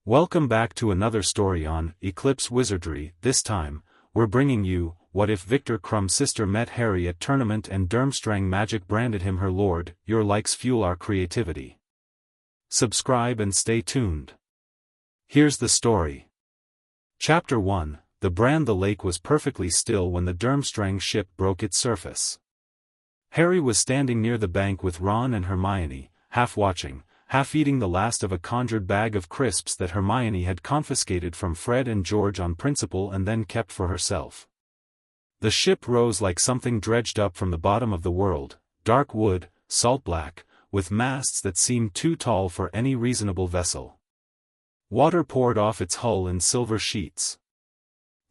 Welcome back to another story on Eclipse Wizardry. This time, we're bringing you, what if Viktor Krum's sister met Harry at tournament and Durmstrang magic branded him her lord. Your likes fuel our creativity. Subscribe and stay tuned. Here's the story. Chapter 1, The lake was perfectly still when the Durmstrang ship broke its surface. Harry was standing near the bank with Ron and Hermione, half watching, half eating the last of a conjured bag of crisps that Hermione had confiscated from Fred and George on principle and then kept for herself. The ship rose like something dredged up from the bottom of the world, dark wood, salt black, with masts that seemed too tall for any reasonable vessel. Water poured off its hull in silver sheets.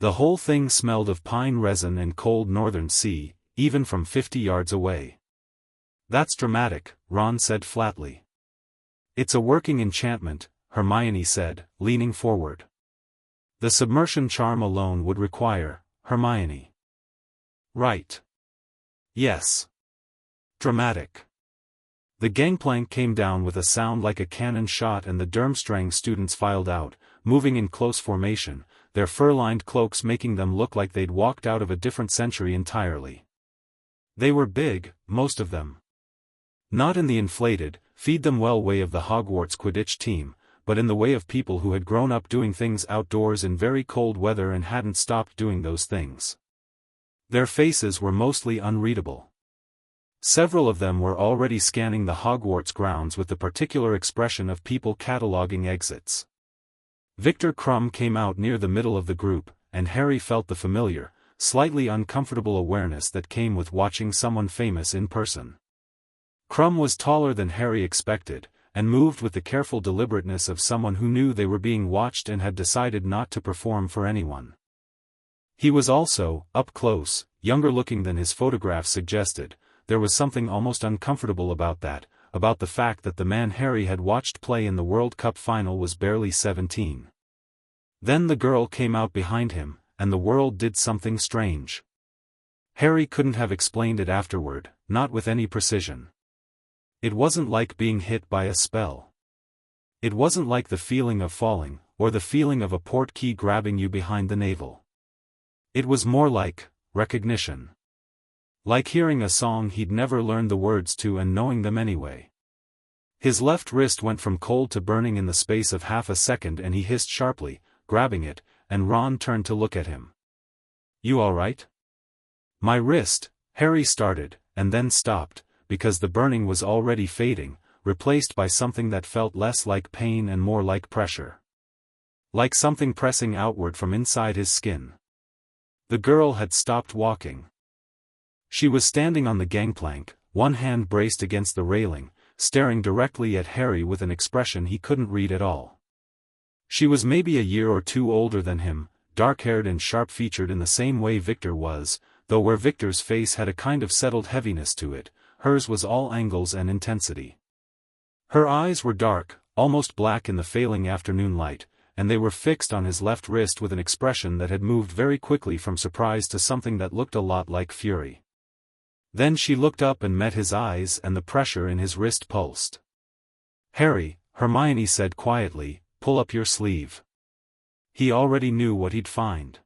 The whole thing smelled of pine resin and cold northern sea, even from 50 yards away. "That's dramatic," Ron said flatly. "It's a working enchantment," Hermione said, leaning forward. "The submersion charm alone would require, Hermione." "Right. Yes. Dramatic." The gangplank came down with a sound like a cannon shot and the Durmstrang students filed out, moving in close formation, their fur-lined cloaks making them look like they'd walked out of a different century entirely. They were big, most of them. Not in the inflated, feed-them-well way of the Hogwarts Quidditch team, but in the way of people who had grown up doing things outdoors in very cold weather and hadn't stopped doing those things. Their faces were mostly unreadable. Several of them were already scanning the Hogwarts grounds with the particular expression of people cataloging exits. Viktor Krum came out near the middle of the group, and Harry felt the familiar, slightly uncomfortable awareness that came with watching someone famous in person. Krum was taller than Harry expected, and moved with the careful deliberateness of someone who knew they were being watched and had decided not to perform for anyone. He was also, up close, younger looking than his photographs suggested. There was something almost uncomfortable about that, about the fact that the man Harry had watched play in the World Cup final was barely 17. Then the girl came out behind him, and the world did something strange. Harry couldn't have explained it afterward, not with any precision. It wasn't like being hit by a spell. It wasn't like the feeling of falling, or the feeling of a portkey grabbing you behind the navel. It was more like recognition. Like hearing a song he'd never learned the words to and knowing them anyway. His left wrist went from cold to burning in the space of half a second and he hissed sharply, grabbing it, and Ron turned to look at him. "You all right?" "My wrist," Harry started, and then stopped, because the burning was already fading, replaced by something that felt less like pain and more like pressure. Like something pressing outward from inside his skin. The girl had stopped walking. She was standing on the gangplank, one hand braced against the railing, staring directly at Harry with an expression he couldn't read at all. She was maybe a year or two older than him, dark-haired and sharp-featured in the same way Viktor was, though where Viktor's face had a kind of settled heaviness to it, hers was all angles and intensity. Her eyes were dark, almost black in the failing afternoon light, and they were fixed on his left wrist with an expression that had moved very quickly from surprise to something that looked a lot like fury. Then she looked up and met his eyes and the pressure in his wrist pulsed. "Harry," Hermione said quietly, "pull up your sleeve." He already knew what he'd find.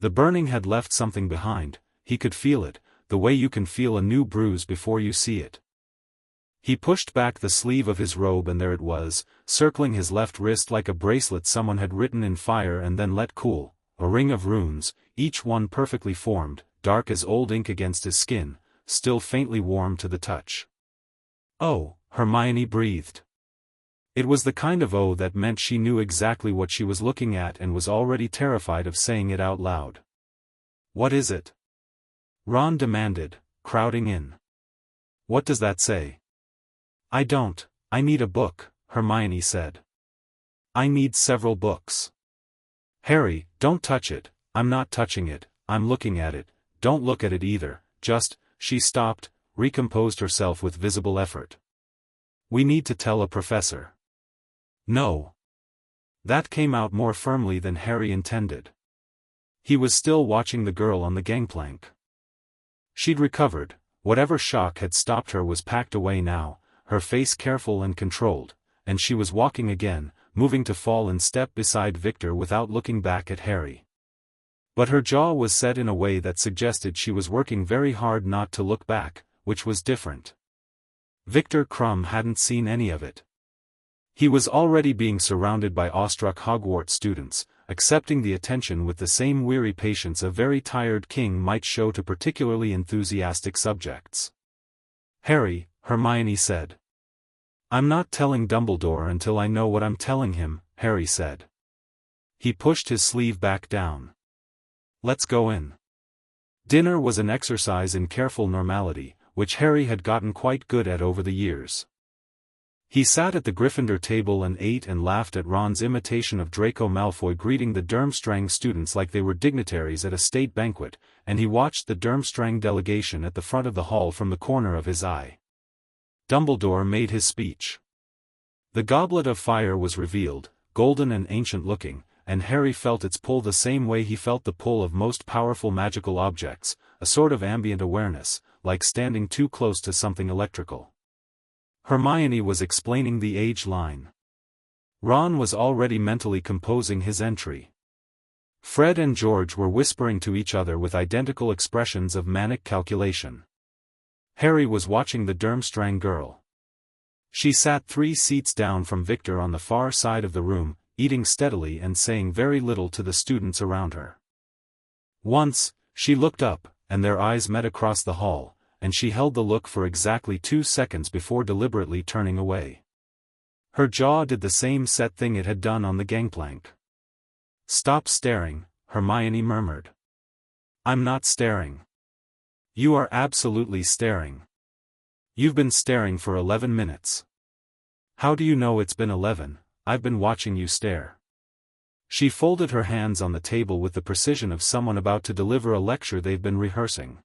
The burning had left something behind, he could feel it, the way you can feel a new bruise before you see it. He pushed back the sleeve of his robe and there it was, circling his left wrist like a bracelet someone had written in fire and then let cool, a ring of runes, each one perfectly formed, dark as old ink against his skin, still faintly warm to the touch. "Oh," Hermione breathed. It was the kind of "oh" that meant she knew exactly what she was looking at and was already terrified of saying it out loud. "What is it?" Ron demanded, crowding in. "What does that say?" "I don't, I need a book," Hermione said. "I need several books." "Harry, don't touch it." "I'm not touching it, I'm looking at it." "Don't look at it either, just," she stopped, recomposed herself with visible effort. "We need to tell a professor." "No." That came out more firmly than Harry intended. He was still watching the girl on the gangplank. She'd recovered, whatever shock had stopped her was packed away now, her face careful and controlled, and she was walking again, moving to fall in step beside Viktor without looking back at Harry. But her jaw was set in a way that suggested she was working very hard not to look back, which was different. Viktor Krum hadn't seen any of it. He was already being surrounded by awestruck Hogwarts students, accepting the attention with the same weary patience a very tired king might show to particularly enthusiastic subjects. "Harry," Hermione said. "I'm not telling Dumbledore until I know what I'm telling him," Harry said. He pushed his sleeve back down. "Let's go in." Dinner was an exercise in careful normality, which Harry had gotten quite good at over the years. He sat at the Gryffindor table and ate and laughed at Ron's imitation of Draco Malfoy greeting the Durmstrang students like they were dignitaries at a state banquet, and he watched the Durmstrang delegation at the front of the hall from the corner of his eye. Dumbledore made his speech. The Goblet of Fire was revealed, golden and ancient-looking, and Harry felt its pull the same way he felt the pull of most powerful magical objects, a sort of ambient awareness, like standing too close to something electrical. Hermione was explaining the age line. Ron was already mentally composing his entry. Fred and George were whispering to each other with identical expressions of manic calculation. Harry was watching the Durmstrang girl. She sat 3 seats down from Viktor on the far side of the room, eating steadily and saying very little to the students around her. Once, she looked up, and their eyes met across the hall, and she held the look for exactly 2 seconds before deliberately turning away. Her jaw did the same set thing it had done on the gangplank. "Stop staring," Hermione murmured. "I'm not staring." "You are absolutely staring. You've been staring for 11 minutes. How do you know it's been 11? I've been watching you stare." She folded her hands on the table with the precision of someone about to deliver a lecture they've been rehearsing.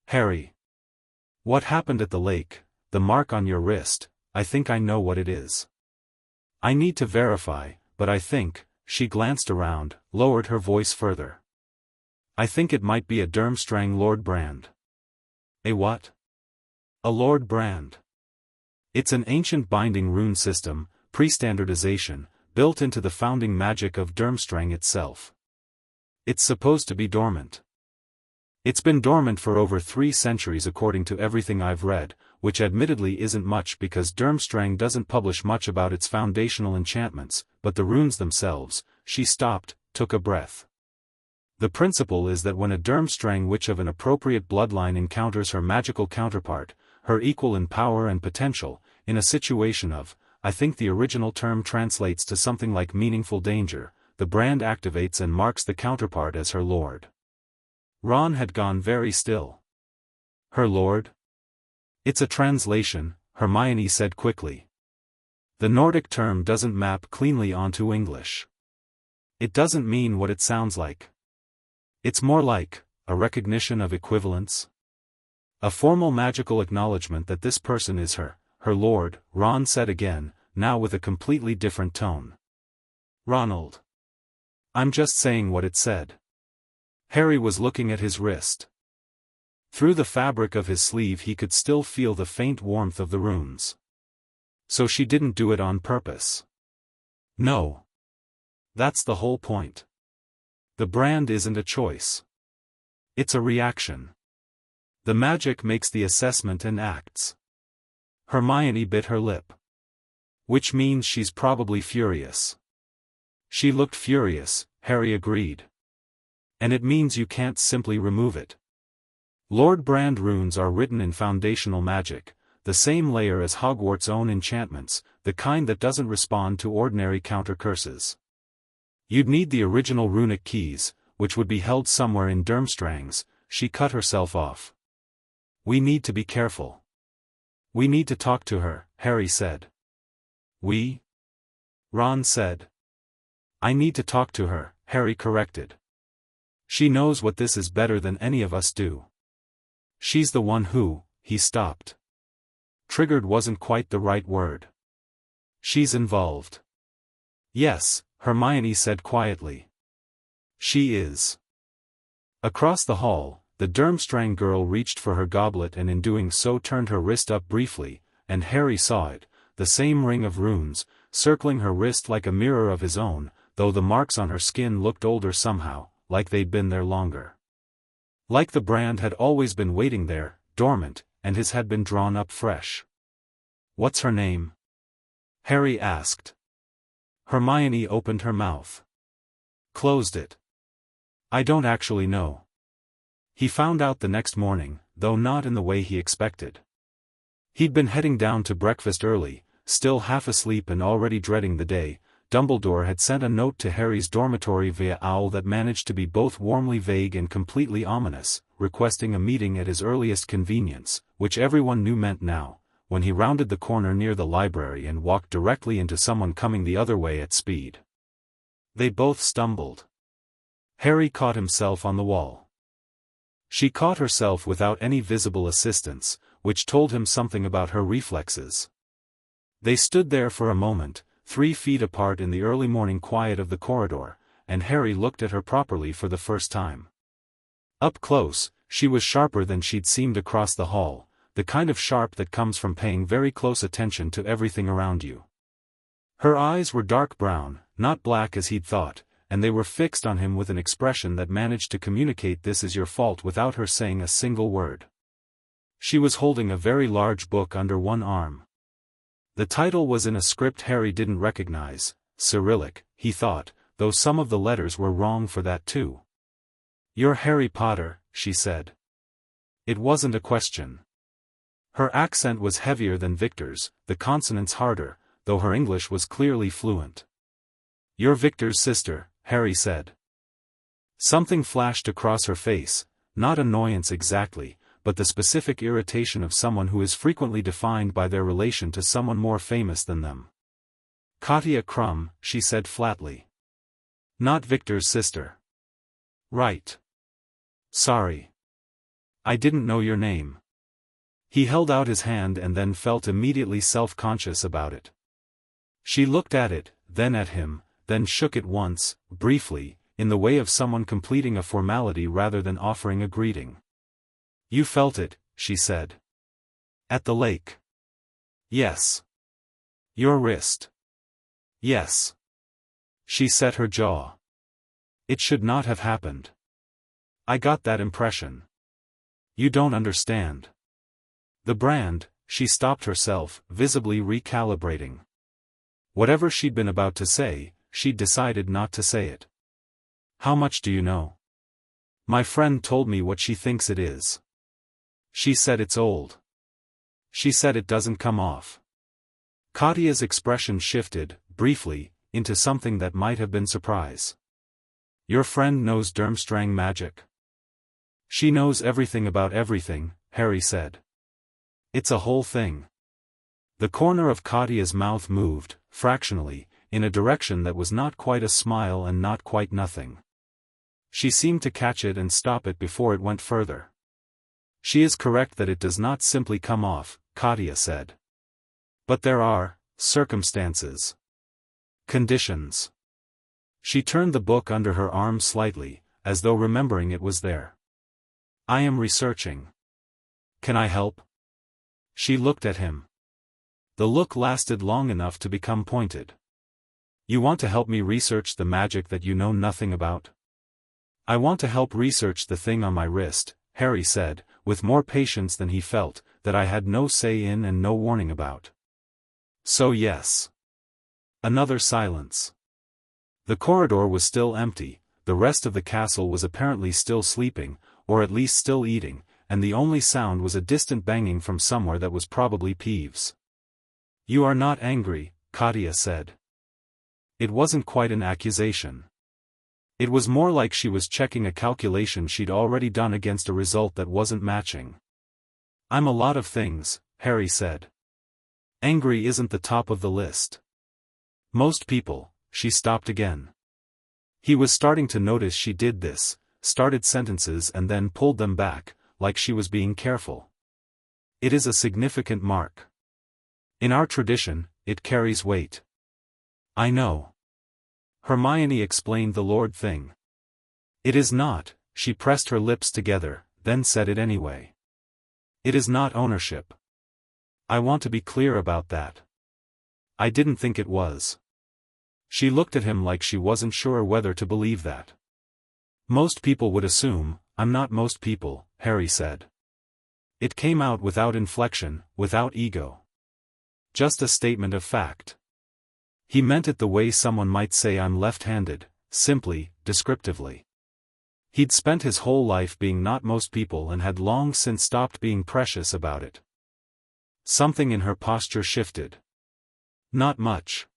"Harry. What happened at the lake, the mark on your wrist, I think I know what it is. I need to verify, but I think," she glanced around, lowered her voice further. "I think it might be a Durmstrang Lord Brand." "A what?" "A Lord Brand. It's an ancient binding rune system, pre-standardization, built into the founding magic of Durmstrang itself. It's supposed to be dormant. It's been dormant for over 3 centuries according to everything I've read, which admittedly isn't much because Durmstrang doesn't publish much about its foundational enchantments, but the runes themselves." She stopped, took a breath. "The principle is that when a Durmstrang witch of an appropriate bloodline encounters her magical counterpart, her equal in power and potential, in a situation of, I think the original term translates to something like meaningful danger, the brand activates and marks the counterpart as her lord." Ron had gone very still. "Her lord?" "It's a translation," Hermione said quickly. "The Nordic term doesn't map cleanly onto English. It doesn't mean what it sounds like. It's more like a recognition of equivalence. A formal magical acknowledgement that this person is her lord," Ron said again, now with a completely different tone. "Ronald. I'm just saying what it said." Harry was looking at his wrist. Through the fabric of his sleeve he could still feel the faint warmth of the runes. "So she didn't do it on purpose." "No. That's the whole point. The brand isn't a choice. It's a reaction. The magic makes the assessment and acts." Hermione bit her lip. "Which means she's probably furious." "She looked furious," Harry agreed. "And it means you can't simply remove it. Lord Brand runes are written in foundational magic, the same layer as Hogwarts' own enchantments, the kind that doesn't respond to ordinary counter curses. You'd need the original runic keys, which would be held somewhere in Durmstrang's." She cut herself off. "We need to be careful. We need to talk to her," Harry said. "We?" Ron said. "I need to talk to her," Harry corrected. "She knows what this is better than any of us do. She's the one who," he stopped. Triggered wasn't quite the right word. "She's involved." "Yes," Hermione said quietly. "She is." Across the hall, the Durmstrang girl reached for her goblet and in doing so turned her wrist up briefly, and Harry saw it, the same ring of runes, circling her wrist like a mirror of his own, though the marks on her skin looked older somehow, like they'd been there longer. Like the brand had always been waiting there, dormant, and his had been drawn up fresh. "What's her name?" Harry asked. Hermione opened her mouth. Closed it. "I don't actually know." He found out the next morning, though not in the way he expected. He'd been heading down to breakfast early, still half asleep and already dreading the day. Dumbledore had sent a note to Harry's dormitory via owl that managed to be both warmly vague and completely ominous, requesting a meeting at his earliest convenience, which everyone knew meant now, when he rounded the corner near the library and walked directly into someone coming the other way at speed. They both stumbled. Harry caught himself on the wall. She caught herself without any visible assistance, which told him something about her reflexes. They stood there for a moment, 3 feet apart in the early morning quiet of the corridor, and Harry looked at her properly for the first time. Up close, she was sharper than she'd seemed across the hall, the kind of sharp that comes from paying very close attention to everything around you. Her eyes were dark brown, not black as he'd thought, and they were fixed on him with an expression that managed to communicate "this is your fault" without her saying a single word. She was holding a very large book under one arm. The title was in a script Harry didn't recognize, Cyrillic, he thought, though some of the letters were wrong for that too. "You're Harry Potter," she said. It wasn't a question. Her accent was heavier than Viktor's, the consonants harder, though her English was clearly fluent. "You're Viktor's sister," Harry said. Something flashed across her face, not annoyance exactly, but the specific irritation of someone who is frequently defined by their relation to someone more famous than them. "Katya Krum," she said flatly. "Not Viktor's sister." "Right. Sorry. I didn't know your name." He held out his hand and then felt immediately self-conscious about it. She looked at it, then at him, then shook it once, briefly, in the way of someone completing a formality rather than offering a greeting. "You felt it," she said. "At the lake?" "Yes." "Your wrist?" "Yes." She set her jaw. "It should not have happened. I got that impression. You don't understand. The brand," she stopped herself, visibly recalibrating. Whatever she'd been about to say, she'd decided not to say it. "How much do you know?" "My friend told me what she thinks it is. She said it's old. She said it doesn't come off." Katya's expression shifted, briefly, into something that might have been surprise. "Your friend knows Durmstrang magic?" "She knows everything about everything," Harry said. "It's a whole thing." The corner of Katya's mouth moved, fractionally, in a direction that was not quite a smile and not quite nothing. She seemed to catch it and stop it before it went further. "She is correct that it does not simply come off," Katya said. "But there are circumstances. Conditions." She turned the book under her arm slightly, as though remembering it was there. "I am researching. Can I help?" She looked at him. The look lasted long enough to become pointed. "You want to help me research the magic that you know nothing about?" "I want to help research the thing on my wrist," Harry said, with more patience than he felt, "that I had no say in and no warning about." "So yes." Another silence. The corridor was still empty, the rest of the castle was apparently still sleeping, or at least still eating, and the only sound was a distant banging from somewhere that was probably Peeves. "You are not angry," Katya said. It wasn't quite an accusation. It was more like she was checking a calculation she'd already done against a result that wasn't matching. "I'm a lot of things," Harry said. "Angry isn't the top of the list. Most people." She stopped again. He was starting to notice she did this, started sentences and then pulled them back, like she was being careful. "It is a significant mark. In our tradition, it carries weight." "I know." Hermione explained the Lord thing. "It is not," she pressed her lips together, then said it anyway. "It is not ownership. I want to be clear about that. I didn't think it was. She looked at him like she wasn't sure whether to believe that. Most people would assume, I'm not most people, Harry said. It came out without inflection, without ego. Just a statement of fact. He meant it the way someone might say I'm left-handed, simply, descriptively. He'd spent his whole life being not most people and had long since stopped being precious about it. Something in her posture shifted. Not much.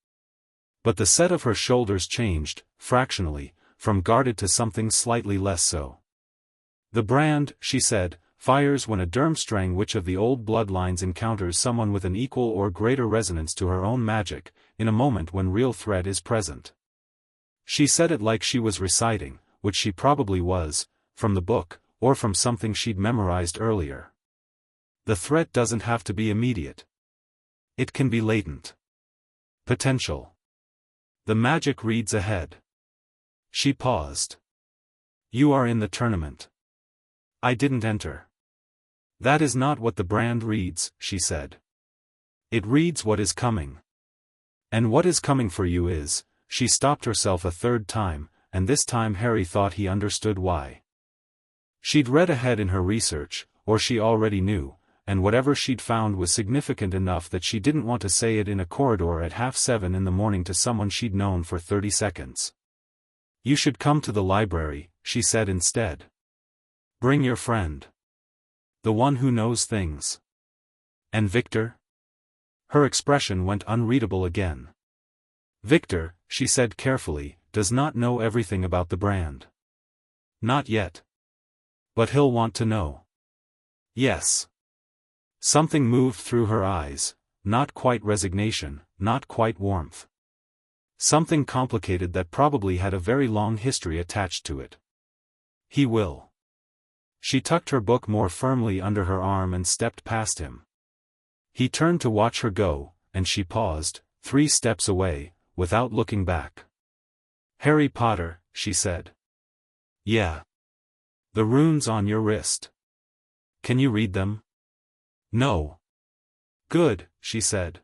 But the set of her shoulders changed, fractionally, from guarded to something slightly less so. The brand, she said, fires when a Durmstrang witch of the old bloodlines encounters someone with an equal or greater resonance to her own magic, in a moment when real threat is present. She said it like she was reciting, which she probably was, from the book, or from something she'd memorized earlier. The threat doesn't have to be immediate. It can be latent. Potential. The magic reads ahead. She paused. You are in the tournament. I didn't enter. That is not what the brand reads, she said. It reads what is coming. And what is coming for you is, she stopped herself a third time, and this time Harry thought he understood why. She'd read ahead in her research, or she already knew, and whatever she'd found was significant enough that she didn't want to say it in a corridor at 7:30 in the morning to someone she'd known for 30 seconds. You should come to the library, she said instead. Bring your friend. The one who knows things. And Viktor? Her expression went unreadable again. Viktor, she said carefully, does not know everything about the brand. Not yet. But he'll want to know. Yes. Something moved through her eyes, not quite resignation, not quite warmth. Something complicated that probably had a very long history attached to it. He will. She tucked her book more firmly under her arm and stepped past him. He turned to watch her go, and she paused, 3 steps away, without looking back. Harry Potter, she said. Yeah. The runes on your wrist. Can you read them? No. Good, she said.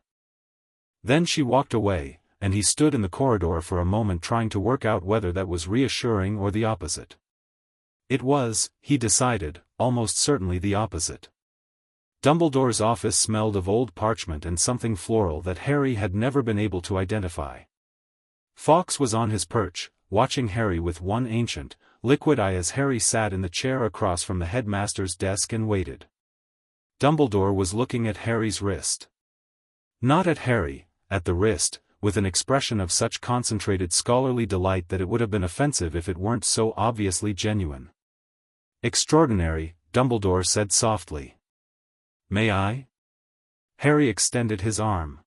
Then she walked away, and he stood in the corridor for a moment trying to work out whether that was reassuring or the opposite. It was, he decided, almost certainly the opposite. Dumbledore's office smelled of old parchment and something floral that Harry had never been able to identify. Fawkes was on his perch, watching Harry with one ancient, liquid eye as Harry sat in the chair across from the headmaster's desk and waited. Dumbledore was looking at Harry's wrist. Not at Harry, at the wrist, with an expression of such concentrated scholarly delight that it would have been offensive if it weren't so obviously genuine. Extraordinary, Dumbledore said softly. May I? Harry extended his arm.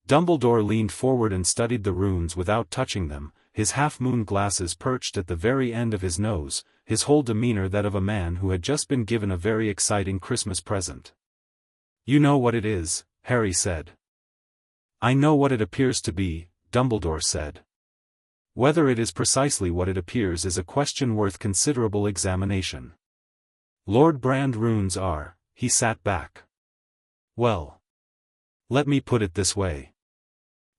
Dumbledore leaned forward and studied the runes without touching them, his half-moon glasses perched at the very end of his nose, his whole demeanor that of a man who had just been given a very exciting Christmas present. You know what it is, Harry said. I know what it appears to be, Dumbledore said. Whether it is precisely what it appears is a question worth considerable examination. Lord Brand runes are, he sat back. Well. Let me put it this way.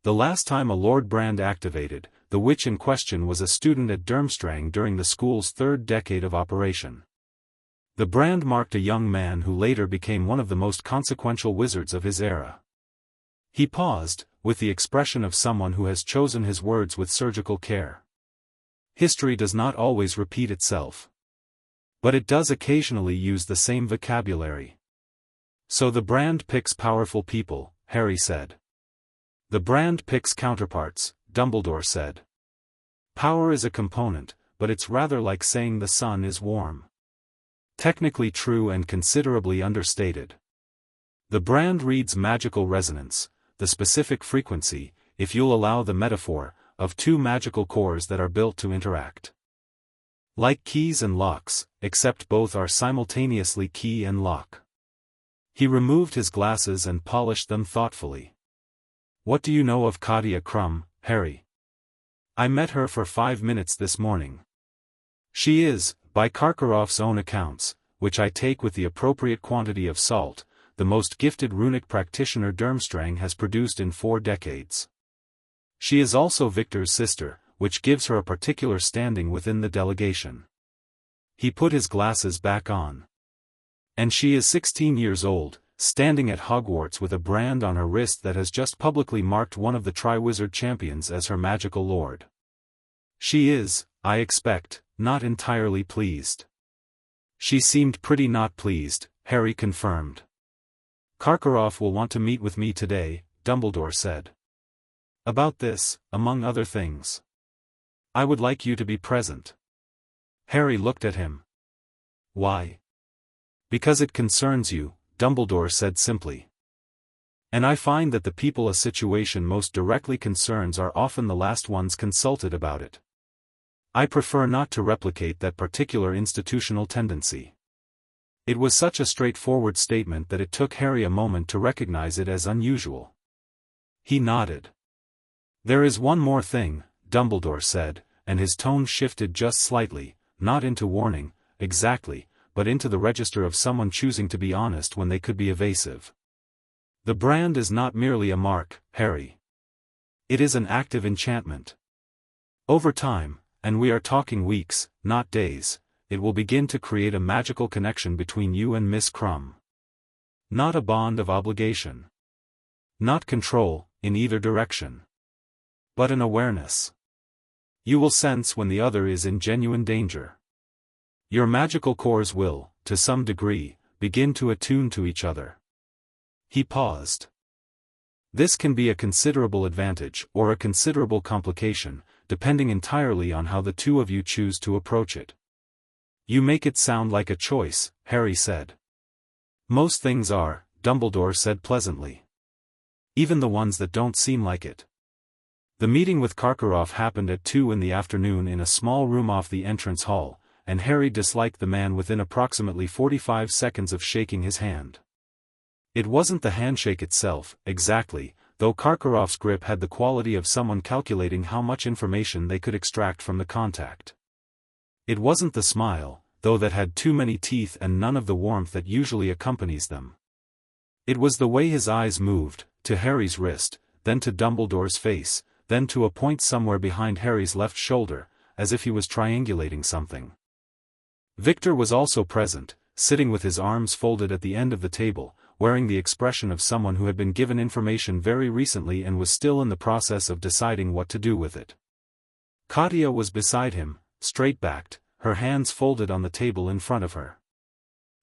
The last time a Lord Brand activated, the witch in question was a student at Durmstrang during the school's 3rd decade of operation. The brand marked a young man who later became one of the most consequential wizards of his era. He paused, with the expression of someone who has chosen his words with surgical care. History does not always repeat itself. But it does occasionally use the same vocabulary. So the brand picks powerful people, Harry said. The brand picks counterparts, Dumbledore said. Power is a component, but it's rather like saying the sun is warm. Technically true and considerably understated. The brand reads magical resonance, the specific frequency, if you'll allow the metaphor, of 2 magical cores that are built to interact. Like keys and locks, except both are simultaneously key and lock. He removed his glasses and polished them thoughtfully. What do you know of Katya Krum, Harry? I met her for 5 minutes this morning. She is, by Karkaroff's own accounts, which I take with the appropriate quantity of salt, the most gifted runic practitioner Durmstrang has produced in 4 decades. She is also Viktor's sister, which gives her a particular standing within the delegation. He put his glasses back on. And she is 16 years old, standing at Hogwarts with a brand on her wrist that has just publicly marked one of the Triwizard champions as her magical lord. She is, I expect, not entirely pleased. She seemed pretty not pleased, Harry confirmed. Karkaroff will want to meet with me today, Dumbledore said. About this, among other things. I would like you to be present. Harry looked at him. Why? Because it concerns you, Dumbledore said simply. And I find that the people a situation most directly concerns are often the last ones consulted about it. I prefer not to replicate that particular institutional tendency. It was such a straightforward statement that it took Harry a moment to recognize it as unusual. He nodded. There is one more thing, Dumbledore said, and his tone shifted just slightly, not into warning, exactly, but into the register of someone choosing to be honest when they could be evasive. The brand is not merely a mark, Harry. It is an active enchantment. Over time, and we are talking weeks, not days, it will begin to create a magical connection between you and Miss Krum. Not a bond of obligation. Not control, in either direction. But an awareness. You will sense when the other is in genuine danger. Your magical cores will, to some degree, begin to attune to each other. He paused. This can be a considerable advantage or a considerable complication, depending entirely on how the two of you choose to approach it. You make it sound like a choice, Harry said. Most things are, Dumbledore said pleasantly. Even the ones that don't seem like it. The meeting with Karkaroff happened at 2 in the afternoon in a small room off the entrance hall, and Harry disliked the man within approximately 45 seconds of shaking his hand. It wasn't the handshake itself, exactly, though Karkaroff's grip had the quality of someone calculating how much information they could extract from the contact. It wasn't the smile, though that had too many teeth and none of the warmth that usually accompanies them. It was the way his eyes moved, to Harry's wrist, then to Dumbledore's face, then to a point somewhere behind Harry's left shoulder, as if he was triangulating something. Viktor was also present, sitting with his arms folded at the end of the table, wearing the expression of someone who had been given information very recently and was still in the process of deciding what to do with it. Katya was beside him, straight-backed, her hands folded on the table in front of her.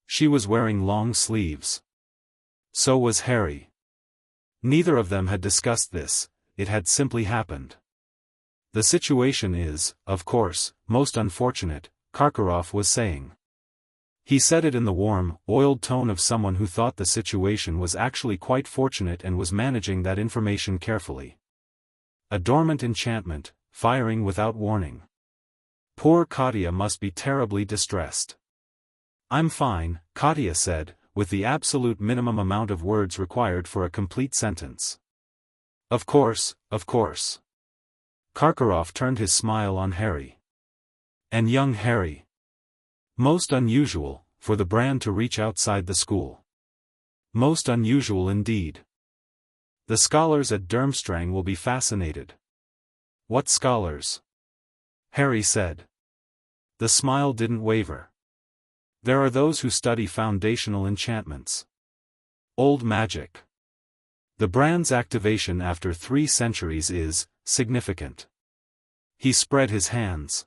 She was wearing long sleeves. So was Harry. Neither of them had discussed this, it had simply happened. The situation is, of course, most unfortunate, Karkaroff was saying. He said it in the warm, oiled tone of someone who thought the situation was actually quite fortunate and was managing that information carefully. A dormant enchantment, firing without warning. Poor Katya must be terribly distressed. I'm fine, Katya said, with the absolute minimum amount of words required for a complete sentence. Of course, of course. Karkaroff turned his smile on Harry. And young Harry. Most unusual, for the brand to reach outside the school. Most unusual indeed. The scholars at Durmstrang will be fascinated. What scholars? Harry said. The smile didn't waver. There are those who study foundational enchantments. Old magic. The brand's activation after 3 centuries is significant. He spread his hands.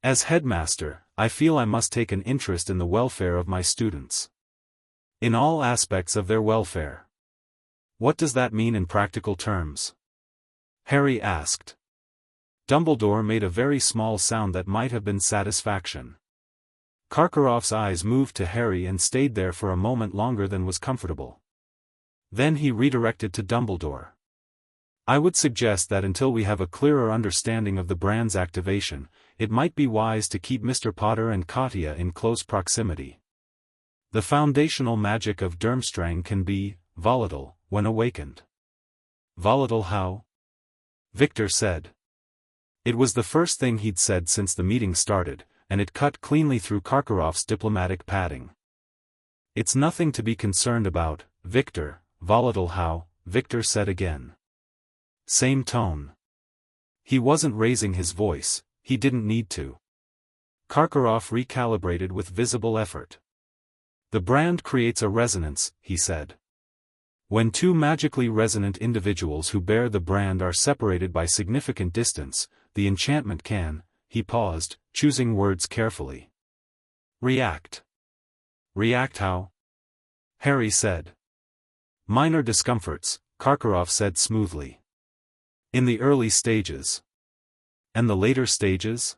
As headmaster, I feel I must take an interest in the welfare of my students. In all aspects of their welfare. What does that mean in practical terms? Harry asked. Dumbledore made a very small sound that might have been satisfaction. Karkaroff's eyes moved to Harry and stayed there for a moment longer than was comfortable. Then he redirected to Dumbledore. I would suggest that until we have a clearer understanding of the brand's activation, it might be wise to keep Mr. Potter and Katya in close proximity. The foundational magic of Durmstrang can be volatile when awakened. Volatile how? Viktor said. It was the first thing he'd said since the meeting started, and it cut cleanly through Karkaroff's diplomatic padding. It's nothing to be concerned about, Viktor, volatile how, Viktor said again. Same tone. He wasn't raising his voice, he didn't need to. Karkaroff recalibrated with visible effort. The brand creates a resonance, he said. When two magically resonant individuals who bear the brand are separated by significant distance, the enchantment can, he paused, choosing words carefully. React. React how? Harry said. Minor discomforts, Karkaroff said smoothly. In the early stages. And the later stages?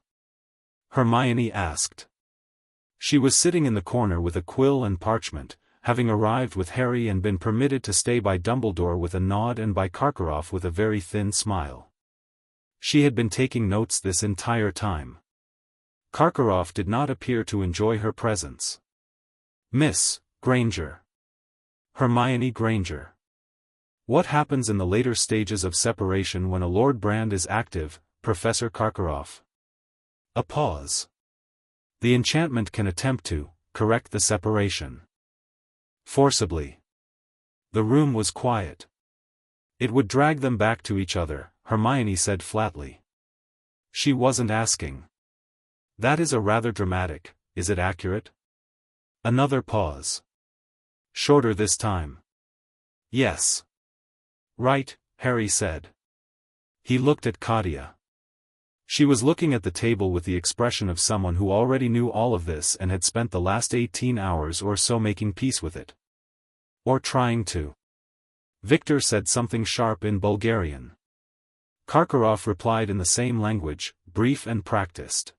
Hermione asked. She was sitting in the corner with a quill and parchment, having arrived with Harry and been permitted to stay by Dumbledore with a nod and by Karkaroff with a very thin smile. She had been taking notes this entire time. Karkaroff did not appear to enjoy her presence. Miss Granger. Hermione Granger. What happens in the later stages of separation when a Lord Brand is active, Professor Karkaroff? A pause. The enchantment can attempt to correct the separation. Forcibly. The room was quiet. It would drag them back to each other, Hermione said flatly. She wasn't asking. That is a rather dramatic, is it accurate? Another pause. Shorter this time. Yes. Right, Harry said. He looked at Katya. She was looking at the table with the expression of someone who already knew all of this and had spent the last 18 hours or so making peace with it. Or trying to. Viktor said something sharp in Bulgarian. Karkaroff replied in the same language, brief and practiced.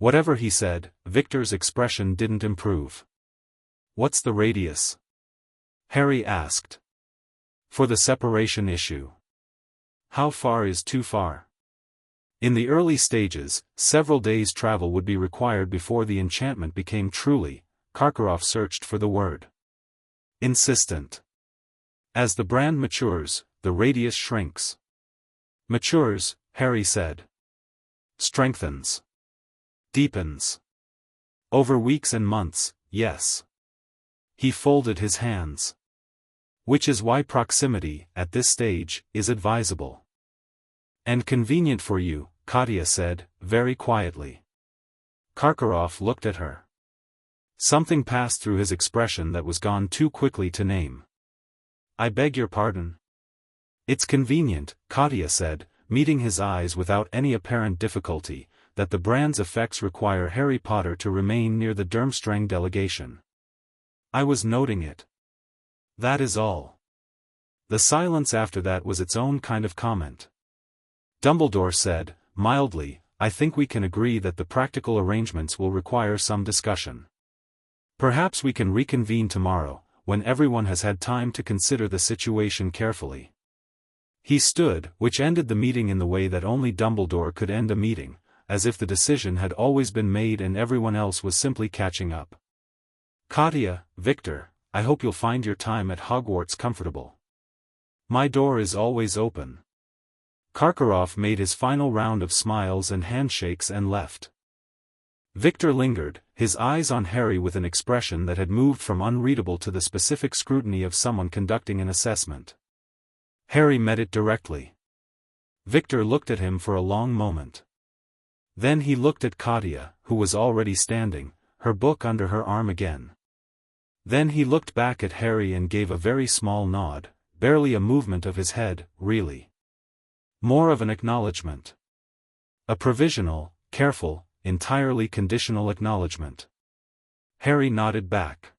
Whatever he said, Viktor's expression didn't improve. What's the radius? Harry asked. For the separation issue. How far is too far? In the early stages, several days' travel would be required before the enchantment became truly, Karkaroff searched for the word. Insistent. As the brand matures, the radius shrinks. Matures, Harry said. Strengthens. Deepens. Over weeks and months, yes. He folded his hands. Which is why proximity, at this stage, is advisable. And convenient for you, Katya said, very quietly. Karkaroff looked at her. Something passed through his expression that was gone too quickly to name. I beg your pardon? It's convenient, Katya said, meeting his eyes without any apparent difficulty, that the brand's effects require Harry Potter to remain near the Durmstrang delegation. I was noting it. That is all. The silence after that was its own kind of comment. Dumbledore said, mildly, I think we can agree that the practical arrangements will require some discussion. Perhaps we can reconvene tomorrow, when everyone has had time to consider the situation carefully. He stood, which ended the meeting in the way that only Dumbledore could end a meeting, as if the decision had always been made and everyone else was simply catching up. Katya, Viktor, I hope you'll find your time at Hogwarts comfortable. My door is always open. Karkaroff made his final round of smiles and handshakes and left. Viktor lingered, his eyes on Harry with an expression that had moved from unreadable to the specific scrutiny of someone conducting an assessment. Harry met it directly. Viktor looked at him for a long moment. Then he looked at Katya, who was already standing, her book under her arm again. Then he looked back at Harry and gave a very small nod, barely a movement of his head, really. More of an acknowledgement. A provisional, careful, entirely conditional acknowledgement. Harry nodded back.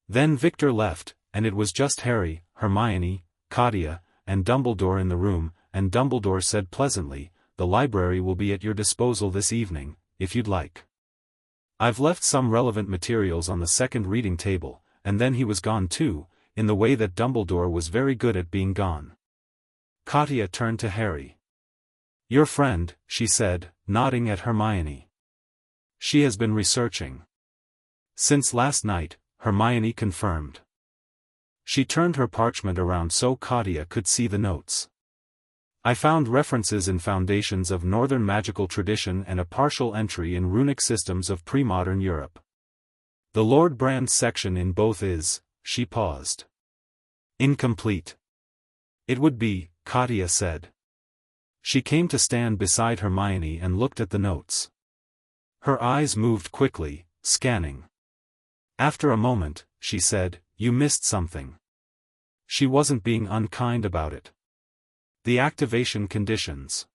Then Viktor left, and it was just Harry, Hermione, Katya, and Dumbledore in the room, and Dumbledore said pleasantly, the library will be at your disposal this evening, if you'd like. I've left some relevant materials on the second reading table, and then he was gone too, in the way that Dumbledore was very good at being gone. Katya turned to Harry. Your friend, she said, nodding at Hermione. She has been researching. Since last night, Hermione confirmed. She turned her parchment around so Katya could see the notes. I found references in foundations of Northern magical tradition and a partial entry in runic systems of pre-modern Europe. The Lord Brand section in both is, she paused. Incomplete. It would be, Katya said. She came to stand beside Hermione and looked at the notes. Her eyes moved quickly, scanning. After a moment, she said, "You missed something." She wasn't being unkind about it. The activation conditions.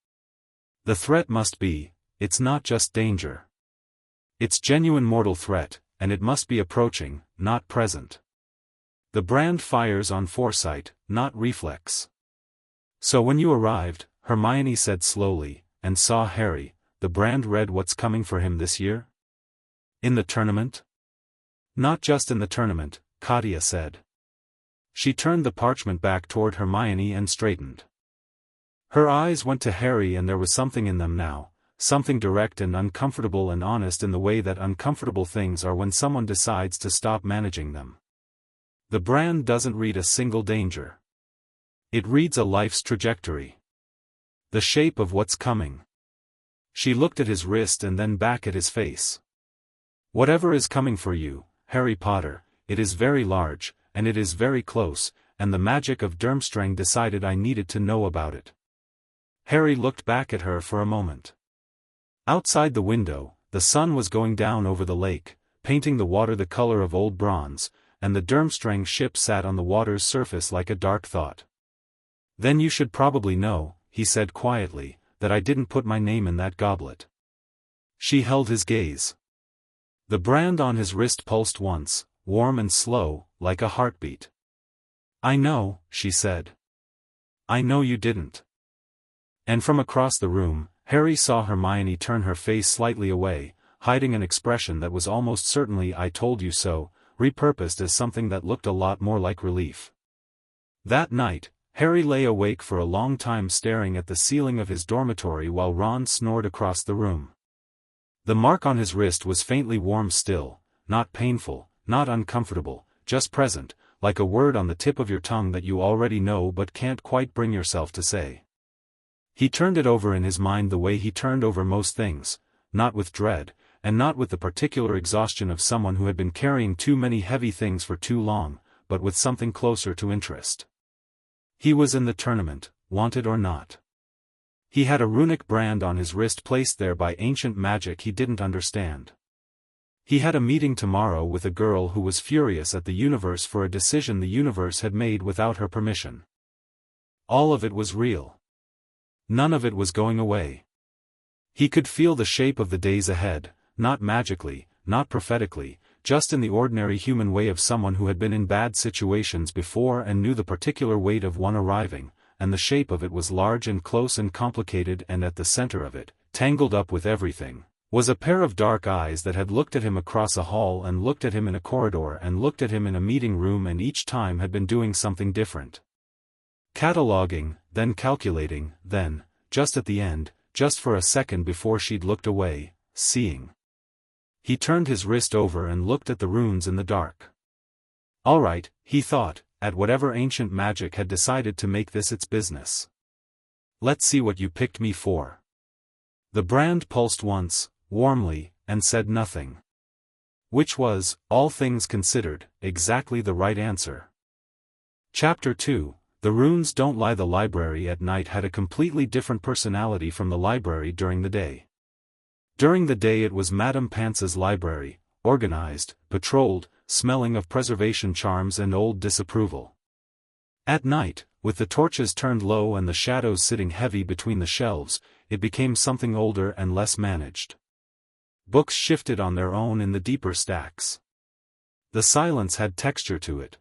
The threat must be, it's not just danger. It's genuine mortal threat, and it must be approaching, not present. The brand fires on foresight, not reflex. So when you arrived, Hermione said slowly, and saw Harry, the brand read what's coming for him this year? In the tournament? Not just in the tournament, Katya said. She turned the parchment back toward Hermione and straightened. Her eyes went to Harry, and there was something in them now, something direct and uncomfortable and honest in the way that uncomfortable things are when someone decides to stop managing them. The brand doesn't read a single danger. It reads a life's trajectory. The shape of what's coming. She looked at his wrist and then back at his face. Whatever is coming for you, Harry Potter, it is very large, and it is very close, and the magic of Durmstrang decided I needed to know about it. Harry looked back at her for a moment. Outside the window, the sun was going down over the lake, painting the water the color of old bronze, and the Durmstrang ship sat on the water's surface like a dark thought. "Then you should probably know," he said quietly, "that I didn't put my name in that goblet." She held his gaze. The brand on his wrist pulsed once, warm and slow, like a heartbeat. "I know," she said. "I know you didn't." And from across the room, Harry saw Hermione turn her face slightly away, hiding an expression that was almost certainly "I told you so," repurposed as something that looked a lot more like relief. That night, Harry lay awake for a long time staring at the ceiling of his dormitory while Ron snored across the room. The mark on his wrist was faintly warm still, not painful, not uncomfortable, just present, like a word on the tip of your tongue that you already know but can't quite bring yourself to say. He turned it over in his mind the way he turned over most things, not with dread, and not with the particular exhaustion of someone who had been carrying too many heavy things for too long, but with something closer to interest. He was in the tournament, wanted or not. He had a runic brand on his wrist placed there by ancient magic he didn't understand. He had a meeting tomorrow with a girl who was furious at the universe for a decision the universe had made without her permission. All of it was real. None of it was going away. He could feel the shape of the days ahead, not magically, not prophetically, just in the ordinary human way of someone who had been in bad situations before and knew the particular weight of one arriving, and the shape of it was large and close and complicated, and at the center of it, tangled up with everything, was a pair of dark eyes that had looked at him across a hall and looked at him in a corridor and looked at him in a meeting room, and each time had been doing something different. Cataloging, then calculating, then, just at the end, just for a second before she'd looked away, seeing. He turned his wrist over and looked at the runes in the dark. All right, he thought, at whatever ancient magic had decided to make this its business. Let's see what you picked me for. The brand pulsed once, warmly, and said nothing. Which was, all things considered, exactly the right answer. Chapter 2. The runes don't lie. The library at night had a completely different personality from the library during the day. During the day it was Madame Pance's library, organized, patrolled, smelling of preservation charms and old disapproval. At night, with the torches turned low and the shadows sitting heavy between the shelves, it became something older and less managed. Books shifted on their own in the deeper stacks. The silence had texture to it.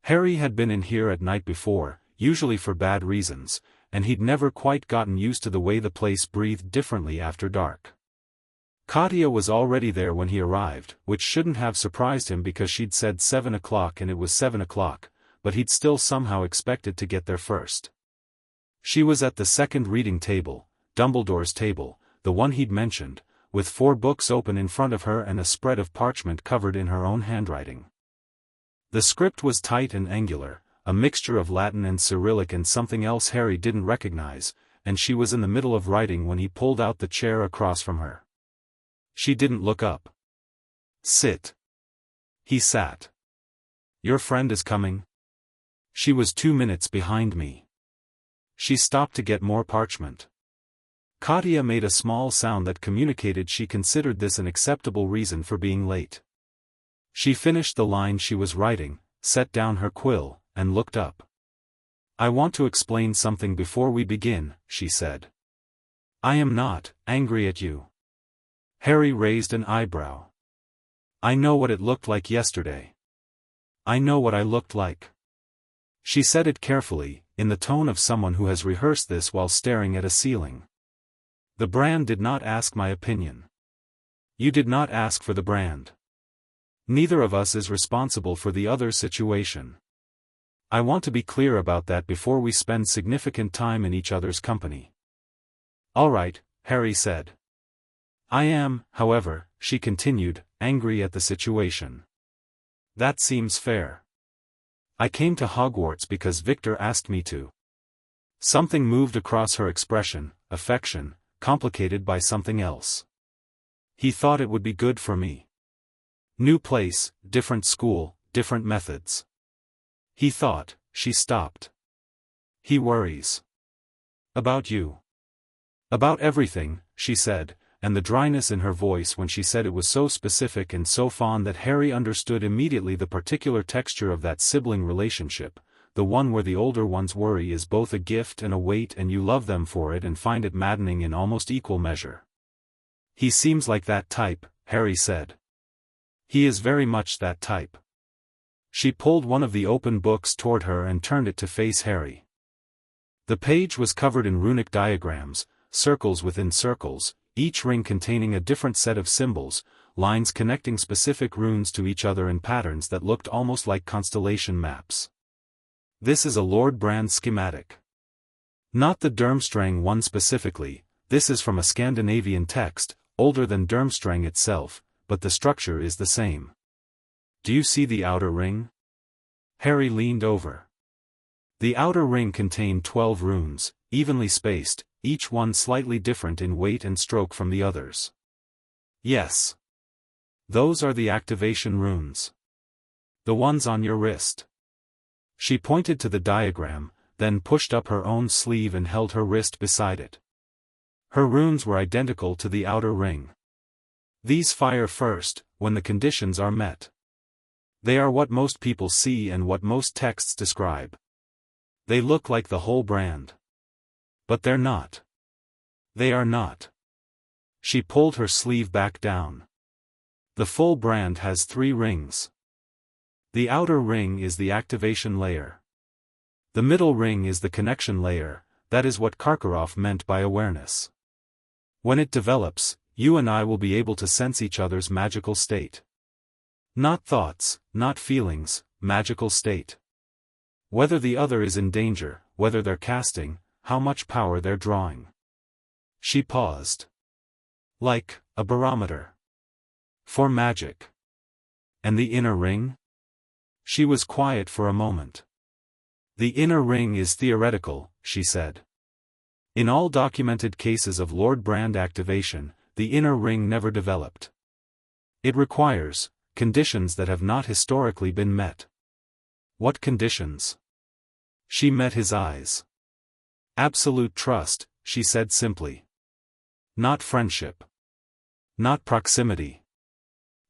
Harry had been in here at night before, usually for bad reasons, and he'd never quite gotten used to the way the place breathed differently after dark. Katya was already there when he arrived, which shouldn't have surprised him because she'd said 7 o'clock and it was 7 o'clock, but he'd still somehow expected to get there first. She was at the second reading table, Dumbledore's table, the one he'd mentioned, with 4 books open in front of her and a spread of parchment covered in her own handwriting. The script was tight and angular, a mixture of Latin and Cyrillic and something else Harry didn't recognize, and she was in the middle of writing when he pulled out the chair across from her. She didn't look up. "Sit." He sat. Your friend is coming? She was 2 minutes behind me. She stopped to get more parchment. Katya made a small sound that communicated she considered this an acceptable reason for being late. She finished the line she was writing, set down her quill, and looked up. I want to explain something before we begin, she said. I am not angry at you. Harry raised an eyebrow. I know what it looked like yesterday. I know what I looked like. She said it carefully, in the tone of someone who has rehearsed this while staring at a ceiling. The brand did not ask my opinion. You did not ask for the brand. Neither of us is responsible for the other's situation. I want to be clear about that before we spend significant time in each other's company. All right, Harry said. I am, however, she continued, angry at the situation. That seems fair. I came to Hogwarts because Viktor asked me to. Something moved across her expression, affection, complicated by something else. He thought it would be good for me. New place, different school, different methods. He thought, she stopped. He worries. About you. About everything, she said, and the dryness in her voice when she said it was so specific and so fond that Harry understood immediately the particular texture of that sibling relationship, the one where the older one's worry is both a gift and a weight and you love them for it and find it maddening in almost equal measure. He seems like that type, Harry said. He is very much that type. She pulled one of the open books toward her and turned it to face Harry. The page was covered in runic diagrams, circles within circles, each ring containing a different set of symbols, lines connecting specific runes to each other in patterns that looked almost like constellation maps. This is a Lord Brand schematic. Not the Durmstrang one specifically, this is from a Scandinavian text, older than Durmstrang itself, but the structure is the same. Do you see the outer ring? Harry leaned over. The outer ring contained 12 runes, evenly spaced, each one slightly different in weight and stroke from the others. Yes. Those are the activation runes. The ones on your wrist. She pointed to the diagram, then pushed up her own sleeve and held her wrist beside it. Her runes were identical to the outer ring. These fire first, when the conditions are met. They are what most people see and what most texts describe. They look like the whole brand. But they're not. They are not. She pulled her sleeve back down. The full brand has 3 rings. The outer ring is the activation layer. The middle ring is the connection layer, that is what Karkaroff meant by awareness. When it develops, you and I will be able to sense each other's magical state. Not thoughts, not feelings, magical state. Whether the other is in danger, whether they're casting, how much power they're drawing. She paused. Like a barometer. For magic. And the inner ring? She was quiet for a moment. The inner ring is theoretical, she said. In all documented cases of Lord Brand activation, the inner ring never developed. It requires conditions that have not historically been met. What conditions? She met his eyes. Absolute trust, she said simply. Not friendship. Not proximity.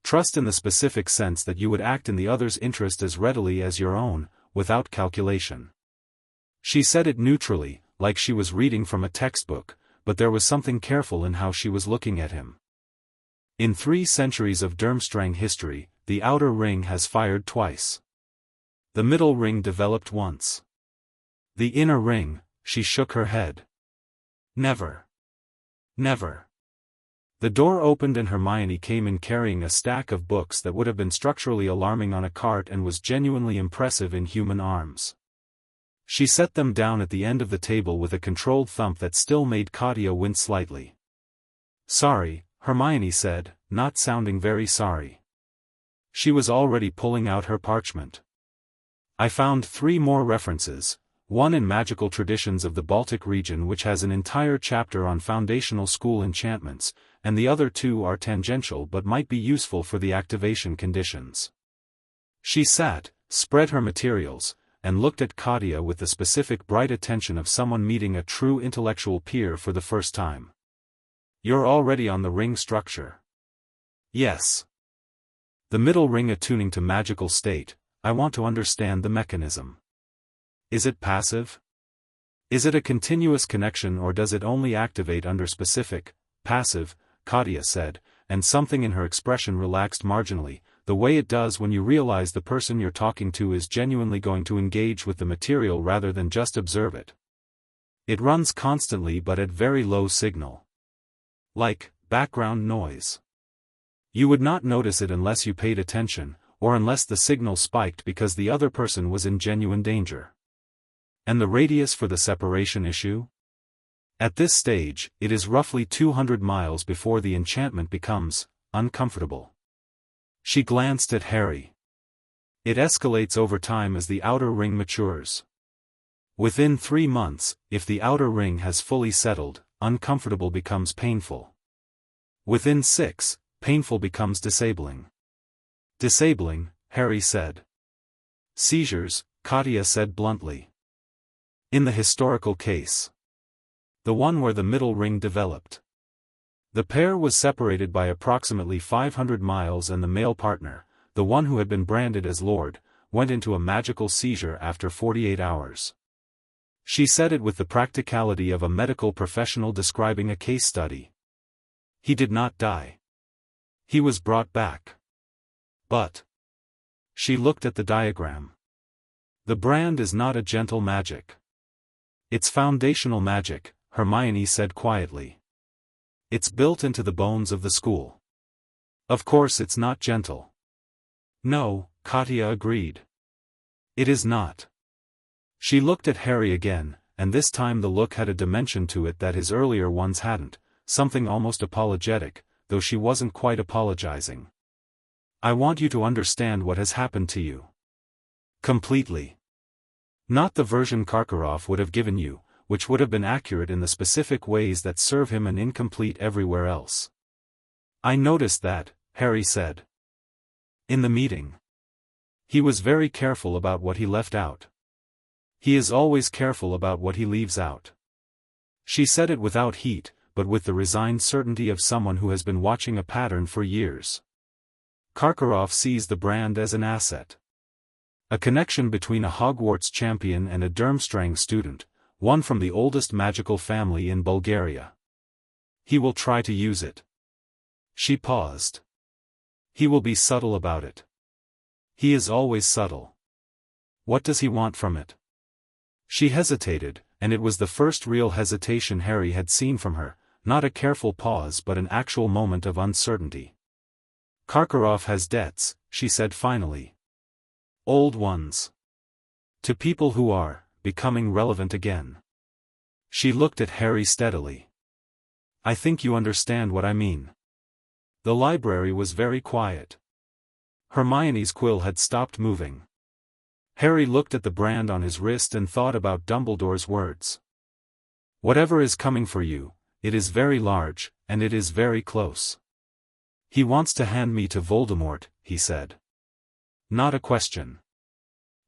Trust in the specific sense that you would act in the other's interest as readily as your own, without calculation. She said it neutrally, like she was reading from a textbook, but there was something careful in how she was looking at him. In 3 centuries of Durmstrang history, the outer ring has fired twice. The middle ring developed once. The inner ring, she shook her head. Never. Never. The door opened and Hermione came in carrying a stack of books that would have been structurally alarming on a cart and was genuinely impressive in human arms. She set them down at the end of the table with a controlled thump that still made Katya wince slightly. Sorry, Hermione said, not sounding very sorry. She was already pulling out her parchment. I found 3 more references, one in Magical Traditions of the Baltic region which has an entire chapter on foundational school enchantments, and the other 2 are tangential but might be useful for the activation conditions. She sat, spread her materials, and looked at Katya with the specific bright attention of someone meeting a true intellectual peer for the first time. You're already on the ring structure. Yes. The middle ring attuning to magical state, I want to understand the mechanism. Is it passive? Is it a continuous connection or does it only activate under specific, passive, Katya said, and something in her expression relaxed marginally, the way it does when you realize the person you're talking to is genuinely going to engage with the material rather than just observe it. It runs constantly but at very low signal. Like background noise. You would not notice it unless you paid attention, or unless the signal spiked because the other person was in genuine danger. And the radius for the separation issue? At this stage, it is roughly 200 miles before the enchantment becomes uncomfortable. She glanced at Harry. It escalates over time as the outer ring matures. Within 3 months, if the outer ring has fully settled, uncomfortable becomes painful. Within 6, painful becomes disabling. Disabling, Harry said. Seizures, Katya said bluntly. In the historical case. The one where the middle ring developed. The pair was separated by approximately 500 miles and the male partner, the one who had been branded as Lord, went into a magical seizure after 48 hours. She said it with the practicality of a medical professional describing a case study. He did not die. He was brought back. But. She looked at the diagram. The brand is not a gentle magic. It's foundational magic, Hermione said quietly. It's built into the bones of the school. Of course it's not gentle. No, Katya agreed. It is not. She looked at Harry again, and this time the look had a dimension to it that his earlier ones hadn't, something almost apologetic, though she wasn't quite apologizing. I want you to understand what has happened to you. Completely. Not the version Karkaroff would have given you, which would have been accurate in the specific ways that serve him and incomplete everywhere else. I noticed that, Harry said. In the meeting. He was very careful about what he left out. He is always careful about what he leaves out. She said it without heat, but with the resigned certainty of someone who has been watching a pattern for years. Karkaroff sees the brand as an asset. A connection between a Hogwarts champion and a Durmstrang student, one from the oldest magical family in Bulgaria. He will try to use it. She paused. He will be subtle about it. He is always subtle. What does he want from it? She hesitated, and it was the first real hesitation Harry had seen from her, not a careful pause but an actual moment of uncertainty. Karkaroff has debts, she said finally. Old ones. To people who are becoming relevant again. She looked at Harry steadily. I think you understand what I mean. The library was very quiet. Hermione's quill had stopped moving. Harry looked at the brand on his wrist and thought about Dumbledore's words. Whatever is coming for you, it is very large, and it is very close. He wants to hand me to Voldemort, he said. Not a question.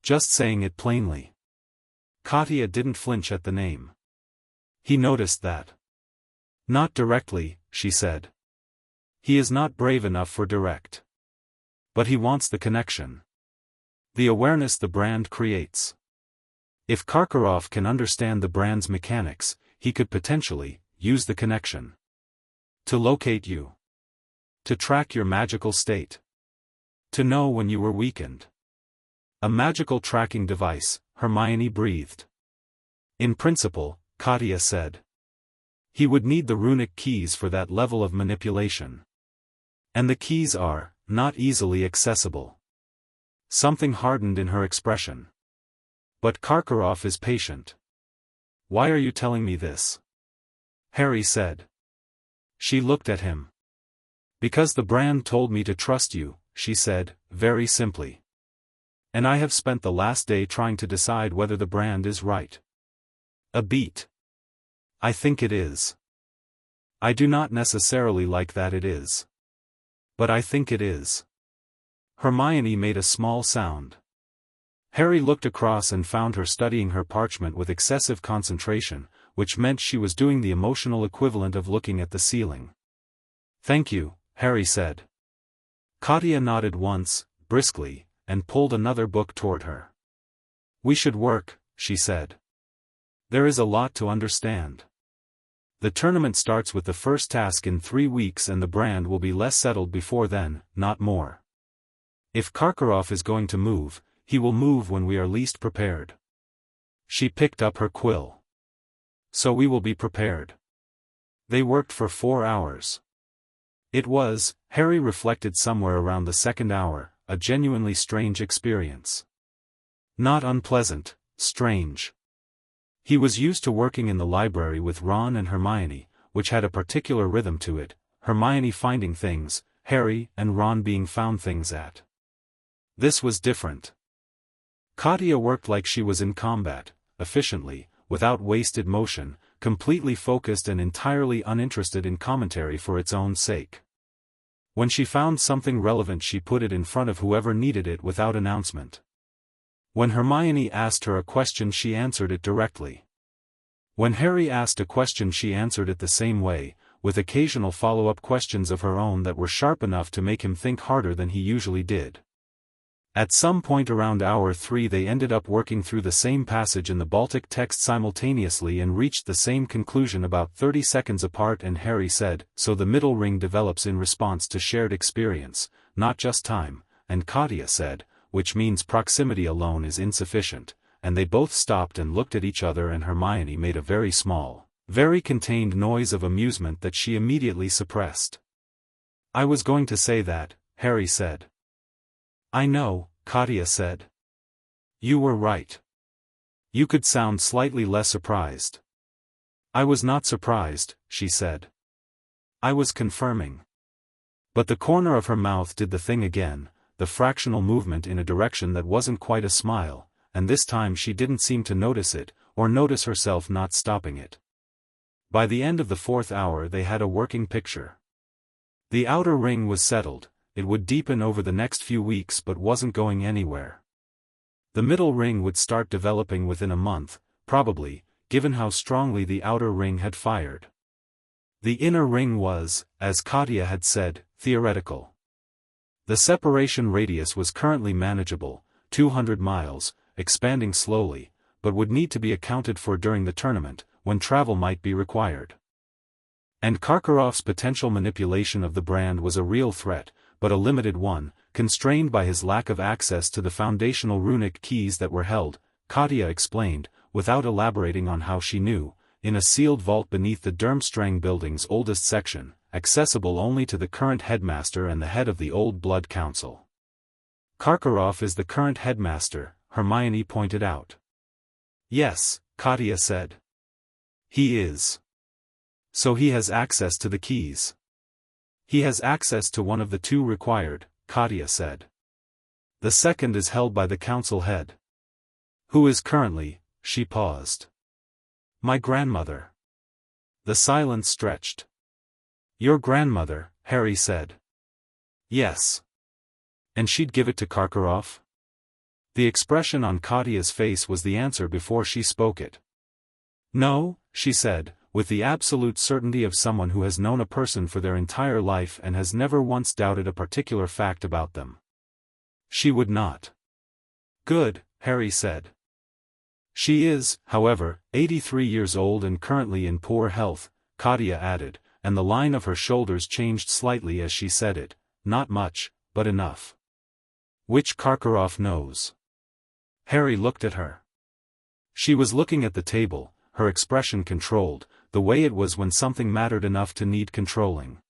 Just saying it plainly. Katya didn't flinch at the name. He noticed that. Not directly, she said. He is not brave enough for direct. But he wants the connection. The awareness the brand creates. If Karkaroff can understand the brand's mechanics, he could potentially use the connection. To locate you. To track your magical state. To know when you were weakened. A magical tracking device, Hermione breathed. In principle, Katya said. He would need the runic keys for that level of manipulation. And the keys are not easily accessible. Something hardened in her expression. But Karkaroff is patient. Why are you telling me this? Harry said. She looked at him. Because the brand told me to trust you, she said, very simply. And I have spent the last day trying to decide whether the brand is right. A beat. I think it is. I do not necessarily like that it is. But I think it is. Hermione made a small sound. Harry looked across and found her studying her parchment with excessive concentration, which meant she was doing the emotional equivalent of looking at the ceiling. "Thank you," Harry said. Katya nodded once, briskly, and pulled another book toward her. "We should work," she said. "There is a lot to understand. The tournament starts with the first task in 3 weeks and the brand will be less settled before then, not more. If Karkaroff is going to move, he will move when we are least prepared." She picked up her quill. "So we will be prepared." They worked for 4 hours. It was, Harry reflected somewhere around the second hour, a genuinely strange experience. Not unpleasant, strange. He was used to working in the library with Ron and Hermione, which had a particular rhythm to it, Hermione finding things, Harry and Ron being found things at. This was different. Katya worked like she was in combat, efficiently, without wasted motion, completely focused and entirely uninterested in commentary for its own sake. When she found something relevant she put it in front of whoever needed it without announcement. When Hermione asked her a question she answered it directly. When Harry asked a question she answered it the same way, with occasional follow-up questions of her own that were sharp enough to make him think harder than he usually did. At some point around hour 3 they ended up working through the same passage in the Baltic text simultaneously and reached the same conclusion about 30 seconds apart, and Harry said, "So the middle ring develops in response to shared experience, not just time," and Katya said, "Which means proximity alone is insufficient," and they both stopped and looked at each other and Hermione made a very small, very contained noise of amusement that she immediately suppressed. "I was going to say that," Harry said. "I know," Katya said. "You were right. You could sound slightly less surprised." "I was not surprised," she said. "I was confirming." But the corner of her mouth did the thing again, the fractional movement in a direction that wasn't quite a smile, and this time she didn't seem to notice it, or notice herself not stopping it. By the end of the 4th hour they had a working picture. The outer ring was settled. It would deepen over the next few weeks but wasn't going anywhere. The middle ring would start developing within a month, probably, given how strongly the outer ring had fired. The inner ring was, as Katya had said, theoretical. The separation radius was currently manageable, 200 miles, expanding slowly, but would need to be accounted for during the tournament, when travel might be required. And Karkaroff's potential manipulation of the brand was a real threat, but a limited one, constrained by his lack of access to the foundational runic keys that were held, Katya explained, without elaborating on how she knew, in a sealed vault beneath the Durmstrang building's oldest section, accessible only to the current headmaster and the head of the Old Blood Council. "Karkaroff is the current headmaster," Hermione pointed out. "Yes," Katya said. "He is. So he has access to the keys." "He has access to one of the 2 required," Katya said. "The second is held by the council head." "Who is currently," she paused. "My grandmother." The silence stretched. "Your grandmother," Harry said. "Yes. And she'd give it to Karkaroff?" The expression on Katya's face was the answer before she spoke it. "No," she said, with the absolute certainty of someone who has known a person for their entire life and has never once doubted a particular fact about them. "She would not." "Good," Harry said. "She is, however, 83 years old and currently in poor health," Katya added, and the line of her shoulders changed slightly as she said it, "Not much, but enough." "Which Karkaroff knows." Harry looked at her. She was looking at the table, her expression controlled, the way it was when something mattered enough to need controlling.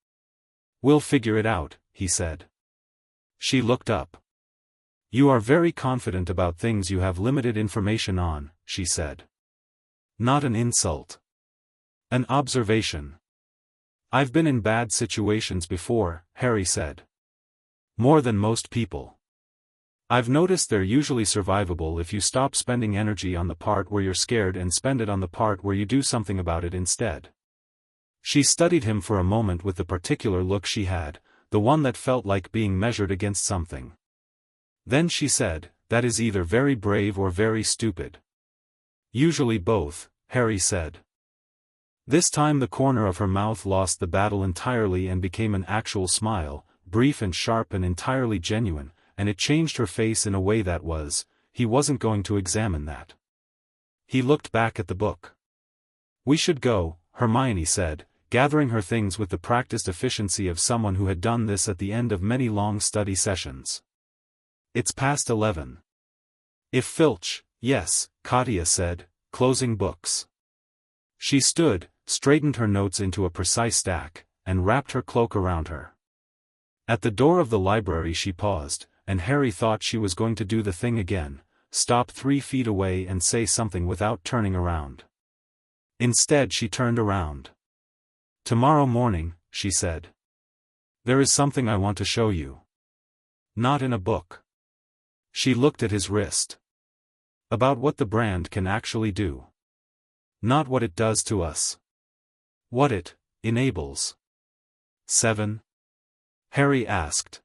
"We'll figure it out," he said. She looked up. "You are very confident about things you have limited information on," she said. "Not an insult. An observation." "I've been in bad situations before," Harry said. "More than most people. I've noticed they're usually survivable if you stop spending energy on the part where you're scared and spend it on the part where you do something about it instead." She studied him for a moment with the particular look she had, the one that felt like being measured against something. Then she said, "That is either very brave or very stupid." "Usually both," Harry said. This time the corner of her mouth lost the battle entirely and became an actual smile, brief and sharp and entirely genuine, and it changed her face in a way that he wasn't going to examine that. He looked back at the book. "We should go," Hermione said, gathering her things with the practiced efficiency of someone who had done this at the end of many long study sessions. "It's past 11. If Filch." "Yes," Katya said, closing books. She stood, straightened her notes into a precise stack, and wrapped her cloak around her. At the door of the library she paused, and Harry thought she was going to do the thing again, stop 3 feet away and say something without turning around. Instead she turned around. "Tomorrow morning," she said. "There is something I want to show you. Not in a book." She looked at his wrist. "About what the brand can actually do. Not what it does to us. What it enables." 7? Harry asked.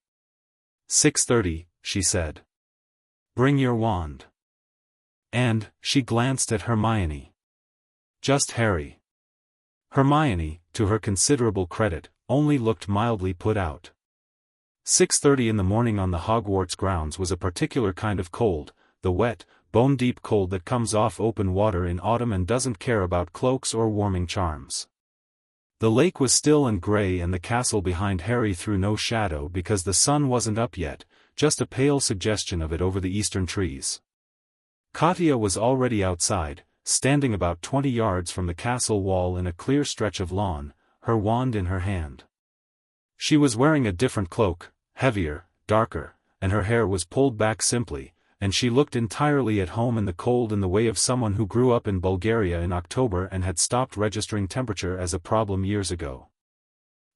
6:30, she said. "Bring your wand." And, she glanced at Hermione. Just Harry. Hermione, to her considerable credit, only looked mildly put out. 6:30 in the morning on the Hogwarts grounds was a particular kind of cold, the wet, bone-deep cold that comes off open water in autumn and doesn't care about cloaks or warming charms. The lake was still and grey and the castle behind Harry threw no shadow because the sun wasn't up yet, just a pale suggestion of it over the eastern trees. Katya was already outside, standing about 20 yards from the castle wall in a clear stretch of lawn, her wand in her hand. She was wearing a different cloak, heavier, darker, and her hair was pulled back simply, and she looked entirely at home in the cold in the way of someone who grew up in Bulgaria in October and had stopped registering temperature as a problem years ago.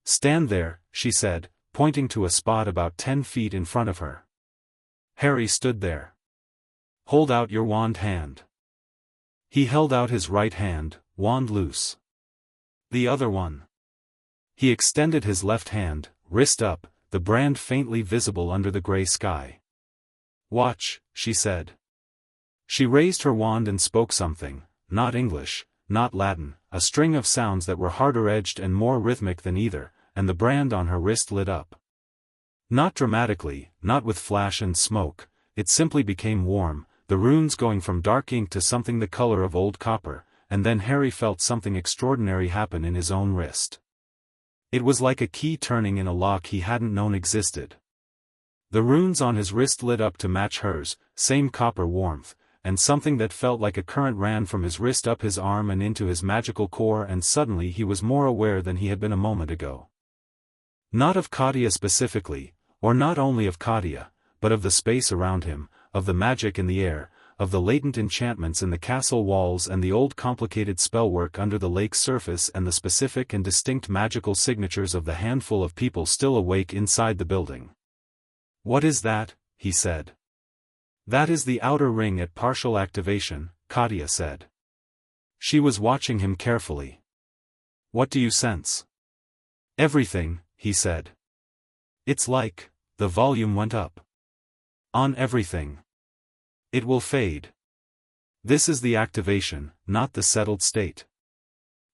"Stand there," she said, pointing to a spot about 10 feet in front of her. Harry stood there. "Hold out your wand hand." He held out his right hand, wand loose. "The other one." He extended his left hand, wrist up, the brand faintly visible under the grey sky. "Watch," she said. She raised her wand and spoke something, not English, not Latin, a string of sounds that were harder-edged and more rhythmic than either, and the brand on her wrist lit up. Not dramatically, not with flash and smoke, it simply became warm, the runes going from dark ink to something the color of old copper, and then Harry felt something extraordinary happen in his own wrist. It was like a key turning in a lock he hadn't known existed. The runes on his wrist lit up to match hers, same copper warmth, and something that felt like a current ran from his wrist up his arm and into his magical core, and suddenly he was more aware than he had been a moment ago. Not of Katya specifically, or not only of Katya, but of the space around him, of the magic in the air, of the latent enchantments in the castle walls and the old complicated spellwork under the lake's surface and the specific and distinct magical signatures of the handful of people still awake inside the building. "What is that?" he said. "That is the outer ring at partial activation," Katya said. She was watching him carefully. "What do you sense?" "Everything," he said. "It's like," the volume went up. "On everything. It will fade. This is the activation, not the settled state.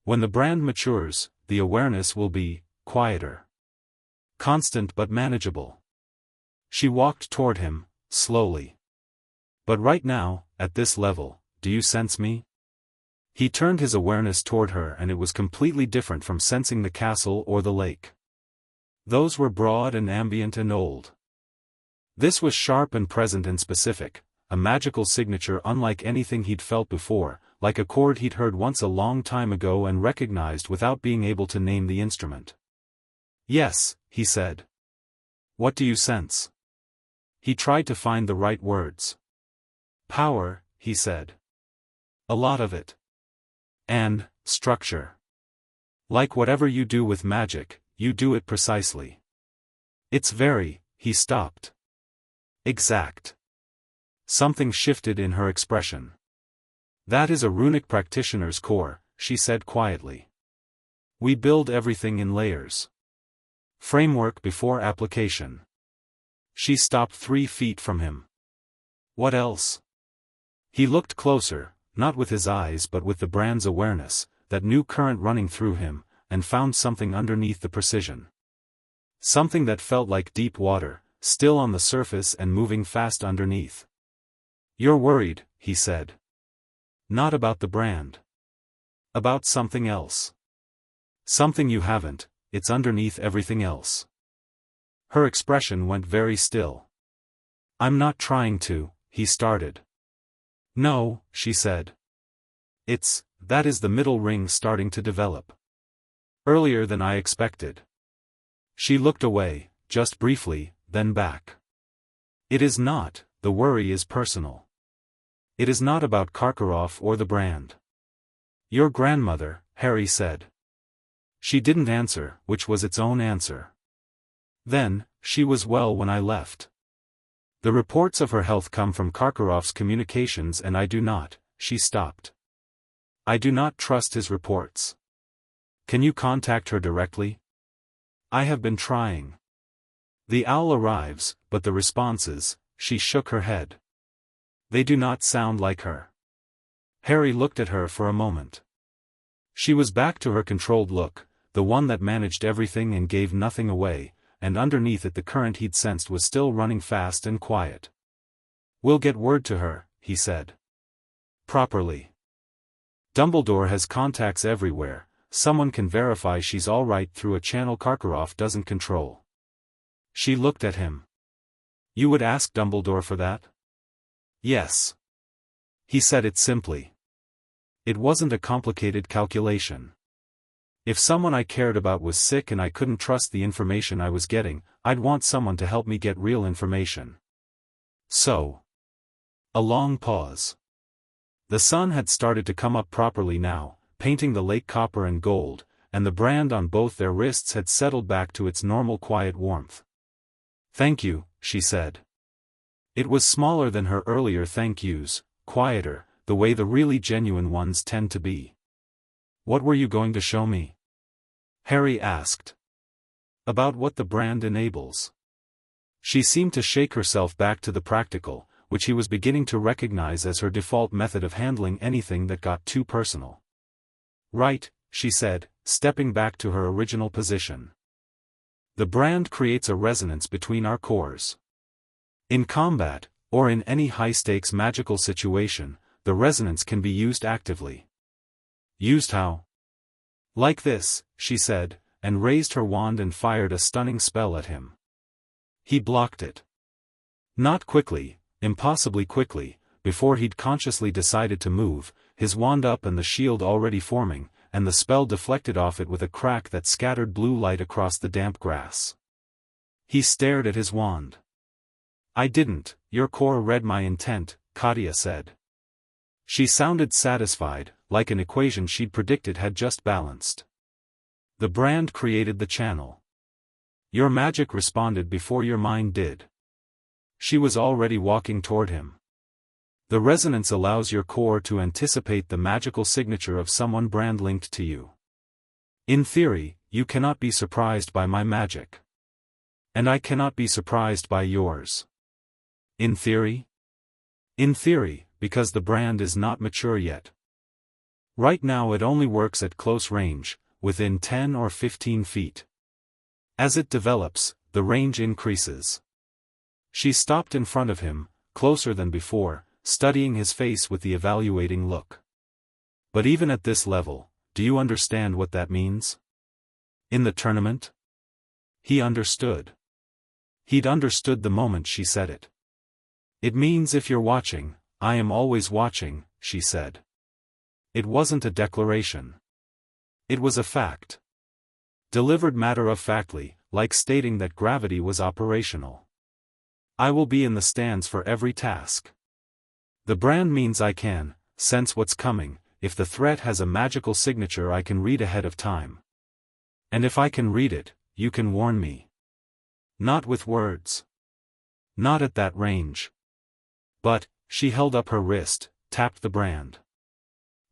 When the brand matures, the awareness will be quieter. Constant but manageable." She walked toward him, slowly. "But right now, at this level, do you sense me?" He turned his awareness toward her and it was completely different from sensing the castle or the lake. Those were broad and ambient and old. This was sharp and present and specific, a magical signature unlike anything he'd felt before, like a chord he'd heard once a long time ago and recognized without being able to name the instrument. "Yes," he said. "What do you sense?" He tried to find the right words. "Power," he said. "A lot of it. And, structure. Like whatever you do with magic, you do it precisely. It's very," he stopped. "Exact." Something shifted in her expression. "That is a runic practitioner's core," she said quietly. "We build everything in layers. Framework before application." She stopped 3 feet from him. What else? He looked closer, not with his eyes but with the brand's awareness, that new current running through him, and found something underneath the precision. Something that felt like deep water, still on the surface and moving fast underneath. You're worried, he said. Not about the brand. About something else. Something you haven't, it's underneath everything else. Her expression went very still. I'm not trying to, he started. No, she said. That is the middle ring starting to develop. Earlier than I expected. She looked away, just briefly, then back. It is not, the worry is personal. It is not about Karkaroff or the brand. Your grandmother, Harry said. She didn't answer, which was its own answer. Then, she was well when I left. The reports of her health come from Karkaroff's communications and I do not, she stopped. I do not trust his reports. Can you contact her directly? I have been trying. The owl arrives, but the responses, she shook her head. They do not sound like her. Harry looked at her for a moment. She was back to her controlled look, the one that managed everything and gave nothing away, and underneath it the current he'd sensed was still running fast and quiet. We'll get word to her, he said. Properly. Dumbledore has contacts everywhere, someone can verify she's all right through a channel Karkaroff doesn't control. She looked at him. You would ask Dumbledore for that? Yes. He said it simply. It wasn't a complicated calculation. If someone I cared about was sick and I couldn't trust the information I was getting, I'd want someone to help me get real information. So. A long pause. The sun had started to come up properly now, painting the lake copper and gold, and the brand on both their wrists had settled back to its normal quiet warmth. Thank you, she said. It was smaller than her earlier thank yous, quieter, the way the really genuine ones tend to be. What were you going to show me? Harry asked. About what the brand enables. She seemed to shake herself back to the practical, which he was beginning to recognize as her default method of handling anything that got too personal. Right, she said, stepping back to her original position. The brand creates a resonance between our cores. In combat, or in any high-stakes magical situation, the resonance can be used actively. Used how? Like this, she said, and raised her wand and fired a stunning spell at him. He blocked it. Not quickly, impossibly quickly, before he'd consciously decided to move, his wand up and the shield already forming, and the spell deflected off it with a crack that scattered blue light across the damp grass. He stared at his wand. I didn't, your core read my intent, Katya said. She sounded satisfied, like an equation she'd predicted had just balanced. The brand created the channel. Your magic responded before your mind did. She was already walking toward him. The resonance allows your core to anticipate the magical signature of someone brand linked to you. In theory, you cannot be surprised by my magic. And I cannot be surprised by yours. In theory? In theory, because the brand is not mature yet. Right now it only works at close range, within 10 or 15 feet. As it develops, the range increases. She stopped in front of him, closer than before, studying his face with the evaluating look. But even at this level, do you understand what that means? In the tournament? He understood. He'd understood the moment she said it. It means if you're watching, I am always watching, she said. It wasn't a declaration. It was a fact. Delivered matter-of-factly, like stating that gravity was operational. I will be in the stands for every task. The brand means I can sense what's coming. If the threat has a magical signature I can read ahead of time. And if I can read it, you can warn me. Not with words. Not at that range. But, she held up her wrist, tapped the brand.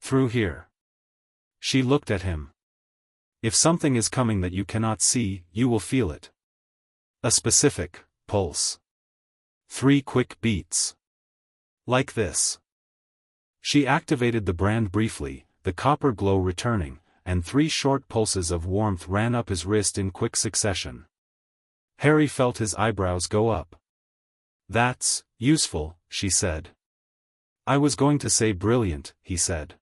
Through here. She looked at him. If something is coming that you cannot see, you will feel it. A specific pulse. 3 quick beats. Like this. She activated the brand briefly, the copper glow returning, and 3 short pulses of warmth ran up his wrist in quick succession. Harry felt his eyebrows go up. "That's useful," she said. "I was going to say brilliant," he said.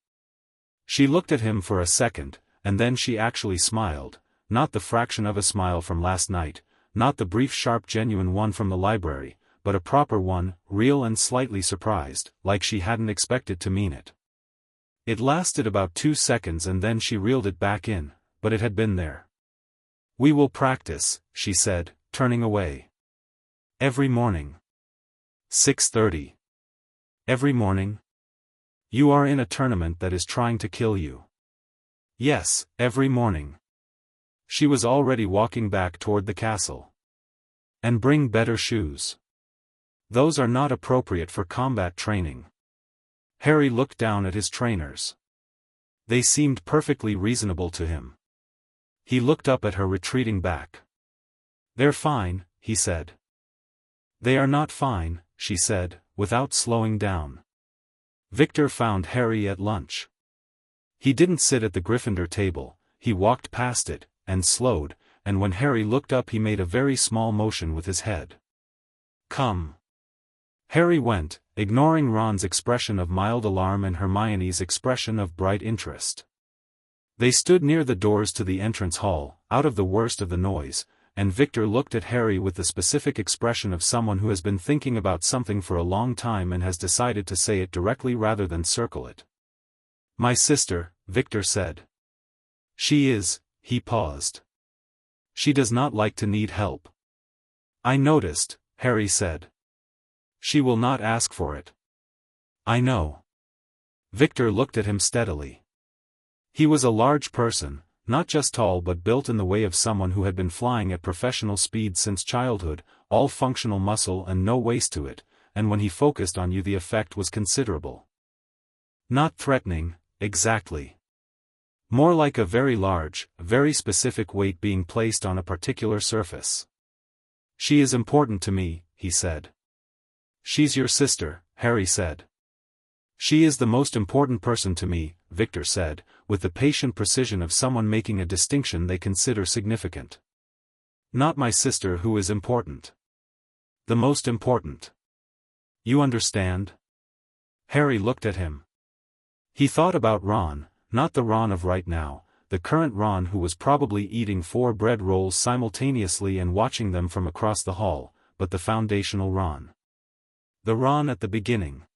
She looked at him for a second, and then she actually smiled, not the fraction of a smile from last night, not the brief sharp genuine one from the library, but a proper one, real and slightly surprised, like she hadn't expected to mean it. It lasted about 2 seconds and then she reeled it back in, but it had been there. "We will practice," she said, turning away. "Every morning." 6:30. "Every morning? You are in a tournament that is trying to kill you." "Yes, every morning." She was already walking back toward the castle. "And bring better shoes. Those are not appropriate for combat training." Harry looked down at his trainers. They seemed perfectly reasonable to him. He looked up at her retreating back. "They're fine," he said. "They are not fine," she said, without slowing down. Viktor found Harry at lunch. He didn't sit at the Gryffindor table, he walked past it, and slowed, and when Harry looked up he made a very small motion with his head. "Come." Harry went, ignoring Ron's expression of mild alarm and Hermione's expression of bright interest. They stood near the doors to the entrance hall, out of the worst of the noise, and Viktor looked at Harry with the specific expression of someone who has been thinking about something for a long time and has decided to say it directly rather than circle it. "My sister," Viktor said. "She is," he paused. "She does not like to need help." "I noticed," Harry said. "She will not ask for it." "I know." Viktor looked at him steadily. He was a large person, not just tall but built in the way of someone who had been flying at professional speed since childhood, all functional muscle and no waste to it, and when he focused on you the effect was considerable. Not threatening, exactly. More like a very large, very specific weight being placed on a particular surface. "She is important to me," he said. "She's your sister," Harry said. "She is the most important person to me," Viktor said, with the patient precision of someone making a distinction they consider significant. "Not my sister who is important. The most important. You understand?" Harry looked at him. He thought about Ron, not the Ron of right now, the current Ron who was probably eating 4 bread rolls simultaneously and watching them from across the hall, but the foundational Ron. The Ron at the beginning.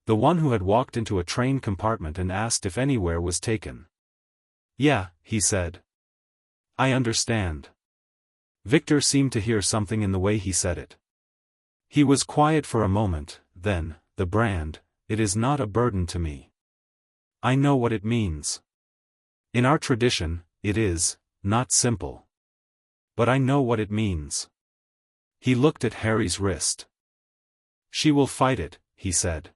The one who had walked into a train compartment and asked if anywhere was taken. "Yeah," he said. "I understand." Viktor seemed to hear something in the way he said it. He was quiet for a moment, then, "The brand, it is not a burden to me. I know what it means. In our tradition, it is, not simple. But I know what it means." He looked at Harry's wrist. "She will fight it," he said.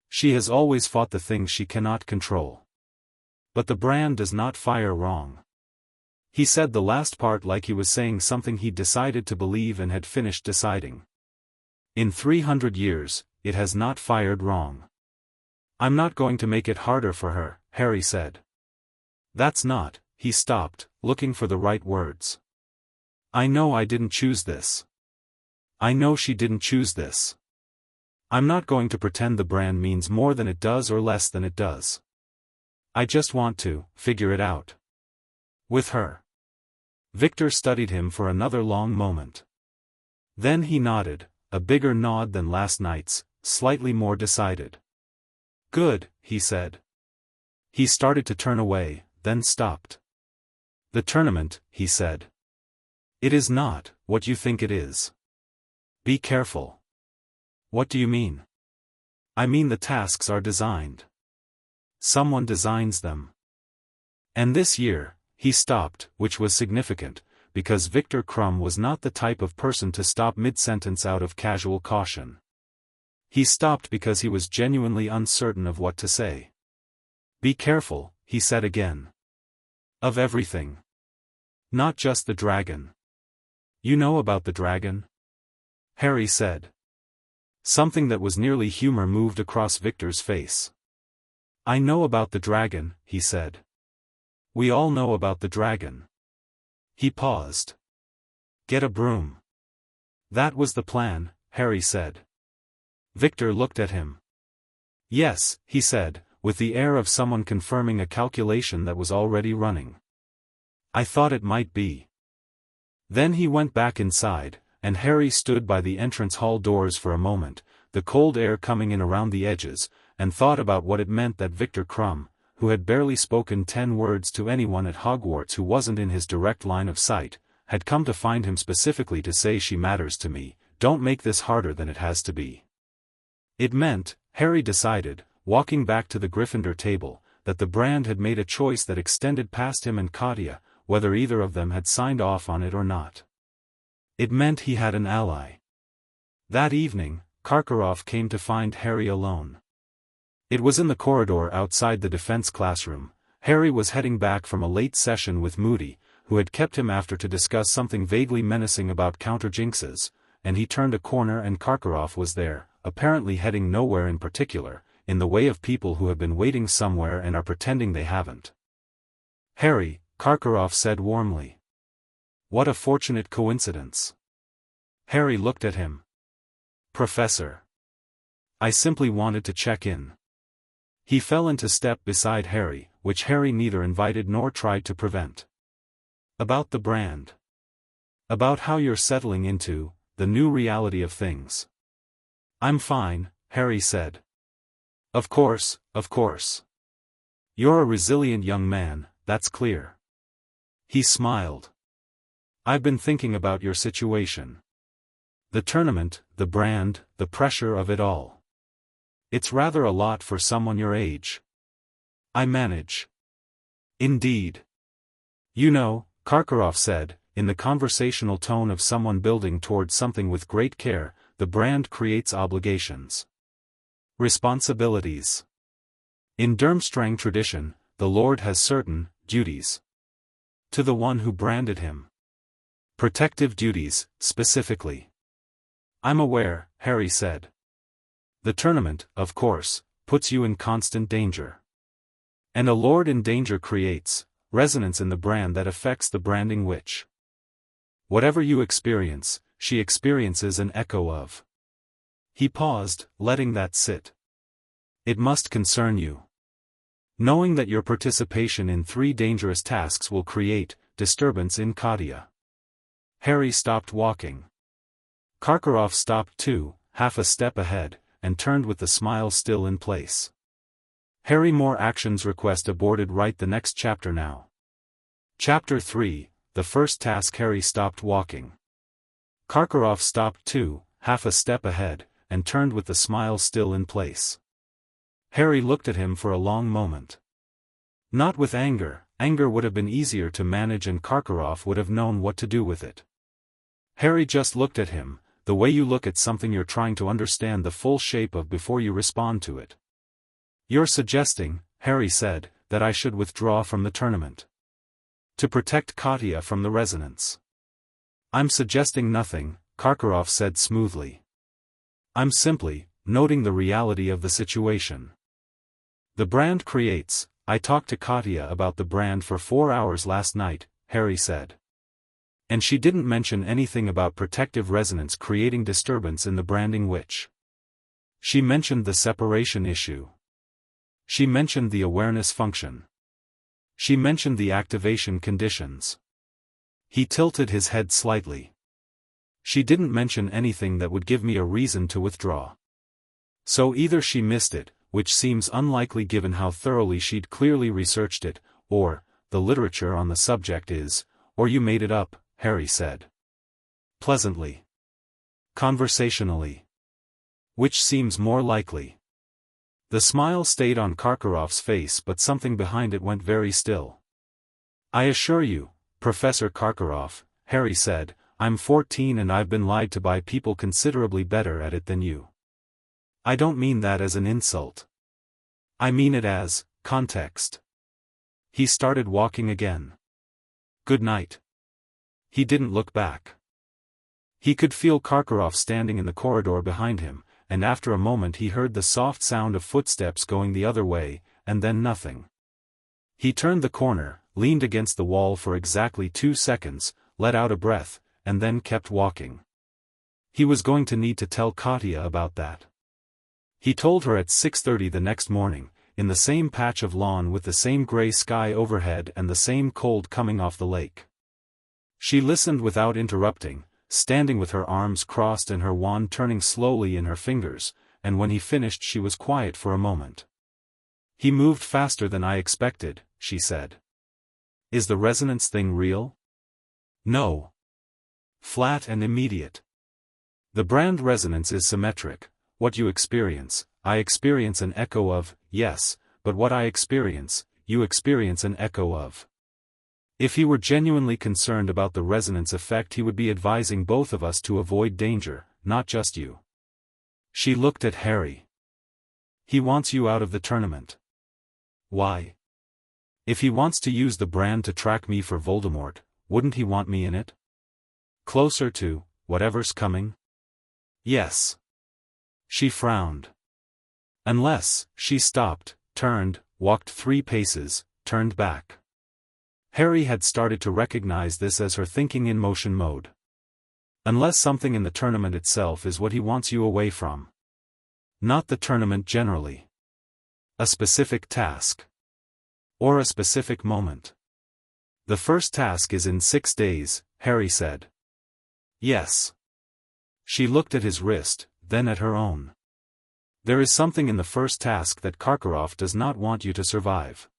"She has always fought the things she cannot control. But the brand does not fire wrong." He said the last part like he was saying something he'd decided to believe and had finished deciding. "In 300 years, it has not fired wrong. I'm not going to make it harder for her," Harry said. "That's not," he stopped, looking for the right words. "I know I didn't choose this. I know she didn't choose this. I'm not going to pretend the brand means more than it does or less than it does. I just want to figure it out. With her." Viktor studied him for another long moment. Then he nodded, a bigger nod than last night's, slightly more decided. "Good," he said. He started to turn away, then stopped. "The tournament," he said. "It is not what you think it is. Be careful." "What do you mean?" "I mean the tasks are designed. Someone designs them. And this year," he stopped, which was significant, because Viktor Krum was not the type of person to stop mid-sentence out of casual caution. He stopped because he was genuinely uncertain of what to say. "Be careful," he said again. "Of everything. Not just the dragon." "You know about the dragon?" Harry said. Something that was nearly humor moved across Viktor's face. "I know about the dragon," he said. "We all know about the dragon." He paused. "Get a broom." "That was the plan," Harry said. Viktor looked at him. "Yes," he said, with the air of someone confirming a calculation that was already running. "I thought it might be." Then he went back inside, and Harry stood by the entrance hall doors for a moment, the cold air coming in around the edges, and thought about what it meant that Viktor Krum, who had barely spoken 10 words to anyone at Hogwarts who wasn't in his direct line of sight, had come to find him specifically to say, "She matters to me, don't make this harder than it has to be." It meant, Harry decided, walking back to the Gryffindor table, that the brand had made a choice that extended past him and Katya, whether either of them had signed off on it or not. It meant he had an ally. That evening, Karkaroff came to find Harry alone. It was in the corridor outside the defense classroom. Harry was heading back from a late session with Moody, who had kept him after to discuss something vaguely menacing about counter-jinxes, and he turned a corner and Karkaroff was there, apparently heading nowhere in particular, in the way of people who have been waiting somewhere and are pretending they haven't. "Harry," Karkaroff said warmly. "What a fortunate coincidence." Harry looked at him. "Professor. I simply wanted to check in." He fell into step beside Harry, which Harry neither invited nor tried to prevent. "About the brand. About how you're settling into the new reality of things." "I'm fine," Harry said. Of course. You're a resilient young man, that's clear." He smiled. "I've been thinking about your situation. The tournament, the brand, the pressure of it all. It's rather a lot for someone your age." "I manage." "Indeed." "You know," Karkaroff said, in the conversational tone of someone building towards something with great care, "the brand creates obligations. Responsibilities. In Durmstrang tradition, the Lord has certain duties. To the one who branded him. Protective duties, specifically." "I'm aware," Harry said. "The tournament, of course, puts you in constant danger. And a lord in danger creates resonance in the brand that affects the branding witch. Whatever you experience, she experiences an echo of." He paused, letting that sit. "It must concern you. Knowing that your participation in 3 dangerous tasks will create disturbance in Katya." Harry stopped walking. Karkaroff stopped too, half a step ahead, and turned with the smile still in place. Harry more actions request aborted. Write the next chapter now. Chapter 3, the first task. Harry stopped walking. Karkaroff stopped too, half a step ahead, and turned with the smile still in place. Harry looked at him for a long moment. Not with anger. Anger would have been easier to manage and Karkaroff would have known what to do with it. Harry just looked at him, the way you look at something you're trying to understand the full shape of before you respond to it. "You're suggesting," Harry said, "that I should withdraw from the tournament. To protect Katya from the resonance." "I'm suggesting nothing," Karkaroff said smoothly. "I'm simply noting the reality of the situation. The brand creates. I talked to Katya about the brand for 4 hours last night," Harry said. "And she didn't mention anything about protective resonance creating disturbance in the branding witch. She mentioned the separation issue. She mentioned the awareness function. She mentioned the activation conditions." He tilted his head slightly. "She didn't mention anything that would give me a reason to withdraw. So either she missed it, which seems unlikely given how thoroughly she'd clearly researched it, or the literature on the subject is, or you made it up," Harry said. Pleasantly. Conversationally. "Which seems more likely?" The smile stayed on Karkaroff's face but something behind it went very still. "I assure you, Professor Karkaroff," Harry said, "I'm 14 and I've been lied to by people considerably better at it than you. I don't mean that as an insult. I mean it as context." He started walking again. "Good night." He didn't look back. He could feel Karkaroff standing in the corridor behind him, and after a moment he heard the soft sound of footsteps going the other way, and then nothing. He turned the corner, leaned against the wall for exactly 2 seconds, let out a breath, and then kept walking. He was going to need to tell Katya about that. He told her at 6:30 the next morning, in the same patch of lawn with the same grey sky overhead and the same cold coming off the lake. She listened without interrupting, standing with her arms crossed and her wand turning slowly in her fingers, and when he finished she was quiet for a moment. "He moved faster than I expected," she said. "Is the resonance thing real?" "No. Flat and immediate. The brand resonance is symmetric. What you experience, I experience an echo of, yes, but what I experience, you experience an echo of." If he were genuinely concerned about the resonance effect he would be advising both of us to avoid danger, not just you. She looked at Harry. "He wants you out of the tournament." "Why? If he wants to use the brand to track me for Voldemort, wouldn't he want me in it? Closer to, whatever's coming?" "Yes." She frowned. "Unless," she stopped, turned, walked 3 paces, turned back. Harry had started to recognize this as her thinking in motion mode. "Unless something in the tournament itself is what he wants you away from. Not the tournament generally. A specific task. Or a specific moment." "The first task is in 6 days, Harry said." "Yes." She looked at his wrist, then at her own. "There is something in the first task that Karkaroff does not want you to survive.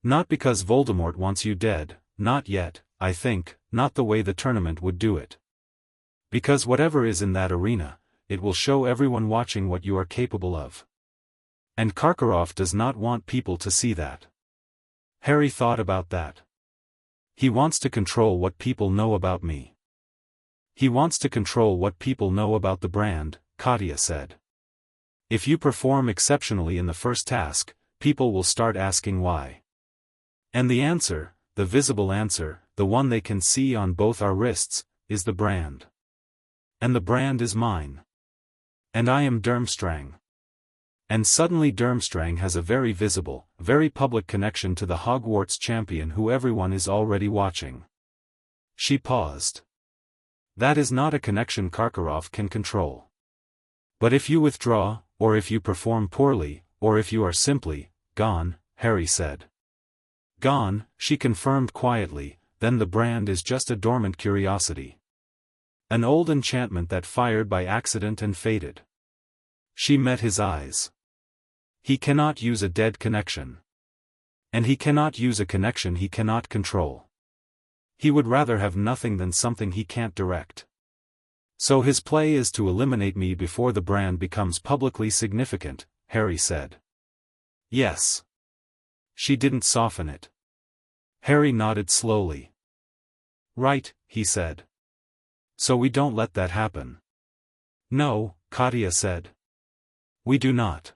Not because Voldemort wants you dead, not yet, I think, not the way the tournament would do it. Because whatever is in that arena, it will show everyone watching what you are capable of. And Karkaroff does not want people to see that." Harry thought about that. "He wants to control what people know about me." "He wants to control what people know about the brand," Katya said. "If you perform exceptionally in the first task, people will start asking why. And the answer, the visible answer, the one they can see on both our wrists, is the brand. And the brand is mine. And I am Durmstrang. And suddenly Durmstrang has a very visible, very public connection to the Hogwarts champion who everyone is already watching." She paused. "That is not a connection Karkaroff can control. But if you withdraw, or if you perform poorly, or if you are simply gone," Harry said. "Gone," she confirmed quietly, "then the brand is just a dormant curiosity. An old enchantment that fired by accident and faded." She met his eyes. "He cannot use a dead connection. And he cannot use a connection he cannot control. He would rather have nothing than something he can't direct. So his play is to eliminate me before the brand becomes publicly significant," Harry said. "Yes." She didn't soften it. Harry nodded slowly. "Right," he said. "So we don't let that happen." "No," Katya said. "We do not."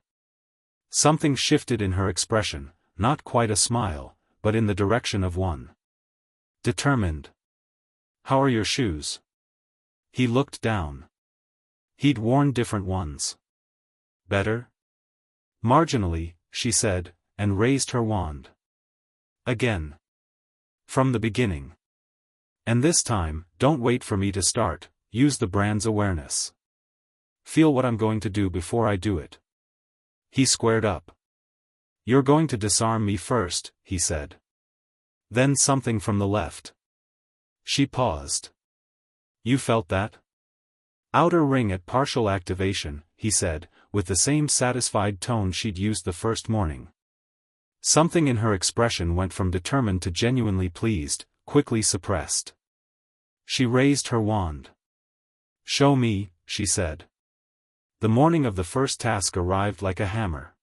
Something shifted in her expression, not quite a smile, but in the direction of one. Determined. "How are your shoes?" He looked down. He'd worn different ones. "Better?" "Marginally," she said, and raised her wand. "Again. From the beginning. And this time, don't wait for me to start, use the brand's awareness. Feel what I'm going to do before I do it." He squared up. "You're going to disarm me first," he said. Then something from the left. She paused. "You felt that?" "Outer ring at partial activation," he said, with the same satisfied tone she'd used the first morning. Something in her expression went from determined to genuinely pleased, quickly suppressed. She raised her wand. "Show me," she said. The morning of the first task arrived like a hammer.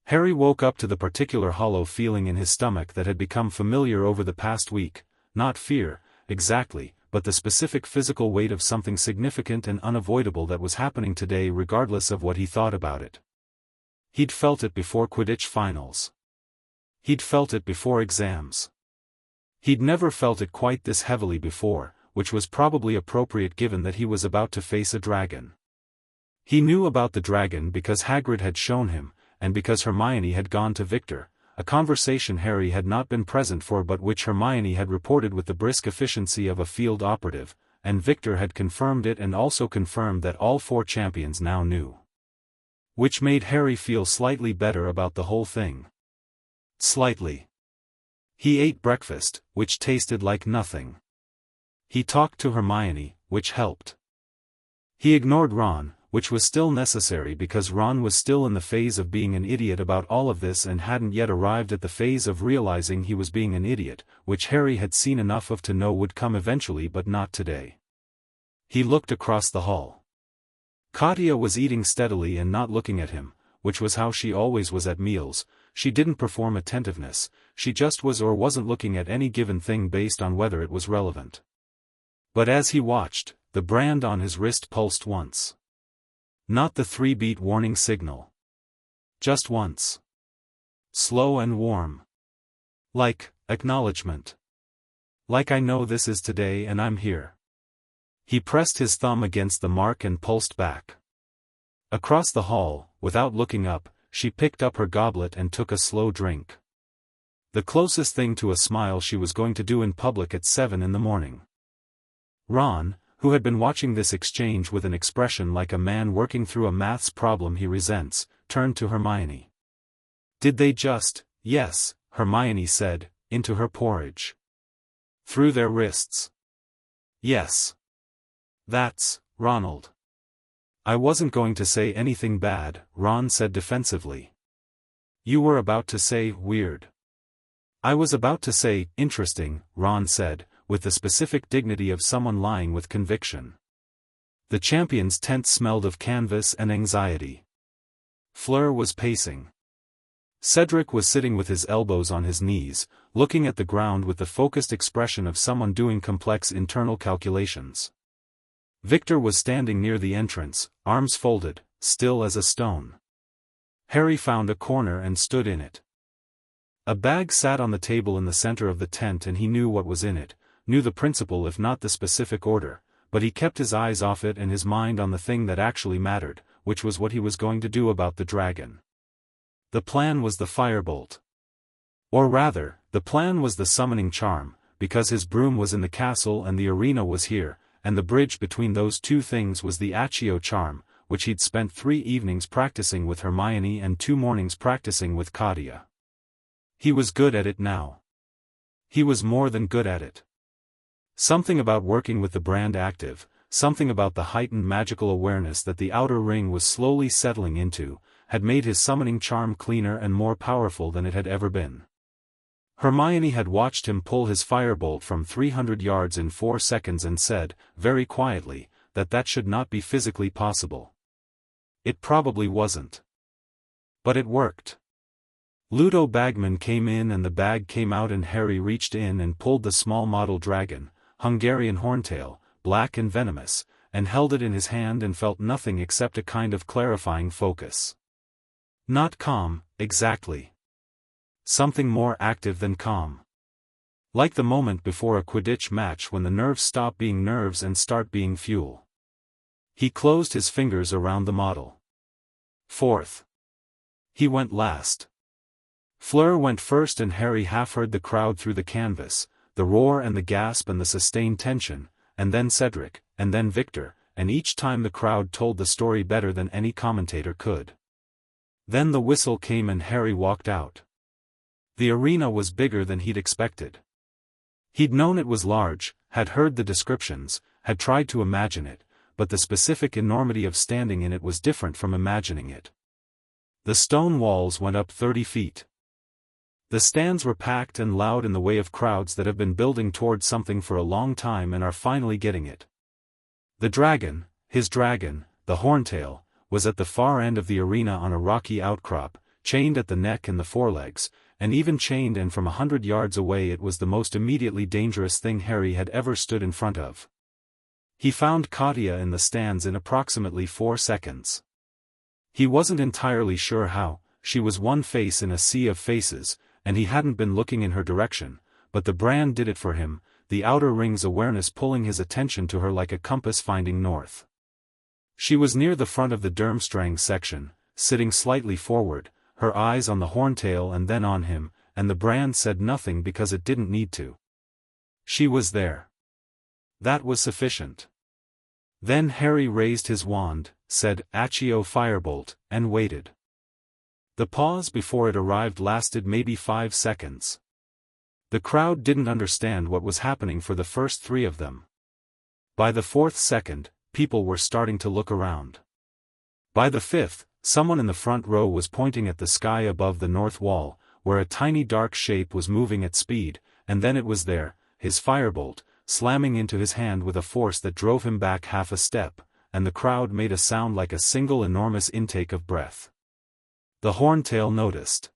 Harry woke up to the particular hollow feeling in his stomach that had become familiar over the past week, not fear, exactly, but the specific physical weight of something significant and unavoidable that was happening today regardless of what he thought about it. He'd felt it before Quidditch finals. He'd felt it before exams. He'd never felt it quite this heavily before, which was probably appropriate given that he was about to face a dragon. He knew about the dragon because Hagrid had shown him, and because Hermione had gone to Viktor, a conversation Harry had not been present for but which Hermione had reported with the brisk efficiency of a field operative, and Viktor had confirmed it and also confirmed that all 4 champions now knew. Which made Harry feel slightly better about the whole thing. Slightly. He ate breakfast, which tasted like nothing. He talked to Hermione, which helped. He ignored Ron, which was still necessary because Ron was still in the phase of being an idiot about all of this and hadn't yet arrived at the phase of realizing he was being an idiot, which Harry had seen enough of to know would come eventually but not today. He looked across the hall. Katya was eating steadily and not looking at him, which was how she always was at meals. She didn't perform attentiveness, she just was or wasn't looking at any given thing based on whether it was relevant. But as he watched, the brand on his wrist pulsed once. Not the 3-beat warning signal. Just once. Slow and warm. Like, acknowledgement. Like I know this is today and I'm here. He pressed his thumb against the mark and pulsed back. Across the hall, without looking up, she picked up her goblet and took a slow drink. The closest thing to a smile she was going to do in public at 7 in the morning. Ron, who had been watching this exchange with an expression like a man working through a maths problem he resents, turned to Hermione. Did they just, yes, Hermione said, into her porridge. Through their wrists. Yes. That's, Ronald. I wasn't going to say anything bad, Ron said defensively. You were about to say, weird. I was about to say, interesting, Ron said, with the specific dignity of someone lying with conviction. The champion's tent smelled of canvas and anxiety. Fleur was pacing. Cedric was sitting with his elbows on his knees, looking at the ground with the focused expression of someone doing complex internal calculations. Viktor was standing near the entrance, arms folded, still as a stone. Harry found a corner and stood in it. A bag sat on the table in the center of the tent and he knew what was in it, knew the principle if not the specific order, but he kept his eyes off it and his mind on the thing that actually mattered, which was what he was going to do about the dragon. The plan was the firebolt. Or rather, the plan was the summoning charm, because his broom was in the castle and the arena was here, and the bridge between those two things was the Accio charm, which he'd spent 3 evenings practicing with Hermione and 2 mornings practicing with Katya. He was good at it now. He was more than good at it. Something about working with the brand active, something about the heightened magical awareness that the outer ring was slowly settling into, had made his summoning charm cleaner and more powerful than it had ever been. Hermione had watched him pull his firebolt from 300 yards in 4 seconds and said, very quietly, that should not be physically possible. It probably wasn't. But it worked. Ludo Bagman came in and the bag came out and Harry reached in and pulled the small model dragon, Hungarian horntail, black and venomous, and held it in his hand and felt nothing except a kind of clarifying focus. Not calm, exactly. Something more active than calm. Like the moment before a Quidditch match when the nerves stop being nerves and start being fuel. He closed his fingers around the model. 4th. He went last. Fleur went first and Harry half heard the crowd through the canvas, the roar and the gasp and the sustained tension, and then Cedric, and then Viktor, and each time the crowd told the story better than any commentator could. Then the whistle came and Harry walked out. The arena was bigger than he'd expected. He'd known it was large, had heard the descriptions, had tried to imagine it, but the specific enormity of standing in it was different from imagining it. The stone walls went up 30 feet. The stands were packed and loud in the way of crowds that have been building towards something for a long time and are finally getting it. The dragon, his dragon, the horntail, was at the far end of the arena on a rocky outcrop, chained at the neck and the forelegs, and even chained and from 100 yards away it was the most immediately dangerous thing Harry had ever stood in front of. He found Katya in the stands in approximately 4 seconds. He wasn't entirely sure how, she was one face in a sea of faces, and he hadn't been looking in her direction, but the brand did it for him, the outer ring's awareness pulling his attention to her like a compass finding north. She was near the front of the Durmstrang section, sitting slightly forward, her eyes on the horntail and then on him, and the brand said nothing because it didn't need to. She was there. That was sufficient. Then Harry raised his wand, said Accio Firebolt, and waited. The pause before it arrived lasted maybe 5 seconds. The crowd didn't understand what was happening for the first 3 of them. By the 4th second, people were starting to look around. By the 5th, someone in the front row was pointing at the sky above the north wall, where a tiny dark shape was moving at speed, and then it was there, his firebolt, slamming into his hand with a force that drove him back half a step, and the crowd made a sound like a single enormous intake of breath. The horntail noticed.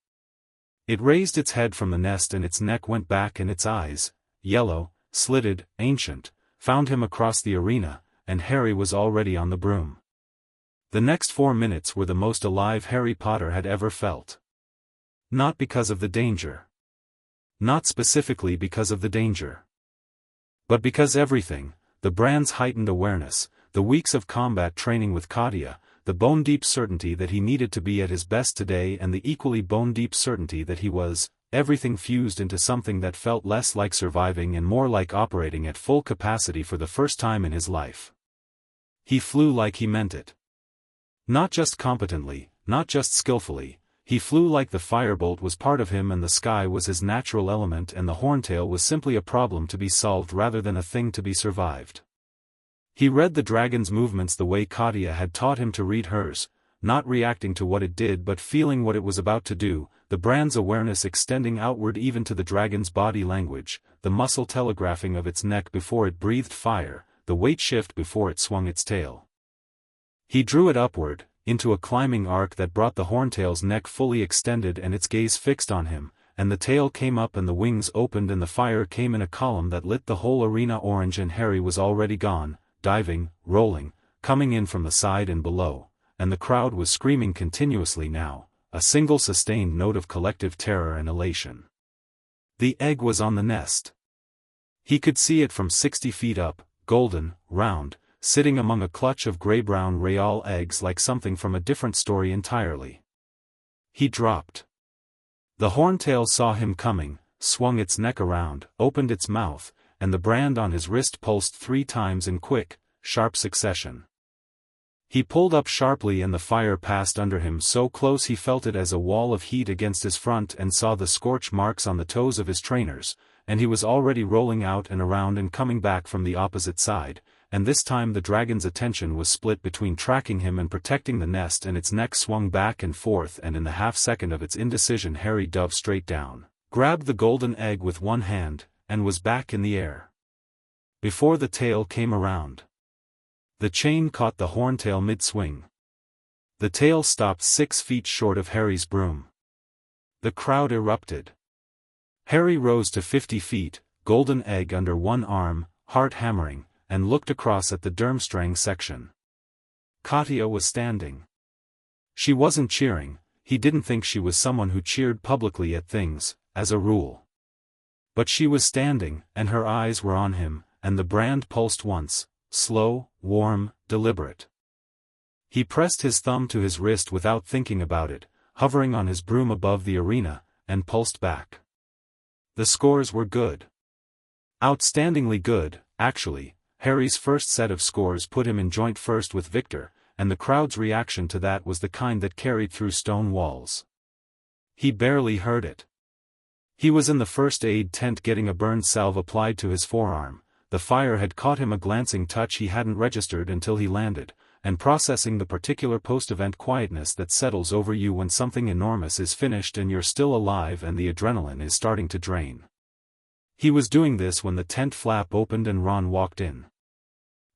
It raised its head from the nest and its neck went back and its eyes, yellow, slitted, ancient, found him across the arena, and Harry was already on the broom. The next 4 minutes were the most alive Harry Potter had ever felt. Not because of the danger. Not specifically because of the danger. But because everything, the brand's heightened awareness, the weeks of combat training with Katya, the bone-deep certainty that he needed to be at his best today and the equally bone-deep certainty that he was, everything fused into something that felt less like surviving and more like operating at full capacity for the first time in his life. He flew like he meant it. Not just competently, not just skillfully, he flew like the firebolt was part of him and the sky was his natural element and the horntail was simply a problem to be solved rather than a thing to be survived. He read the dragon's movements the way Katya had taught him to read hers, not reacting to what it did but feeling what it was about to do, the brand's awareness extending outward even to the dragon's body language, the muscle telegraphing of its neck before it breathed fire, the weight shift before it swung its tail. He drew it upward, into a climbing arc that brought the horntail's neck fully extended and its gaze fixed on him, and the tail came up and the wings opened and the fire came in a column that lit the whole arena orange and Harry was already gone, diving, rolling, coming in from the side and below, and the crowd was screaming continuously now, a single sustained note of collective terror and elation. The egg was on the nest. He could see it from 60 feet up, golden, round, sitting among a clutch of gray-brown Real eggs like something from a different story entirely. He dropped. The horntail saw him coming, swung its neck around, opened its mouth, and the brand on his wrist pulsed 3 times in quick, sharp succession. He pulled up sharply and the fire passed under him so close he felt it as a wall of heat against his front and saw the scorch marks on the toes of his trainers, and he was already rolling out and around and coming back from the opposite side, and this time the dragon's attention was split between tracking him and protecting the nest and its neck swung back and forth and in the half-second of its indecision Harry dove straight down, grabbed the golden egg with one hand, and was back in the air. Before the tail came around. The chain caught the horntail mid-swing. The tail stopped 6 feet short of Harry's broom. The crowd erupted. Harry rose to 50 feet, golden egg under one arm, heart hammering, and looked across at the Durmstrang section. Katya was standing. She wasn't cheering, he didn't think she was someone who cheered publicly at things, as a rule. But she was standing, and her eyes were on him, and the brand pulsed once, slow, warm, deliberate. He pressed his thumb to his wrist without thinking about it, hovering on his broom above the arena, and pulsed back. The scores were good. Outstandingly good, actually. Harry's first set of scores put him in joint first with Viktor, and the crowd's reaction to that was the kind that carried through stone walls. He barely heard it. He was in the first aid tent getting a burn salve applied to his forearm, the fire had caught him a glancing touch he hadn't registered until he landed, and processing the particular post-event quietness that settles over you when something enormous is finished and you're still alive and the adrenaline is starting to drain. He was doing this when the tent flap opened and Ron walked in.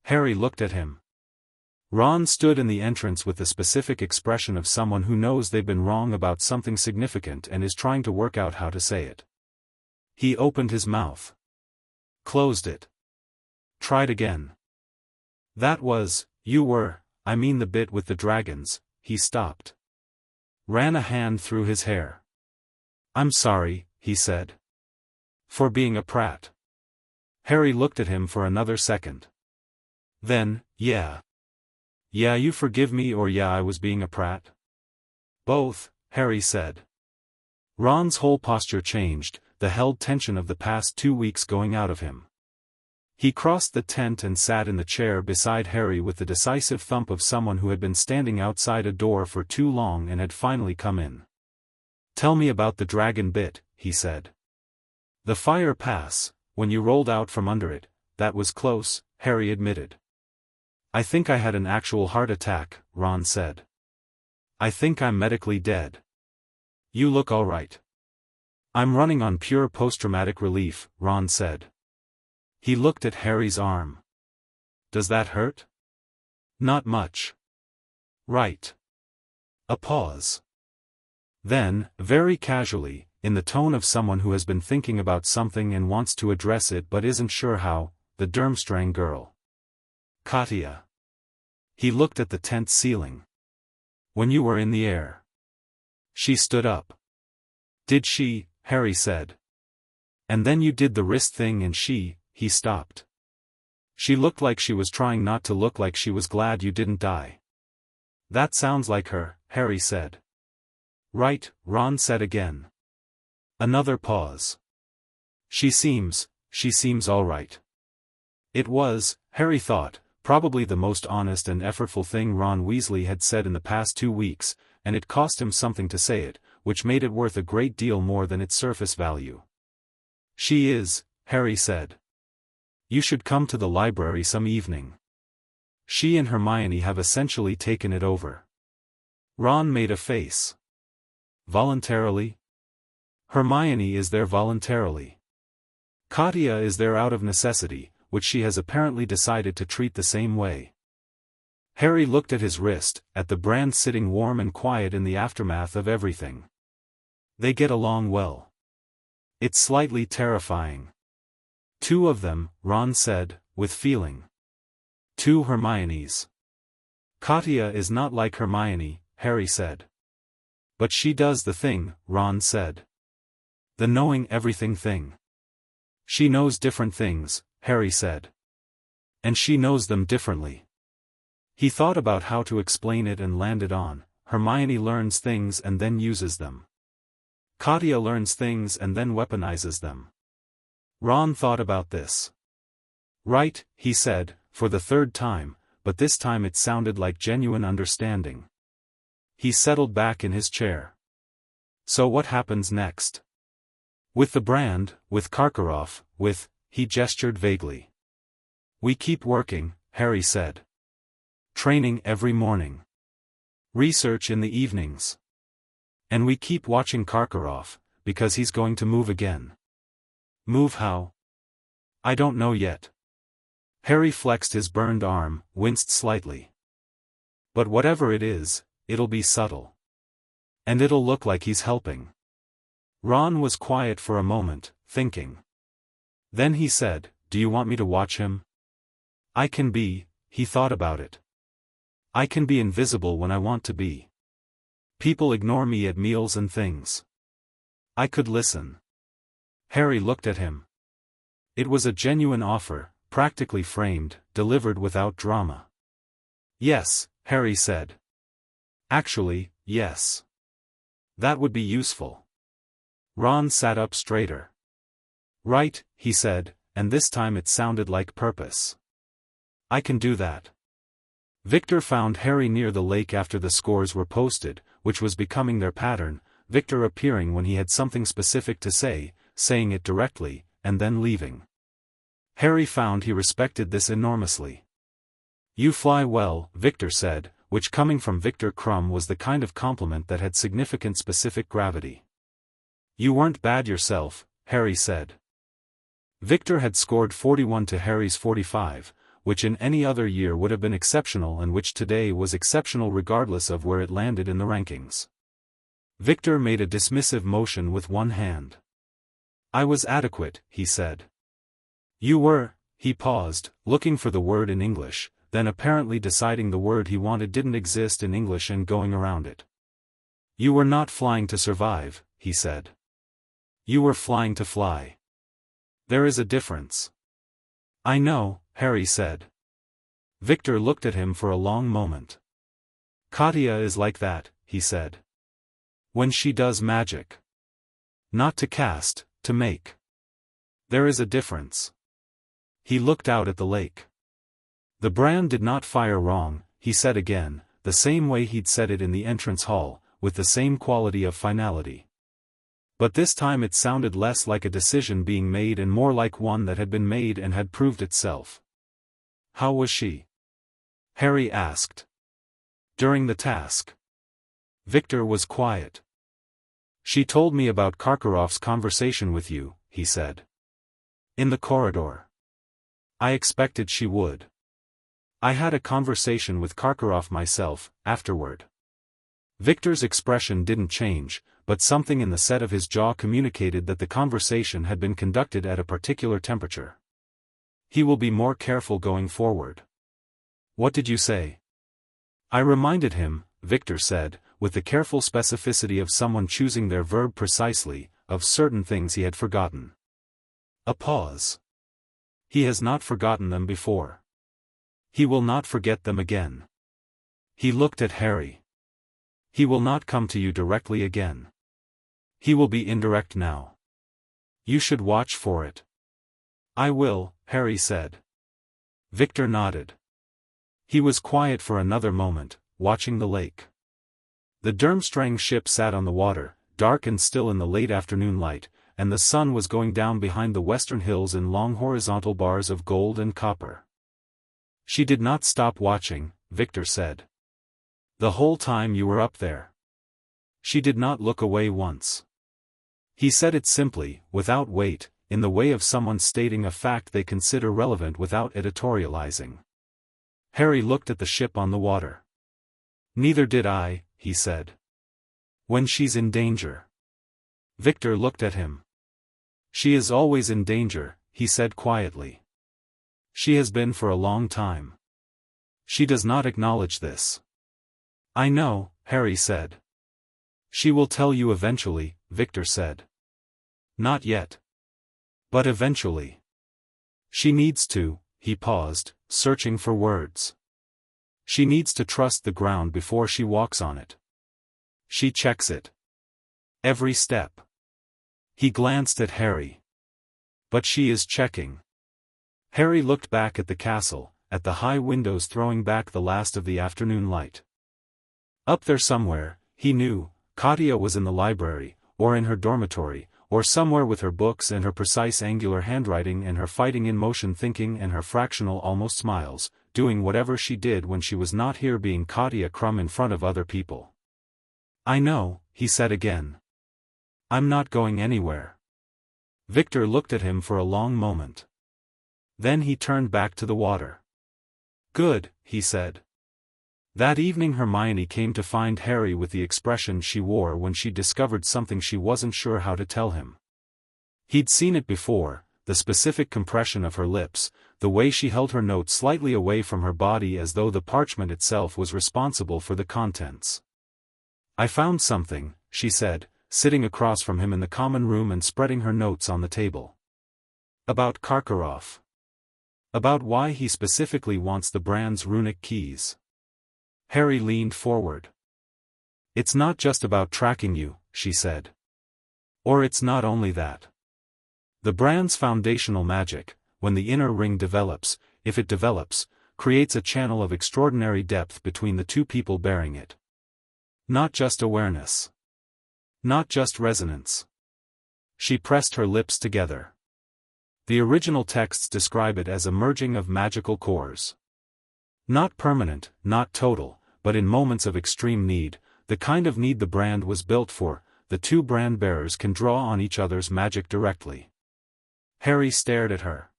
Harry looked at him. Ron stood in the entrance with the specific expression of someone who knows they've been wrong about something significant and is trying to work out how to say it. He opened his mouth. Closed it. Tried again. That was, I mean the bit with the dragons, he stopped. Ran a hand through his hair. I'm sorry, he said. For being a prat. Harry looked at him for another second. Then, yeah. Yeah, you forgive me, or yeah, I was being a prat? Both, Harry said. Ron's whole posture changed, the held tension of the past 2 weeks going out of him. He crossed the tent and sat in the chair beside Harry with the decisive thump of someone who had been standing outside a door for too long and had finally come in. Tell me about the dragon bit, he said. The fire pass, when you rolled out from under it, that was close, Harry admitted. I think I had an actual heart attack, Ron said. I think I'm medically dead. You look all right. I'm running on pure post-traumatic relief, Ron said. He looked at Harry's arm. Does that hurt? Not much. Right. A pause. Then, very casually, in the tone of someone who has been thinking about something and wants to address it but isn't sure how, the Durmstrang girl. Katya. He looked at the tent ceiling. When you were in the air. She stood up. Did she? Harry said. And then you did the wrist thing and he stopped. She looked like she was trying not to look like she was glad you didn't die. That sounds like her, Harry said. Right, Ron said again. Another pause. She seems all right. It was, Harry thought, probably the most honest and effortful thing Ron Weasley had said in the past 2 weeks, and it cost him something to say it, which made it worth a great deal more than its surface value. She is, Harry said. You should come to the library some evening. She and Hermione have essentially taken it over. Ron made a face. Voluntarily? Hermione is there voluntarily. Katya is there out of necessity, which she has apparently decided to treat the same way. Harry looked at his wrist, at the brand sitting warm and quiet in the aftermath of everything. They get along well. It's slightly terrifying. 2 of them, Ron said, with feeling. 2 Hermiones. Katya is not like Hermione, Harry said. But she does the thing, Ron said. The knowing everything thing. She knows different things, Harry said. And she knows them differently. He thought about how to explain it and landed on, Hermione learns things and then uses them. Katya learns things and then weaponizes them. Ron thought about this. Right, he said, for the 3rd time, but this time it sounded like genuine understanding. He settled back in his chair. So what happens next? With the brand, with Karkaroff, he gestured vaguely. We keep working, Harry said. Training every morning. Research in the evenings. And we keep watching Karkaroff, because he's going to move again. Move how? I don't know yet. Harry flexed his burned arm, winced slightly. But whatever it is, it'll be subtle. And it'll look like he's helping. Ron was quiet for a moment, thinking. Then he said, do you want me to watch him? I can be, he thought about it. I can be invisible when I want to be. People ignore me at meals and things. I could listen. Harry looked at him. It was a genuine offer, practically framed, delivered without drama. Yes, Harry said. Actually, yes. That would be useful. Ron sat up straighter. Right, he said, and this time it sounded like purpose. I can do that. Viktor found Harry near the lake after the scores were posted, which was becoming their pattern, Viktor appearing when he had something specific to say, saying it directly, and then leaving. Harry found he respected this enormously. You fly well, Viktor said, which coming from Viktor Krum was the kind of compliment that had significant specific gravity. You weren't bad yourself, Harry said. Viktor had scored 41 to Harry's 45, which in any other year would have been exceptional and which today was exceptional regardless of where it landed in the rankings. Viktor made a dismissive motion with one hand. I was adequate, he said. You were, he paused, looking for the word in English, then apparently deciding the word he wanted didn't exist in English and going around it. You were not flying to survive, he said. You were flying to fly. There is a difference. I know, Harry said. Viktor looked at him for a long moment. Katya is like that, he said. When she does magic. Not to cast, to make. There is a difference. He looked out at the lake. The brand did not fire wrong, he said again, the same way he'd said it in the entrance hall, with the same quality of finality. But this time it sounded less like a decision being made and more like one that had been made and had proved itself. How was she? Harry asked. During the task. Viktor was quiet. She told me about Karkaroff's conversation with you, he said. In the corridor. I expected she would. I had a conversation with Karkaroff myself, afterward. Viktor's expression didn't change, but something in the set of his jaw communicated that the conversation had been conducted at a particular temperature. He will be more careful going forward. What did you say? I reminded him, Viktor said, with the careful specificity of someone choosing their verb precisely, of certain things he had forgotten. A pause. He has not forgotten them before. He will not forget them again. He looked at Harry. He will not come to you directly again. He will be indirect now. You should watch for it. I will, Harry said. Viktor nodded. He was quiet for another moment, watching the lake. The Durmstrang ship sat on the water, dark and still in the late afternoon light, and the sun was going down behind the western hills in long horizontal bars of gold and copper. She did not stop watching, Viktor said. The whole time you were up there. She did not look away once. He said it simply, without weight, in the way of someone stating a fact they consider relevant without editorializing. Harry looked at the ship on the water. Neither did I, he said. When she's in danger. Viktor looked at him. She is always in danger, he said quietly. She has been for a long time. She does not acknowledge this. I know, Harry said. She will tell you eventually, Viktor said. Not yet. But eventually. She needs to, he paused, searching for words. She needs to trust the ground before she walks on it. She checks it. Every step. He glanced at Harry. But she is checking. Harry looked back at the castle, at the high windows throwing back the last of the afternoon light. Up there somewhere, he knew, Katya was in the library, or in her dormitory, or somewhere with her books and her precise angular handwriting and her fighting in motion thinking and her fractional almost smiles, doing whatever she did when she was not here being Katya Krum in front of other people. I know, he said again. I'm not going anywhere. Viktor looked at him for a long moment. Then he turned back to the water. Good, he said. That evening Hermione came to find Harry with the expression she wore when she discovered something she wasn't sure how to tell him. He'd seen it before, the specific compression of her lips, the way she held her note slightly away from her body as though the parchment itself was responsible for the contents. I found something, she said, sitting across from him in the common room and spreading her notes on the table. About Karkaroff. About why he specifically wants the brand's runic keys. Harry leaned forward. It's not just about tracking you, she said. Or it's not only that. The brand's foundational magic, when the inner ring develops, if it develops, creates a channel of extraordinary depth between the two people bearing it. Not just awareness. Not just resonance. She pressed her lips together. The original texts describe it as a merging of magical cores. Not permanent, not total, but in moments of extreme need, the kind of need the brand was built for, the two brand bearers can draw on each other's magic directly. Harry stared at her.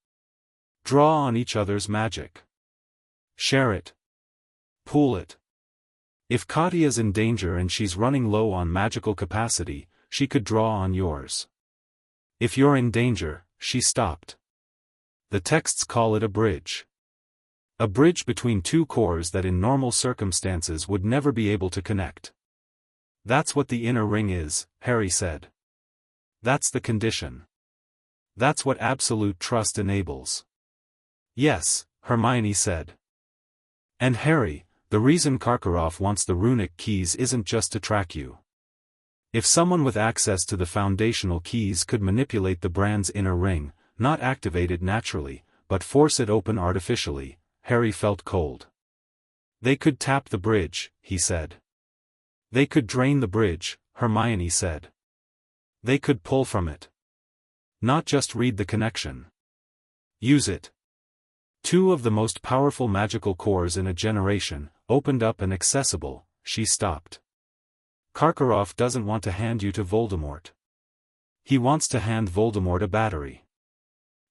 Draw on each other's magic. Share it. Pool it. If Katya's in danger and she's running low on magical capacity, she could draw on yours. If you're in danger, she stopped. The texts call it a bridge. A bridge between two cores that in normal circumstances would never be able to connect. That's what the inner ring is, Harry said. That's the condition. That's what absolute trust enables. Yes, Hermione said. And Harry, the reason Karkaroff wants the runic keys isn't just to track you. If someone with access to the foundational keys could manipulate the brand's inner ring, not activate it naturally, but force it open artificially, Harry felt cold. They could tap the bridge, he said. They could drain the bridge, Hermione said. They could pull from it. Not just read the connection. Use it. Two of the most powerful magical cores in a generation, opened up and accessible. She stopped. Karkaroff doesn't want to hand you to Voldemort. He wants to hand Voldemort a battery.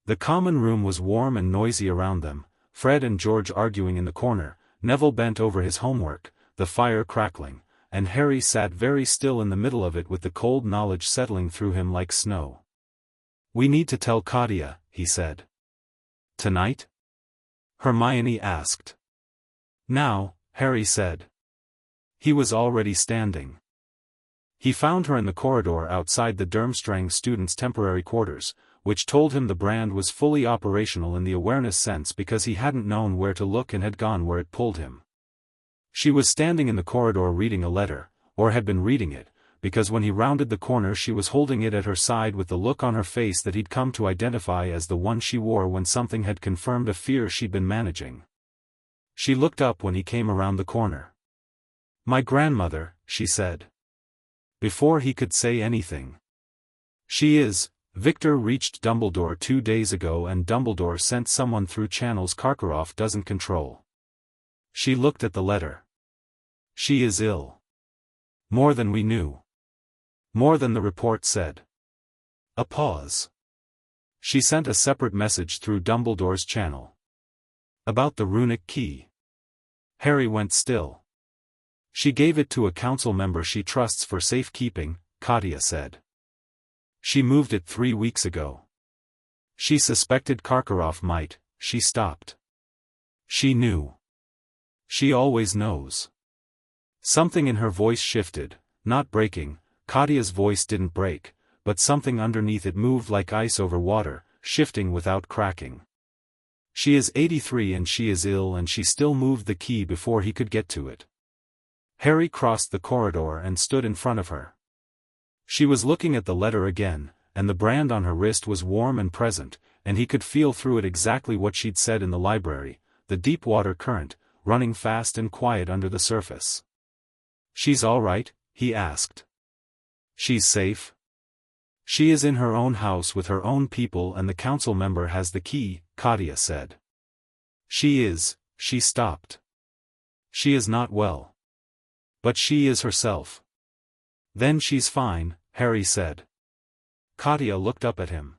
The common room was warm and noisy around them, Fred and George arguing in the corner, Neville bent over his homework, the fire crackling, and Harry sat very still in the middle of it with the cold knowledge settling through him like snow. "We need to tell Katya," he said. "Tonight?" Hermione asked. "Now," Harry said. He was already standing. He found her in the corridor outside the Durmstrang students' temporary quarters, which told him the brand was fully operational in the awareness sense because he hadn't known where to look and had gone where it pulled him. She was standing in the corridor reading a letter, or had been reading it, because when he rounded the corner she was holding it at her side with the look on her face that he'd come to identify as the one she wore when something had confirmed a fear she'd been managing. She looked up when he came around the corner. "My grandmother," she said. Before he could say anything. "She is." Viktor reached Dumbledore 2 days ago and Dumbledore sent someone through channels Karkaroff doesn't control. She looked at the letter. "She is ill. More than we knew. More than the report said." A pause. "She sent a separate message through Dumbledore's channel. About the runic key." Harry went still. "She gave it to a council member she trusts for safekeeping," Katya said. "She moved it 3 weeks ago. She suspected Karkaroff might." She stopped. "She knew. She always knows." Something in her voice shifted, not breaking. Katya's voice didn't break, but something underneath it moved like ice over water, shifting without cracking. "She is 83 and she is ill and she still moved the key before he could get to it." Harry crossed the corridor and stood in front of her. She was looking at the letter again, and the brand on her wrist was warm and present, and he could feel through it exactly what she'd said in the library, the deep water current, running fast and quiet under the surface. "She's all right?" he asked. "She's safe? She is in her own house with her own people and the council member has the key," Katya said. "She is." She stopped. "She is not well. But she is herself." "Then she's fine," Harry said. Katya looked up at him.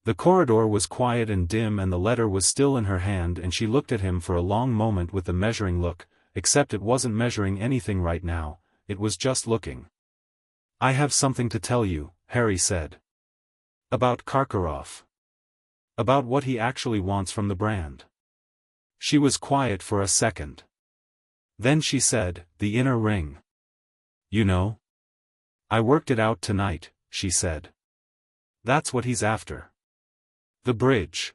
The corridor was quiet and dim and the letter was still in her hand and she looked at him for a long moment with the measuring look, except it wasn't measuring anything right now, it was just looking. "I have something to tell you," Harry said. "About Karkaroff. About what he actually wants from the brand." She was quiet for a second. Then she said, "The inner ring. You know? I worked it out tonight," she said. "That's what he's after. The bridge."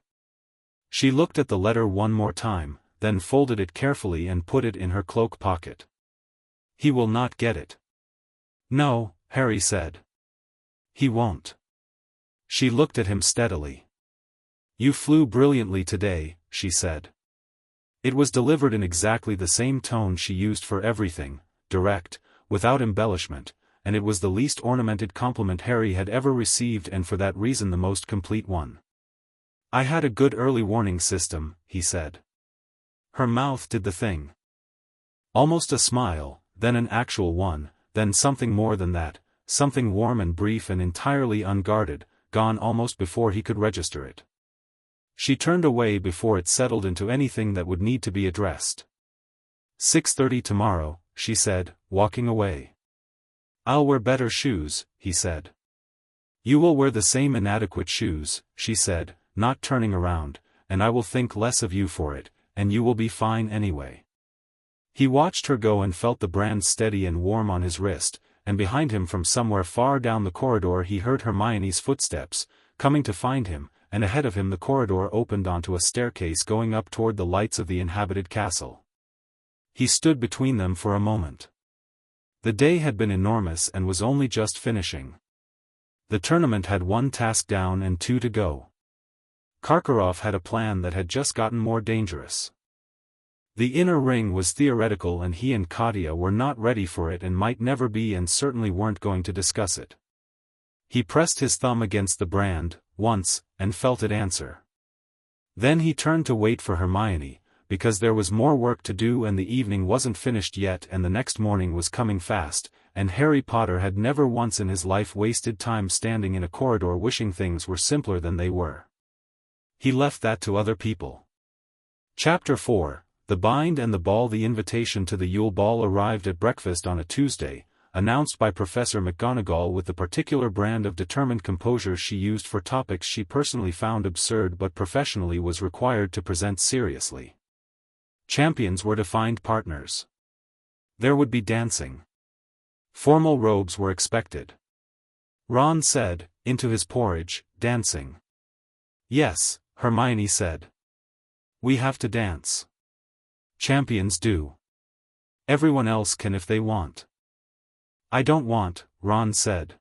She looked at the letter one more time, then folded it carefully and put it in her cloak pocket. "He will not get it." "No," Harry said. "He won't." She looked at him steadily. "You flew brilliantly today," she said. It was delivered in exactly the same tone she used for everything, direct, without embellishment, and it was the least ornamented compliment Harry had ever received and for that reason the most complete one. "I had a good early warning system," he said. Her mouth did the thing. Almost a smile, then an actual one, then something more than that, something warm and brief and entirely unguarded, gone almost before he could register it. She turned away before it settled into anything that would need to be addressed. 6:30 tomorrow, she said, walking away. "I'll wear better shoes," he said. "You will wear the same inadequate shoes," she said, not turning around, "and I will think less of you for it, and you will be fine anyway." He watched her go and felt the brand steady and warm on his wrist, and behind him from somewhere far down the corridor he heard Hermione's footsteps, coming to find him, and ahead of him the corridor opened onto a staircase going up toward the lights of the inhabited castle. He stood between them for a moment. The day had been enormous and was only just finishing. The tournament had 1 task down and 2 to go. Karkaroff had a plan that had just gotten more dangerous. The inner ring was theoretical and he and Katya were not ready for it and might never be and certainly weren't going to discuss it. He pressed his thumb against the brand, once, and felt it answer. Then he turned to wait for Hermione, because there was more work to do and the evening wasn't finished yet and the next morning was coming fast, and Harry Potter had never once in his life wasted time standing in a corridor wishing things were simpler than they were. He left that to other people. Chapter 4, The Bind and the Ball. The invitation to the Yule Ball arrived at breakfast on a Tuesday, announced by Professor McGonagall with the particular brand of determined composure she used for topics she personally found absurd but professionally was required to present seriously. Champions were to find partners. There would be dancing. Formal robes were expected. Ron said, into his porridge, dancing. Yes, Hermione said. We have to dance. Champions do. Everyone else can if they want. I don't want, Ron said.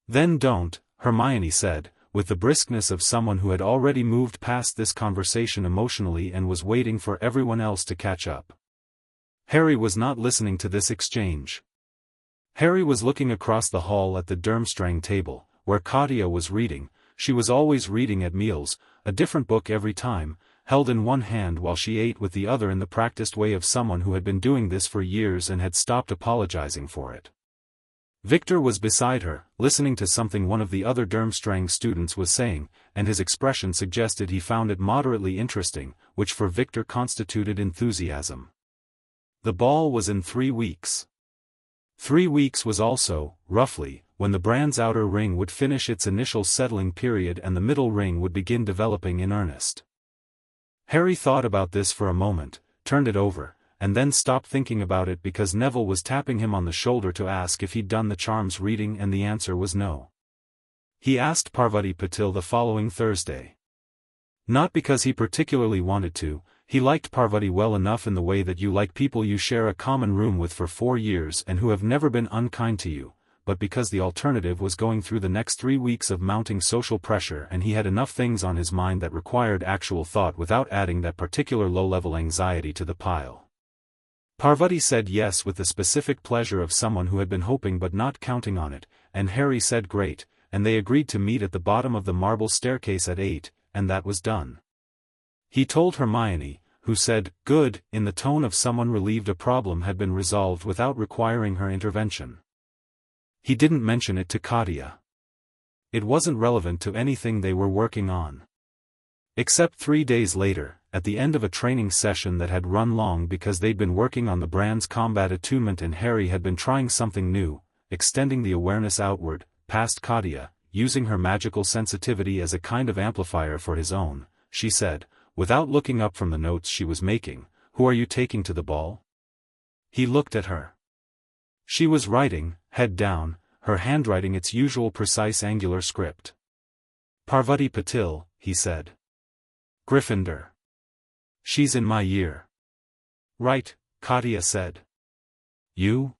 Then don't, Hermione said, with the briskness of someone who had already moved past this conversation emotionally and was waiting for everyone else to catch up. Harry was not listening to this exchange. Harry was looking across the hall at the Durmstrang table, where Katya was reading. She was always reading at meals, a different book every time, held in one hand while she ate with the other in the practiced way of someone who had been doing this for years and had stopped apologizing for it. Viktor was beside her, listening to something one of the other Durmstrang students was saying, and his expression suggested he found it moderately interesting, which for Viktor constituted enthusiasm. The ball was in 3 weeks. 3 weeks was also, roughly, when the brand's outer ring would finish its initial settling period and the middle ring would begin developing in earnest. Harry thought about this for a moment, turned it over, and then stopped thinking about it because Neville was tapping him on the shoulder to ask if he'd done the charms reading and the answer was no. He asked Parvati Patil the following Thursday. Not because he particularly wanted to, he liked Parvati well enough in the way that you like people you share a common room with for 4 years and who have never been unkind to you, but because the alternative was going through the next 3 weeks of mounting social pressure and he had enough things on his mind that required actual thought without adding that particular low-level anxiety to the pile. Parvati said yes with the specific pleasure of someone who had been hoping but not counting on it, and Harry said great, and they agreed to meet at the bottom of the marble staircase at 8, and that was done. He told Hermione, who said, good, in the tone of someone relieved a problem had been resolved without requiring her intervention. He didn't mention it to Katya. It wasn't relevant to anything they were working on. Except 3 days later, at the end of a training session that had run long because they'd been working on the brand's combat attunement and Harry had been trying something new, extending the awareness outward, past Katya, using her magical sensitivity as a kind of amplifier for his own, she said, without looking up from the notes she was making, who are you taking to the ball? He looked at her. She was writing, head down, her handwriting its usual precise angular script. Parvati Patil, he said. Gryffindor. She's in my year. Right, Katya said. You?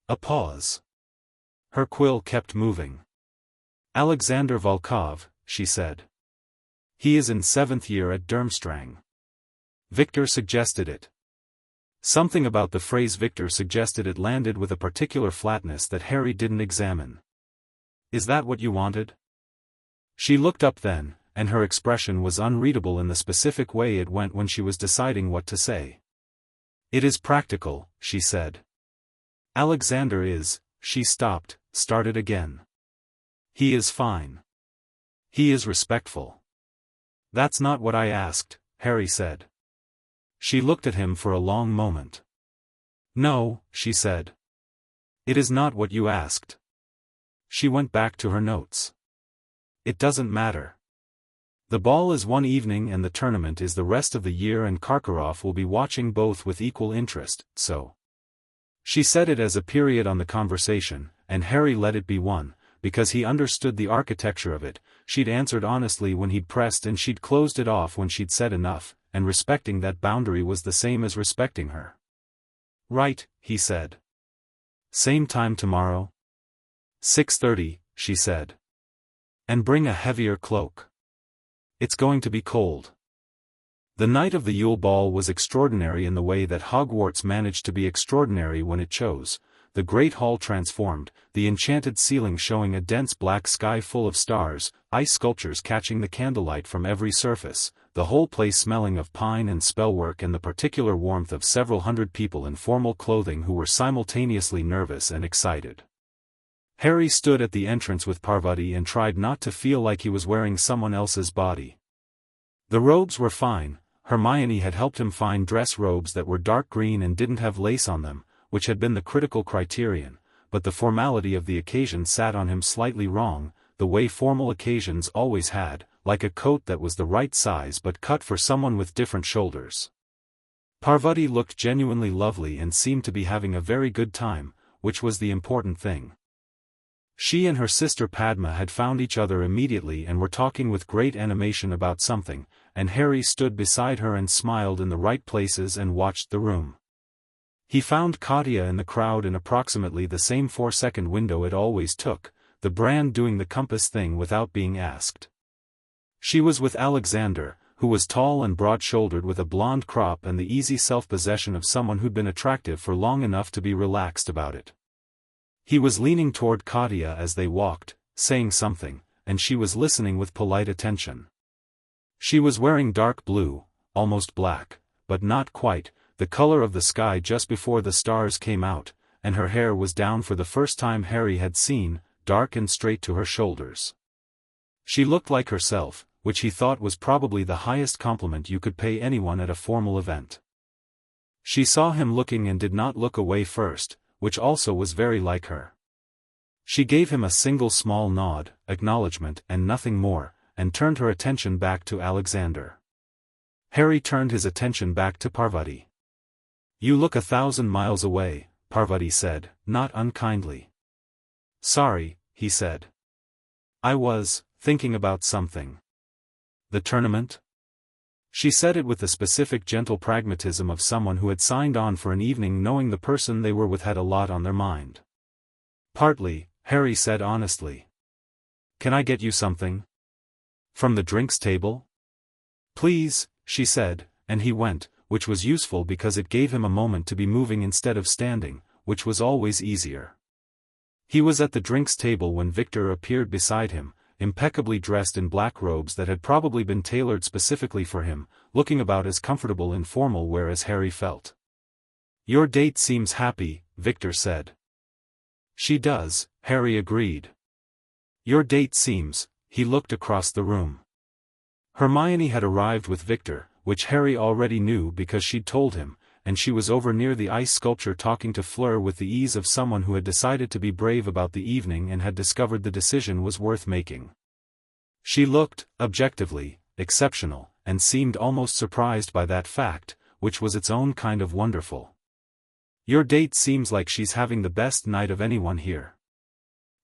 A pause. Her quill kept moving. Alexander Volkov, she said. He is in 7th year at Durmstrang. Viktor suggested it. Something about the phrase Viktor suggested it landed with a particular flatness that Harry didn't examine. Is that what you wanted? She looked up then, and her expression was unreadable in the specific way it went when she was deciding what to say. It is practical, she said. Alexander is, she stopped, started again. He is fine. He is respectful. That's not what I asked, Harry said. She looked at him for a long moment. No, she said. It is not what you asked. She went back to her notes. It doesn't matter. The ball is one evening and the tournament is the rest of the year and Karkaroff will be watching both with equal interest, so. She said it as a period on the conversation, and Harry let it be one, because he understood the architecture of it. She'd answered honestly when he'd pressed and she'd closed it off when she'd said enough, and respecting that boundary was the same as respecting her. Right, he said. Same time tomorrow? 6:30, she said. And bring a heavier cloak. It's going to be cold. The night of the Yule Ball was extraordinary in the way that Hogwarts managed to be extraordinary when it chose. The great hall transformed, the enchanted ceiling showing a dense black sky full of stars, ice sculptures catching the candlelight from every surface, the whole place smelling of pine and spellwork and the particular warmth of several hundred people in formal clothing who were simultaneously nervous and excited. Harry stood at the entrance with Parvati and tried not to feel like he was wearing someone else's body. The robes were fine. Hermione had helped him find dress robes that were dark green and didn't have lace on them, which had been the critical criterion, but the formality of the occasion sat on him slightly wrong, the way formal occasions always had, like a coat that was the right size but cut for someone with different shoulders. Parvati looked genuinely lovely and seemed to be having a very good time, which was the important thing. She and her sister Padma had found each other immediately and were talking with great animation about something, and Harry stood beside her and smiled in the right places and watched the room. He found Katya in the crowd in approximately the same 4-second window it always took, the brand doing the compass thing without being asked. She was with Alexander, who was tall and broad-shouldered with a blonde crop and the easy self-possession of someone who'd been attractive for long enough to be relaxed about it. He was leaning toward Katya as they walked, saying something, and she was listening with polite attention. She was wearing dark blue, almost black, but not quite, the color of the sky just before the stars came out, and her hair was down for the first time Harry had seen, dark and straight to her shoulders. She looked like herself, which he thought was probably the highest compliment you could pay anyone at a formal event. She saw him looking and did not look away first, which also was very like her. She gave him a single small nod, acknowledgement and nothing more, and turned her attention back to Alexander. Harry turned his attention back to Parvati. "You look 1,000 miles away," Parvati said, not unkindly. "Sorry," he said. "I was thinking about something." "The tournament?" She said it with the specific gentle pragmatism of someone who had signed on for an evening knowing the person they were with had a lot on their mind. "Partly," Harry said honestly. "Can I get you something? From the drinks table?" "Please," she said, and he went, which was useful because it gave him a moment to be moving instead of standing, which was always easier. He was at the drinks table when Viktor appeared beside him, impeccably dressed in black robes that had probably been tailored specifically for him, looking about as comfortable in formal wear as Harry felt. "Your date seems happy," Viktor said. "She does," Harry agreed. "Your date seems," he looked across the room. Hermione had arrived with Viktor, which Harry already knew because she'd told him, and she was over near the ice sculpture talking to Fleur with the ease of someone who had decided to be brave about the evening and had discovered the decision was worth making. She looked, objectively, exceptional, and seemed almost surprised by that fact, which was its own kind of wonderful. "Your date seems like she's having the best night of anyone here."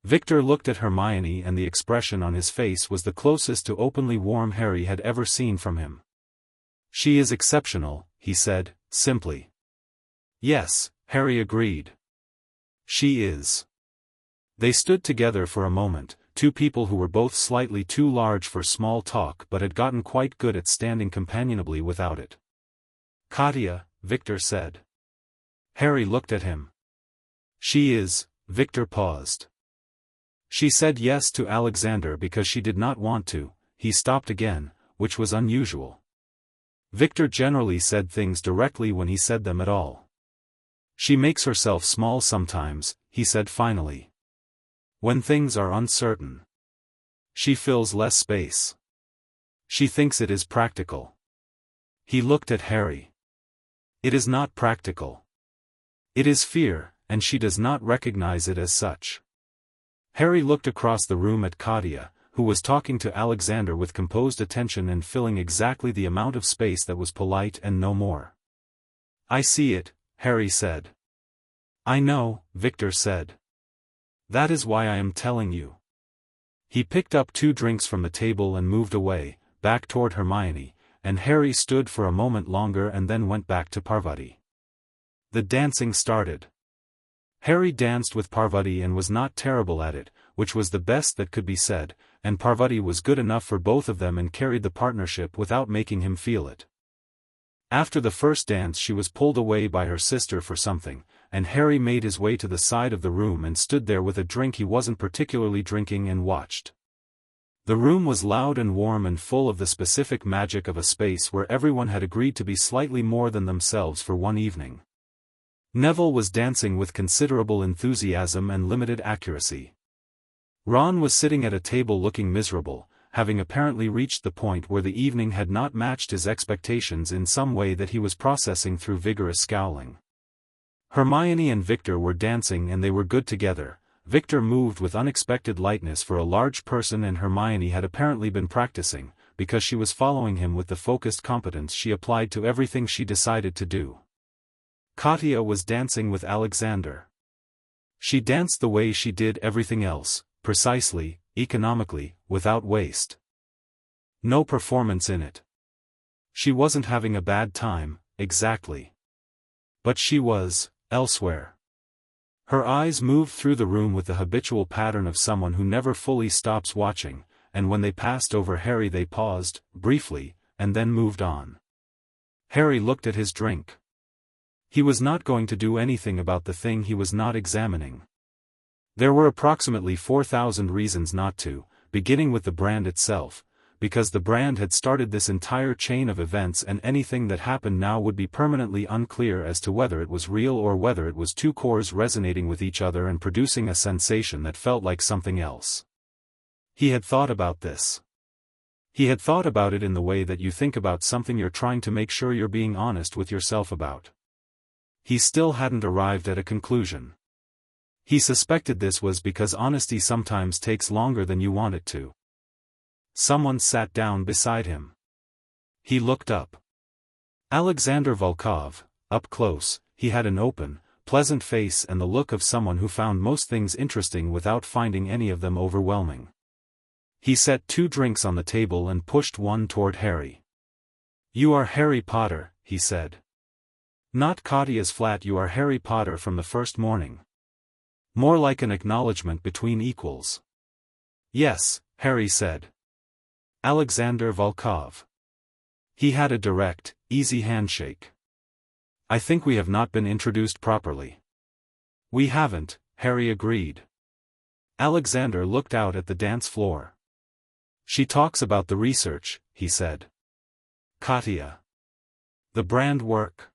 Viktor looked at Hermione and the expression on his face was the closest to openly warm Harry had ever seen from him. "She is exceptional," he said, simply. "Yes," Harry agreed. "She is." They stood together for a moment, two people who were both slightly too large for small talk but had gotten quite good at standing companionably without it. "Katya," Viktor said. Harry looked at him. "She is," Viktor paused. She said yes to Alexander because she did not want to, he stopped again, which was unusual. Viktor generally said things directly when he said them at all. "She makes herself small sometimes," he said finally. "When things are uncertain. She fills less space. She thinks it is practical." He looked at Harry. "It is not practical. It is fear, and she does not recognize it as such." Harry looked across the room at Katya, who was talking to Alexander with composed attention and filling exactly the amount of space that was polite and no more. "I see it," Harry said. "I know," Viktor said. "That is why I am telling you." He picked up 2 drinks from the table and moved away, back toward Hermione, and Harry stood for a moment longer and then went back to Parvati. The dancing started. Harry danced with Parvati and was not terrible at it, which was the best that could be said, and Parvati was good enough for both of them and carried the partnership without making him feel it. After the first dance she was pulled away by her sister for something, and Harry made his way to the side of the room and stood there with a drink he wasn't particularly drinking and watched. The room was loud and warm and full of the specific magic of a space where everyone had agreed to be slightly more than themselves for one evening. Neville was dancing with considerable enthusiasm and limited accuracy. Ron was sitting at a table looking miserable, having apparently reached the point where the evening had not matched his expectations in some way that he was processing through vigorous scowling. Hermione and Viktor were dancing and they were good together. Viktor moved with unexpected lightness for a large person and Hermione had apparently been practicing, because she was following him with the focused competence she applied to everything she decided to do. Katya was dancing with Alexander. She danced the way she did everything else, precisely, economically, without waste. No performance in it. She wasn't having a bad time, exactly. But she was, elsewhere. Her eyes moved through the room with the habitual pattern of someone who never fully stops watching, and when they passed over Harry they paused, briefly, and then moved on. Harry looked at his drink. He was not going to do anything about the thing he was not examining. There were approximately 4,000 reasons not to, beginning with the brand itself, because the brand had started this entire chain of events and anything that happened now would be permanently unclear as to whether it was real or whether it was two cores resonating with each other and producing a sensation that felt like something else. He had thought about this. He had thought about it in the way that you think about something you're trying to make sure you're being honest with yourself about. He still hadn't arrived at a conclusion. He suspected this was because honesty sometimes takes longer than you want it to. Someone sat down beside him. He looked up. Alexander Volkov, up close, he had an open, pleasant face and the look of someone who found most things interesting without finding any of them overwhelming. He set 2 drinks on the table and pushed one toward Harry. "You are Harry Potter," he said. "Not Katya's flat, you are Harry Potter from the first morning." More like an acknowledgement between equals. "Yes," Harry said. Alexander Volkov. He had a direct, easy handshake. "I think we have not been introduced properly." "We haven't," Harry agreed. Alexander looked out at the dance floor. "She talks about the research," he said. "Katya. The brand work.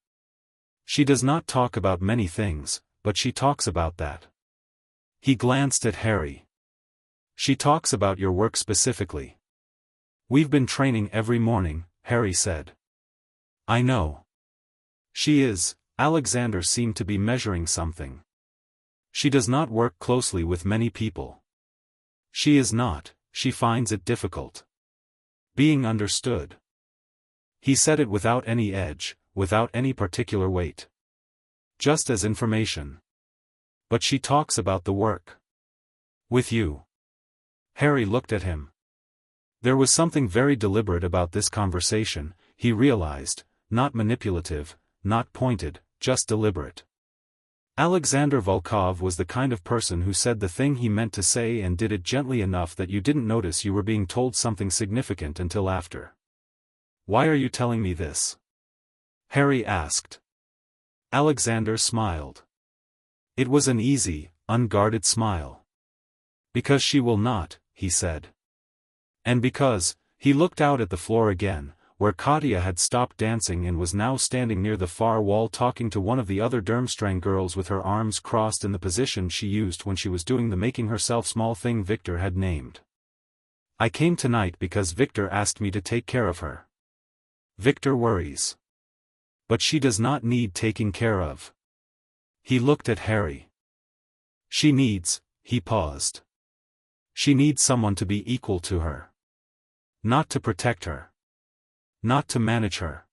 She does not talk about many things, but she talks about that." He glanced at Harry. "She talks about your work specifically." "We've been training every morning," Harry said. "I know." "She is," Alexander seemed to be measuring something. "She does not work closely with many people. She is not, she finds it difficult. Being understood." He said it without any edge, without any particular weight. Just as information. "But she talks about the work. With you." Harry looked at him. There was something very deliberate about this conversation, he realized, not manipulative, not pointed, just deliberate. Alexander Volkov was the kind of person who said the thing he meant to say and did it gently enough that you didn't notice you were being told something significant until after. "Why are you telling me this?" Harry asked. Alexander smiled. It was an easy, unguarded smile. "Because she will not," he said. "And because," he looked out at the floor again, where Katya had stopped dancing and was now standing near the far wall talking to one of the other Durmstrang girls with her arms crossed in the position she used when she was doing the making herself small thing Viktor had named. "I came tonight because Viktor asked me to take care of her. Viktor worries. But she does not need taking care of." He looked at Harry. "She needs," he paused. "She needs someone to be equal to her. Not to protect her. Not to manage her.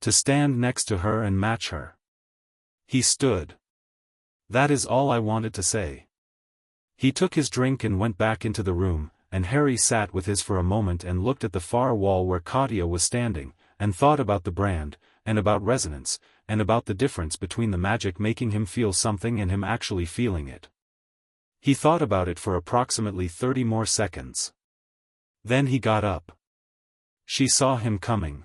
To stand next to her and match her." He stood. "That is all I wanted to say." He took his drink and went back into the room, and Harry sat with his for a moment and looked at the far wall where Katya was standing, and thought about the brand, and about resonance, and about the difference between the magic making him feel something and him actually feeling it. He thought about it for approximately 30 more seconds. Then he got up. She saw him coming.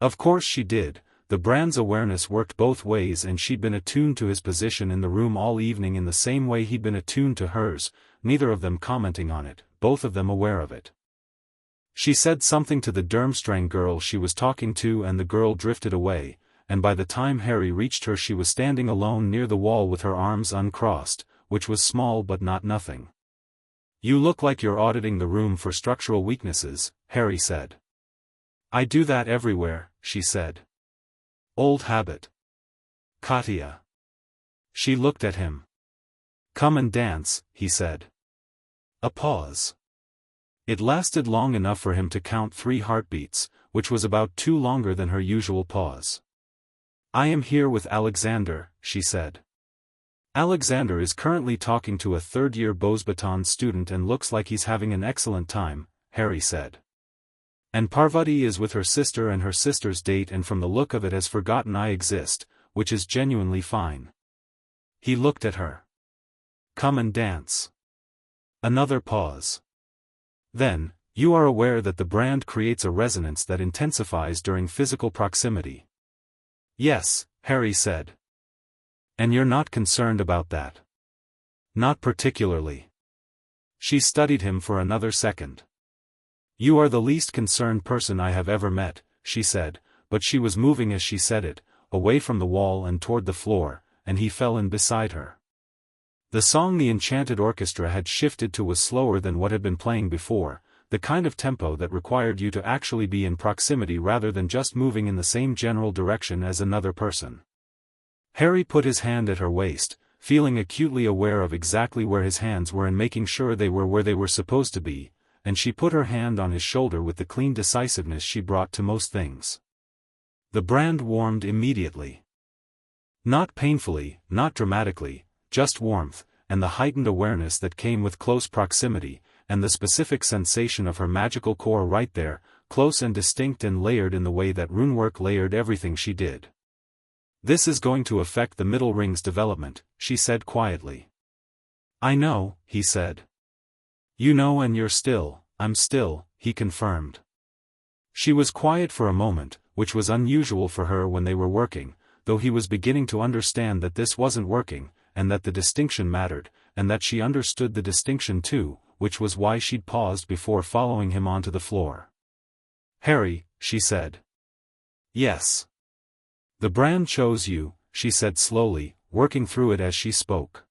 Of course she did. The brand's awareness worked both ways, and she'd been attuned to his position in the room all evening in the same way he'd been attuned to hers, neither of them commenting on it, both of them aware of it. She said something to the Durmstrang girl she was talking to, and the girl drifted away, and by the time Harry reached her she was standing alone near the wall with her arms uncrossed, which was small but not nothing. "You look like you're auditing the room for structural weaknesses," Harry said. "I do that everywhere," she said. "Old habit." "Katya." She looked at him. "Come and dance," he said. A pause. It lasted long enough for him to count 3 heartbeats, which was about 2 longer than her usual pause. "I am here with Alexander," she said. "Alexander is currently talking to a third-year Beauxbatons student and looks like he's having an excellent time," Harry said. "And Parvati is with her sister and her sister's date, and from the look of it has forgotten I exist, which is genuinely fine." He looked at her. "Come and dance." Another pause. Then, "You are aware that the brand creates a resonance that intensifies during physical proximity." "Yes," Harry said. "And you're not concerned about that?" "Not particularly." She studied him for another second. "You are the least concerned person I have ever met," she said, but she was moving as she said it, away from the wall and toward the floor, and he fell in beside her. The song the Enchanted Orchestra had shifted to was slower than what had been playing before, the kind of tempo that required you to actually be in proximity rather than just moving in the same general direction as another person. Harry put his hand at her waist, feeling acutely aware of exactly where his hands were and making sure they were where they were supposed to be, and she put her hand on his shoulder with the clean decisiveness she brought to most things. The brand warmed immediately. Not painfully, not dramatically, just warmth, and the heightened awareness that came with close proximity, and the specific sensation of her magical core right there, close and distinct and layered in the way that runework layered everything she did. "This is going to affect the middle ring's development," she said quietly. "I know," he said. "You know, and you're still." "I'm still," he confirmed. She was quiet for a moment, which was unusual for her when they were working, though he was beginning to understand that this wasn't working, and that the distinction mattered, and that she understood the distinction too, which was why she'd paused before following him onto the floor. "Harry," she said. "Yes." "The brand chose you," she said slowly, working through it as she spoke.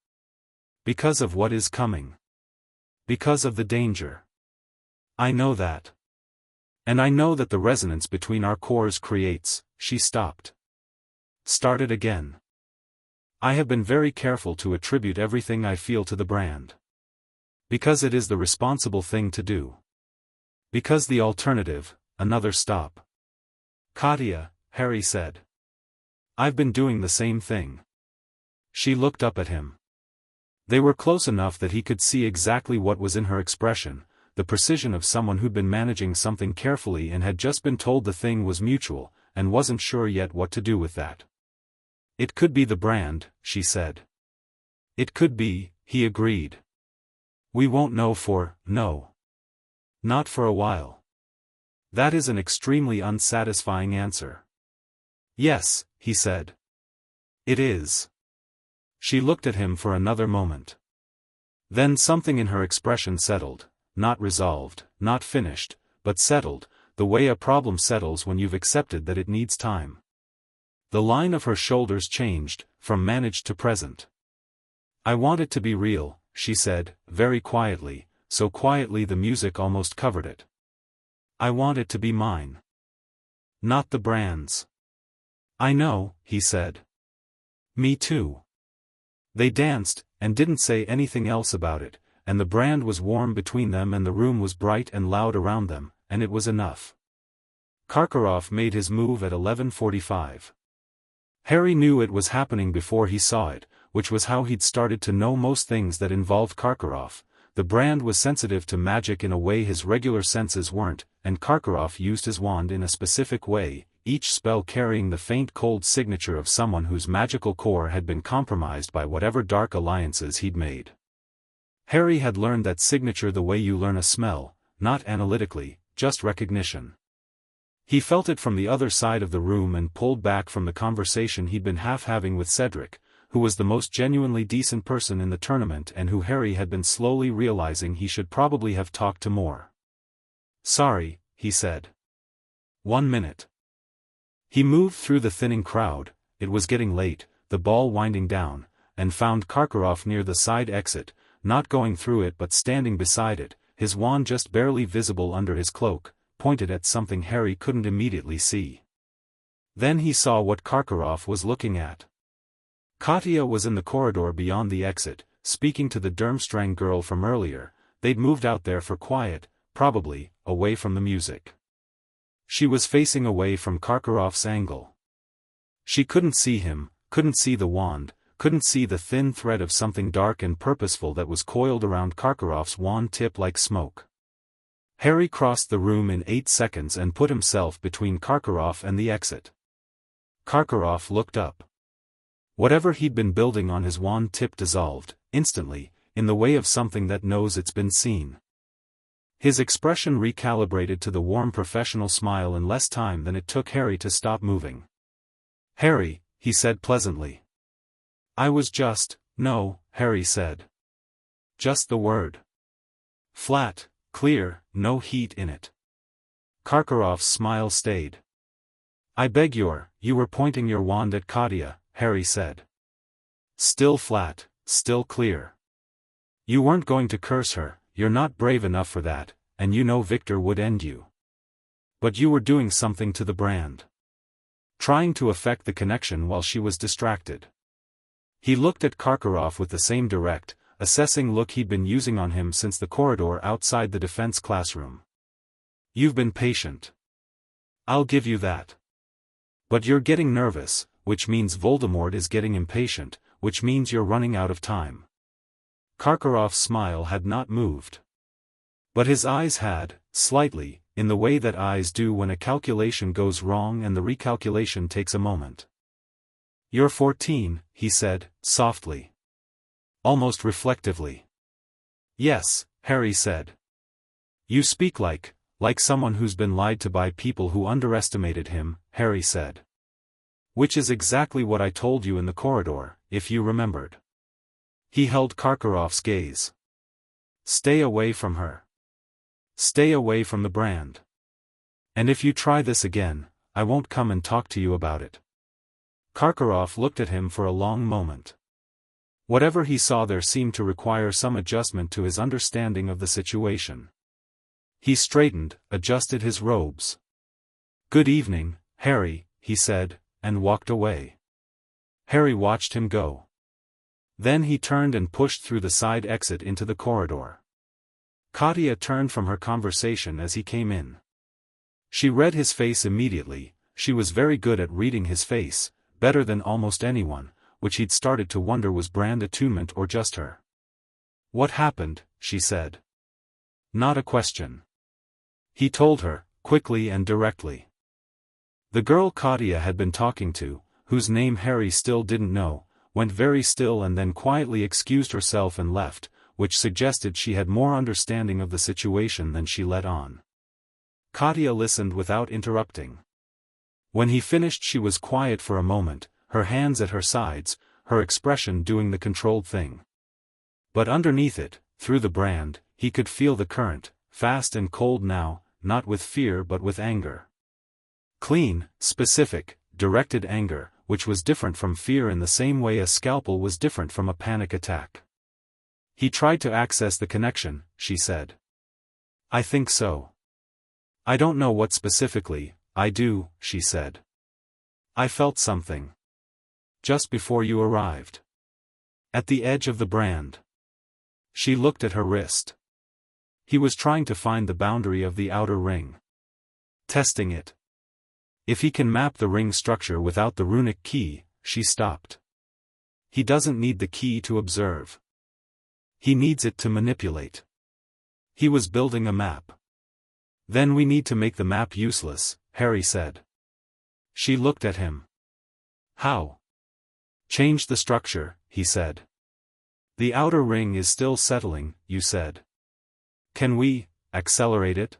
"Because of what is coming. Because of the danger. I know that. And I know that the resonance between our cores creates." She stopped. Started again. "I have been very careful to attribute everything I feel to the brand. Because it is the responsible thing to do. Because the alternative," another stop. "Katya," Harry said. "I've been doing the same thing." She looked up at him. They were close enough that he could see exactly what was in her expression, the precision of someone who'd been managing something carefully and had just been told the thing was mutual, and wasn't sure yet what to do with that. "It could be the brand," she said. "It could be," he agreed. "We won't know no. Not for a while." "That is an extremely unsatisfying answer." "Yes," he said. "It is." She looked at him for another moment. Then something in her expression settled, not resolved, not finished, but settled, the way a problem settles when you've accepted that it needs time. The line of her shoulders changed, from managed to present. "I want it to be real," she said, very quietly, so quietly the music almost covered it. "I want it to be mine. Not the brand's." "I know," he said. "Me too." They danced, and didn't say anything else about it, and the brand was warm between them and the room was bright and loud around them, and it was enough. Karkaroff made his move at 11:45. Harry knew it was happening before he saw it, which was how he'd started to know most things that involved Karkaroff. The brand was sensitive to magic in a way his regular senses weren't, and Karkaroff used his wand in a specific way, each spell carrying the faint cold signature of someone whose magical core had been compromised by whatever dark alliances he'd made. Harry had learned that signature the way you learn a smell, not analytically, just recognition. He felt it from the other side of the room and pulled back from the conversation he'd been having with Cedric, who was the most genuinely decent person in the tournament and who Harry had been slowly realizing he should probably have talked to more. "Sorry," he said. "1 minute." He moved through the thinning crowd, it was getting late, the ball winding down, and found Karkaroff near the side exit, not going through it but standing beside it, his wand just barely visible under his cloak, pointed at something Harry couldn't immediately see. Then he saw what Karkaroff was looking at. Katya was in the corridor beyond the exit, speaking to the Durmstrang girl from earlier. They'd moved out there for quiet, probably, away from the music. She was facing away from Karkaroff's angle. She couldn't see him, couldn't see the wand, couldn't see the thin thread of something dark and purposeful that was coiled around Karkaroff's wand tip like smoke. Harry crossed the room in 8 seconds and put himself between Karkaroff and the exit. Karkaroff looked up. Whatever he'd been building on his wand tip dissolved, instantly, in the way of something that knows it's been seen. His expression recalibrated to the warm professional smile in less time than it took Harry to stop moving. "Harry," he said pleasantly. No," Harry said. "Just the word. Flat, clear, no heat in it." Karkaroff's smile stayed. "I beg you were pointing your wand at Katya," Harry said. "Still flat, still clear. You weren't going to curse her, you're not brave enough for that, and you know Viktor would end you. But you were doing something to the brand. Trying to affect the connection while she was distracted." He looked at Karkaroff with the same direct, assessing look he'd been using on him since the corridor outside the defense classroom. "You've been patient. I'll give you that. But you're getting nervous, which means Voldemort is getting impatient, which means you're running out of time." Karkaroff's smile had not moved. But his eyes had, slightly, in the way that eyes do when a calculation goes wrong and the recalculation takes a moment. "You're 14, he said, softly. Almost reflectively. "Yes," Harry said. "You speak like someone who's been lied to by people who underestimated him," Harry said. "Which is exactly what I told you in the corridor, if you remembered." He held Karkaroff's gaze. "Stay away from her. Stay away from the brand. And if you try this again, I won't come and talk to you about it." Karkaroff looked at him for a long moment. Whatever he saw there seemed to require some adjustment to his understanding of the situation. He straightened, adjusted his robes. "Good evening, Harry," he said, and walked away. Harry watched him go. Then he turned and pushed through the side exit into the corridor. Katya turned from her conversation as he came in. She read his face immediately. She was very good at reading his face, better than almost anyone, which he'd started to wonder was brand attunement or just her. "What happened?" she said. "Not a question." He told her, quickly and directly. The girl Katya had been talking to, whose name Harry still didn't know, went very still and then quietly excused herself and left, which suggested she had more understanding of the situation than she let on. Katya listened without interrupting. When he finished she was quiet for a moment, her hands at her sides, her expression doing the controlled thing. But underneath it, through the brand, he could feel the current, fast and cold now, not with fear but with anger. Clean, specific, directed anger, which was different from fear in the same way a scalpel was different from a panic attack. "He tried to access the connection," she said. "I think so. I don't know what specifically, I do," she said. "I felt something. Just before you arrived. At the edge of the brand." She looked at her wrist. He was trying to find the boundary of the outer ring. Testing it. If he can map the ring structure without the runic key, she stopped. He doesn't need the key to observe. He needs it to manipulate. He was building a map. "Then we need to make the map useless," Harry said. She looked at him. How? Change the structure, he said. The outer ring is still settling, you said. Can we accelerate it?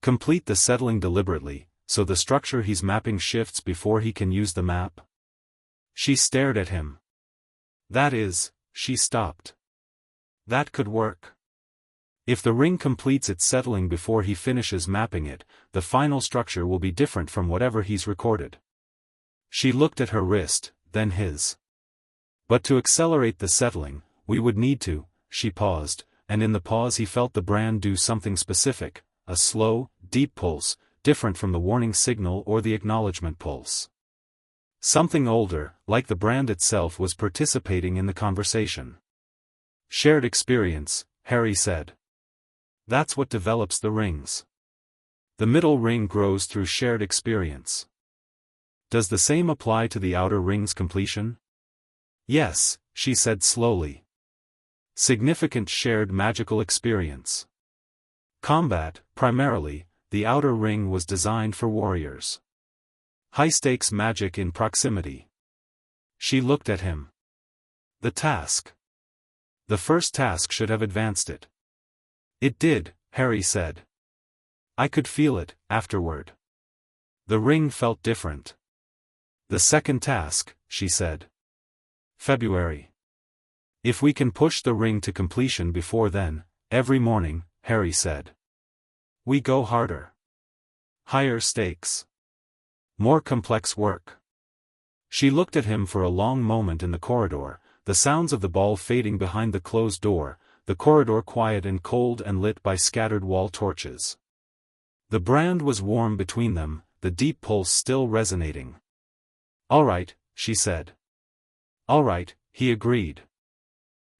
Complete the settling deliberately, so the structure he's mapping shifts before he can use the map? She stared at him. That is, she stopped. That could work. If the ring completes its settling before he finishes mapping it, the final structure will be different from whatever he's recorded. She looked at her wrist, then his. But to accelerate the settling, we would need to, she paused, and in the pause he felt the brand do something specific, a slow, deep pulse, different from the warning signal or the acknowledgement pulse. Something older, like the brand itself, was participating in the conversation. Shared experience, Harry said. That's what develops the rings. The middle ring grows through shared experience. Does the same apply to the outer ring's completion? Yes, she said slowly. Significant shared magical experience. Combat, primarily, the outer ring was designed for warriors. High-stakes magic in proximity. She looked at him. The task. The first task should have advanced it. It did, Harry said. I could feel it, afterward. The ring felt different. The second task, she said. February. If we can push the ring to completion before then, every morning, Harry said. We go harder. Higher stakes. More complex work. She looked at him for a long moment in the corridor, the sounds of the ball fading behind the closed door, the corridor quiet and cold and lit by scattered wall torches. The brand was warm between them, the deep pulse still resonating. All right, she said. All right, he agreed.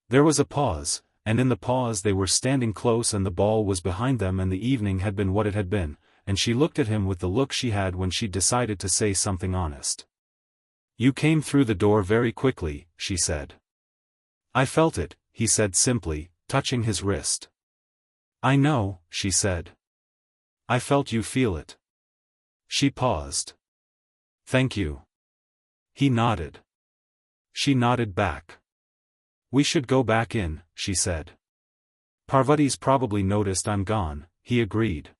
There was a pause, and in the pause they were standing close and the ball was behind them and the evening had been what it had been, and she looked at him with the look she had when she decided to say something honest. You came through the door very quickly, she said. I felt it, he said simply, touching his wrist. I know, she said. I felt you feel it. She paused. Thank you. He nodded. She nodded back. We should go back in, she said. Parvati's probably noticed I'm gone, he agreed.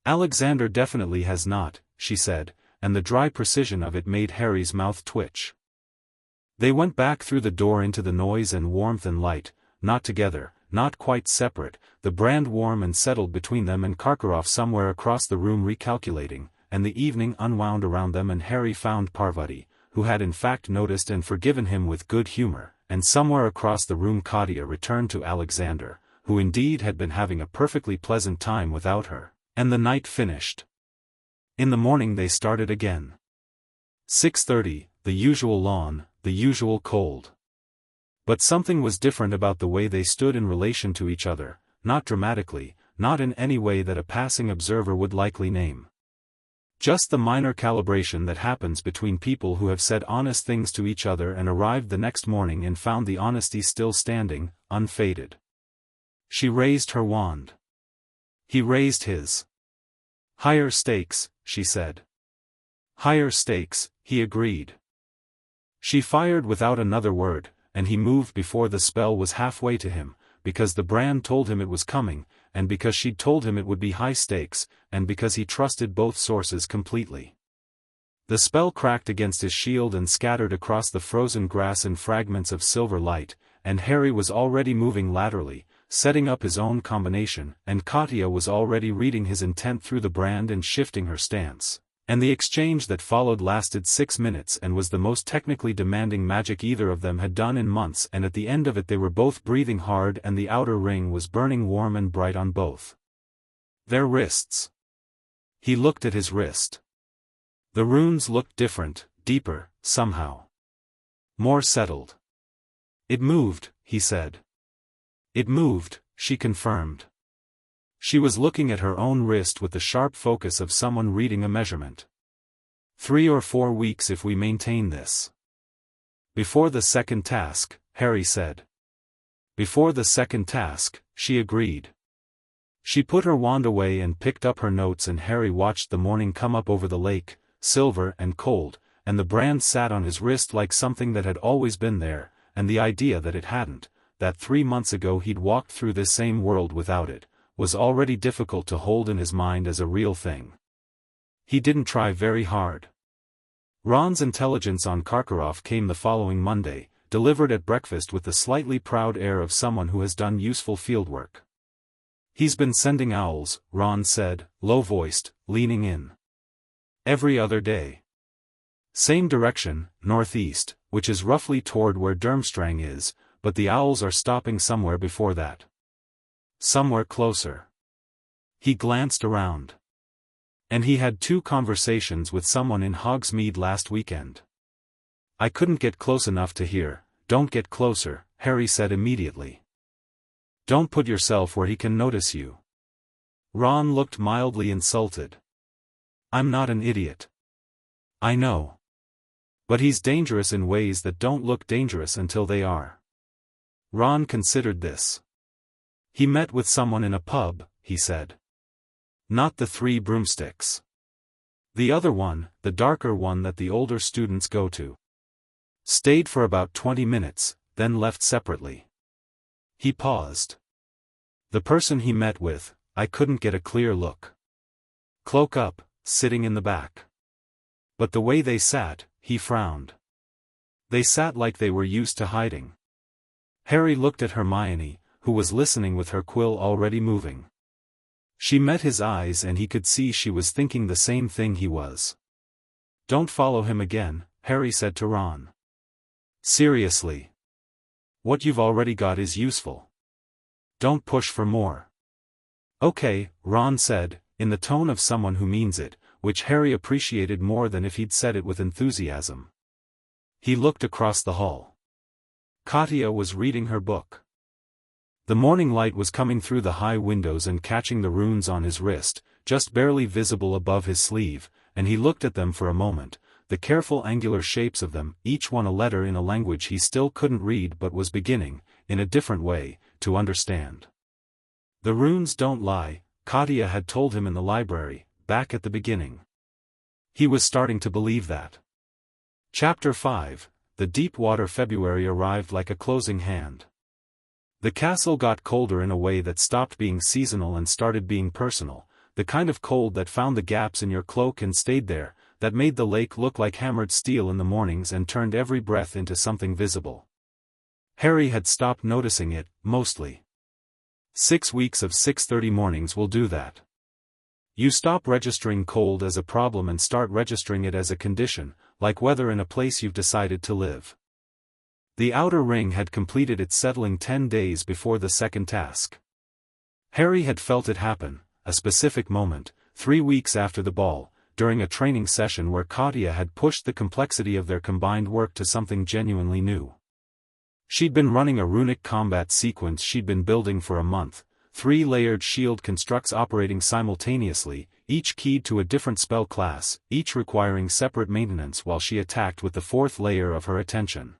Alexander definitely has not, she said, and the dry precision of it made Harry's mouth twitch. They went back through the door into the noise and warmth and light, not together, not quite separate, the brand warm and settled between them and Karkaroff somewhere across the room recalculating, and the evening unwound around them and Harry found Parvati, who had in fact noticed and forgiven him with good humor, and somewhere across the room Katya returned to Alexander, who indeed had been having a perfectly pleasant time without her, and the night finished. In the morning they started again. 6:30, the usual lawn, the usual cold. But something was different about the way they stood in relation to each other, not dramatically, not in any way that a passing observer would likely name. Just the minor calibration that happens between people who have said honest things to each other and arrived the next morning and found the honesty still standing, unfaded. She raised her wand. He raised his. Higher stakes, she said. Higher stakes, he agreed. She fired without another word, and he moved before the spell was halfway to him, because the brand told him it was coming, and because she'd told him it would be high stakes, and because he trusted both sources completely. The spell cracked against his shield and scattered across the frozen grass in fragments of silver light, and Harry was already moving laterally, setting up his own combination, and Katya was already reading his intent through the brand and shifting her stance. And the exchange that followed lasted 6 minutes and was the most technically demanding magic either of them had done in months, and at the end of it they were both breathing hard and the outer ring was burning warm and bright on both their wrists. He looked at his wrist. The runes looked different, deeper, somehow. More settled. It moved, he said. It moved, she confirmed. She was looking at her own wrist with the sharp focus of someone reading a measurement. 3 or 4 weeks if we maintain this. Before the second task, Harry said. Before the second task, she agreed. She put her wand away and picked up her notes and Harry watched the morning come up over the lake, silver and cold, and the brand sat on his wrist like something that had always been there, and the idea that it hadn't, that 3 months ago he'd walked through this same world without it, was already difficult to hold in his mind as a real thing. He didn't try very hard. Ron's intelligence on Karkaroff came the following Monday, delivered at breakfast with the slightly proud air of someone who has done useful fieldwork. "He's been sending owls," Ron said, low-voiced, leaning in. "Every other day. Same direction, northeast, which is roughly toward where Durmstrang is, but the owls are stopping somewhere before that. Somewhere closer." He glanced around. "And he had 2 conversations with someone in Hogsmeade last weekend. I couldn't get close enough to hear." "Don't get closer," Harry said immediately. "Don't put yourself where he can notice you." Ron looked mildly insulted. "I'm not an idiot. I know. But he's dangerous in ways that don't look dangerous until they are." Ron considered this. "He met with someone in a pub," he said. "Not the 3 broomsticks. The other one, the darker one that the older students go to. Stayed for about 20 minutes, then left separately." He paused. "The person he met with, I couldn't get a clear look. Cloak up, sitting in the back. But the way they sat," he frowned. "They sat like they were used to hiding." Harry looked at Hermione, who was listening with her quill already moving. She met his eyes and he could see she was thinking the same thing he was. "Don't follow him again," Harry said to Ron. "Seriously. What you've already got is useful. Don't push for more." "Okay," Ron said, in the tone of someone who means it, which Harry appreciated more than if he'd said it with enthusiasm. He looked across the hall. Katya was reading her book. The morning light was coming through the high windows and catching the runes on his wrist, just barely visible above his sleeve, and he looked at them for a moment, the careful angular shapes of them, each one a letter in a language he still couldn't read but was beginning, in a different way, to understand. "The runes don't lie," Katya had told him in the library, back at the beginning. He was starting to believe that. Chapter 5. The Deepwater February arrived like a closing hand. The castle got colder in a way that stopped being seasonal and started being personal, the kind of cold that found the gaps in your cloak and stayed there, that made the lake look like hammered steel in the mornings and turned every breath into something visible. Harry had stopped noticing it, mostly. 6 weeks of 6:30 mornings will do that. You stop registering cold as a problem and start registering it as a condition, like weather in a place you've decided to live. The outer ring had completed its settling 10 days before the second task. Harry had felt it happen, a specific moment, 3 weeks after the ball, during a training session where Katya had pushed the complexity of their combined work to something genuinely new. She'd been running a runic combat sequence she'd been building for a month, 3-layered shield constructs operating simultaneously, each keyed to a different spell class, each requiring separate maintenance while she attacked with the 4th layer of her attention.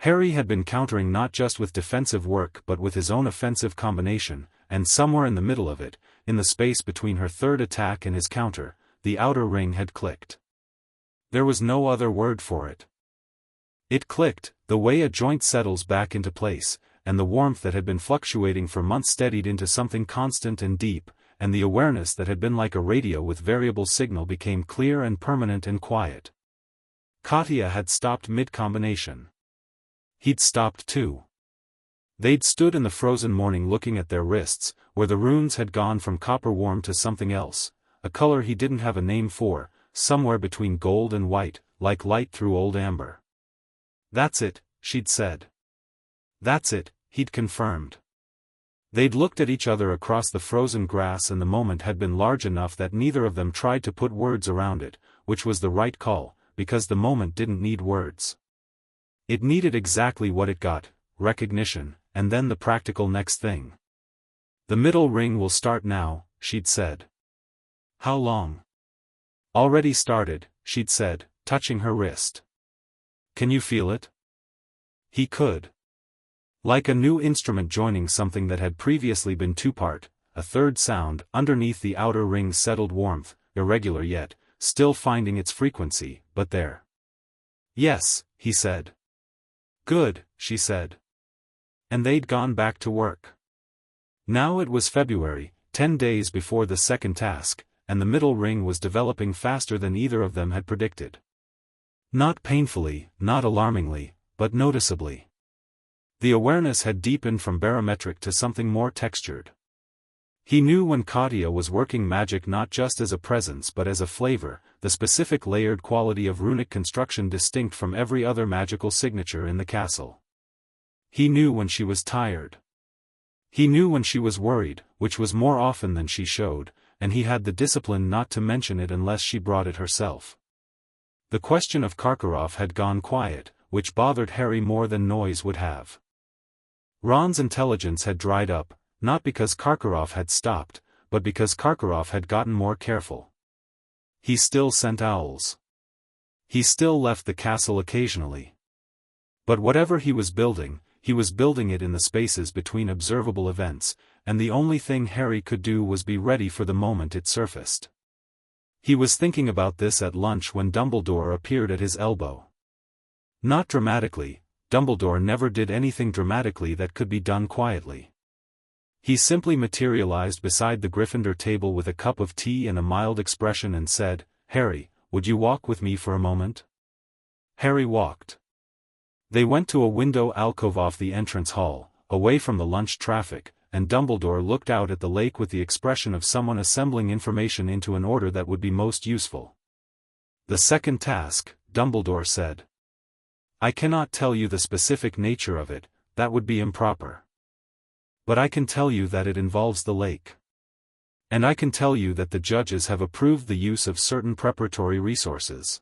Harry had been countering not just with defensive work but with his own offensive combination, and somewhere in the middle of it, in the space between her 3rd attack and his counter, the outer ring had clicked. There was no other word for it. It clicked, the way a joint settles back into place, and the warmth that had been fluctuating for months steadied into something constant and deep, and the awareness that had been like a radio with variable signal became clear and permanent and quiet. Katya had stopped mid-combination. He'd stopped too. They'd stood in the frozen morning looking at their wrists, where the runes had gone from copper warm to something else, a color he didn't have a name for, somewhere between gold and white, like light through old amber. "That's it," she'd said. "That's it," he'd confirmed. They'd looked at each other across the frozen grass and the moment had been large enough that neither of them tried to put words around it, which was the right call, because the moment didn't need words. It needed exactly what it got, recognition, and then the practical next thing. "The middle ring will start now," she'd said. "How long?" "Already started," she'd said, touching her wrist. "Can you feel it?" He could. Like a new instrument joining something that had previously been 2-part, a 3rd sound, underneath the outer ring's settled warmth, irregular yet, still finding its frequency, but there. Yes, he said. Good, she said. And they'd gone back to work. Now it was February, 10 days before the second task, and the middle ring was developing faster than either of them had predicted. Not painfully, not alarmingly, but noticeably. The awareness had deepened from barometric to something more textured. He knew when Katya was working magic not just as a presence but as a flavor, the specific layered quality of runic construction distinct from every other magical signature in the castle. He knew when she was tired. He knew when she was worried, which was more often than she showed, and he had the discipline not to mention it unless she brought it herself. The question of Karkaroff had gone quiet, which bothered Harry more than noise would have. Ron's intelligence had dried up, not because Karkaroff had stopped, but because Karkaroff had gotten more careful. He still sent owls. He still left the castle occasionally. But whatever he was building it in the spaces between observable events, and the only thing Harry could do was be ready for the moment it surfaced. He was thinking about this at lunch when Dumbledore appeared at his elbow. Not dramatically, Dumbledore never did anything dramatically that could be done quietly. He simply materialized beside the Gryffindor table with a cup of tea and a mild expression and said, "Harry, would you walk with me for a moment?" Harry walked. They went to a window alcove off the entrance hall, away from the lunch traffic, and Dumbledore looked out at the lake with the expression of someone assembling information into an order that would be most useful. "The second task," Dumbledore said. "I cannot tell you the specific nature of it, that would be improper. But I can tell you that it involves the lake. And I can tell you that the judges have approved the use of certain preparatory resources."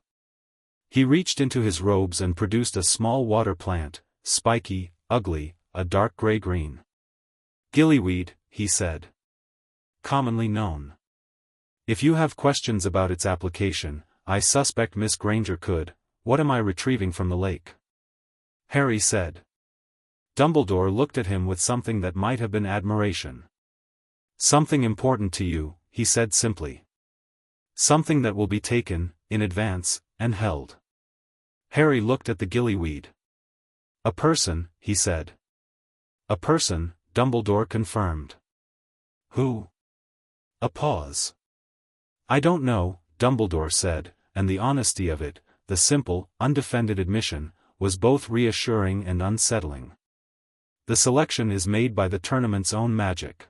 He reached into his robes and produced a small water plant, spiky, ugly, a dark gray-green. "Gillyweed," he said. "Commonly known. If you have questions about its application, I suspect Miss Granger could. What am I retrieving from the lake?" Harry said. Dumbledore looked at him with something that might have been admiration. "Something important to you," he said simply. "Something that will be taken, in advance, and held." Harry looked at the gillyweed. "A person," he said. "A person," Dumbledore confirmed. "Who?" A pause. "I don't know," Dumbledore said, and the honesty of it, the simple, undefended admission, was both reassuring and unsettling. "The selection is made by the tournament's own magic.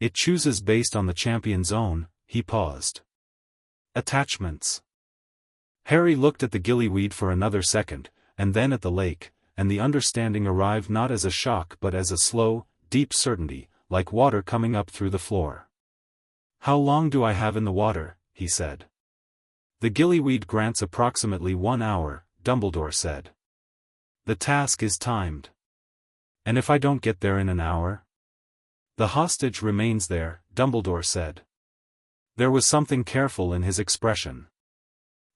It chooses based on the champion's own," he paused. "Attachments." Harry looked at the gillyweed for another second, and then at the lake, and the understanding arrived not as a shock but as a slow, deep certainty, like water coming up through the floor. "How long do I have in the water?" he said. "The gillyweed grants approximately 1 hour," Dumbledore said. "The task is timed. And if I don't get there in an hour?" "The hostage remains there," Dumbledore said. There was something careful in his expression.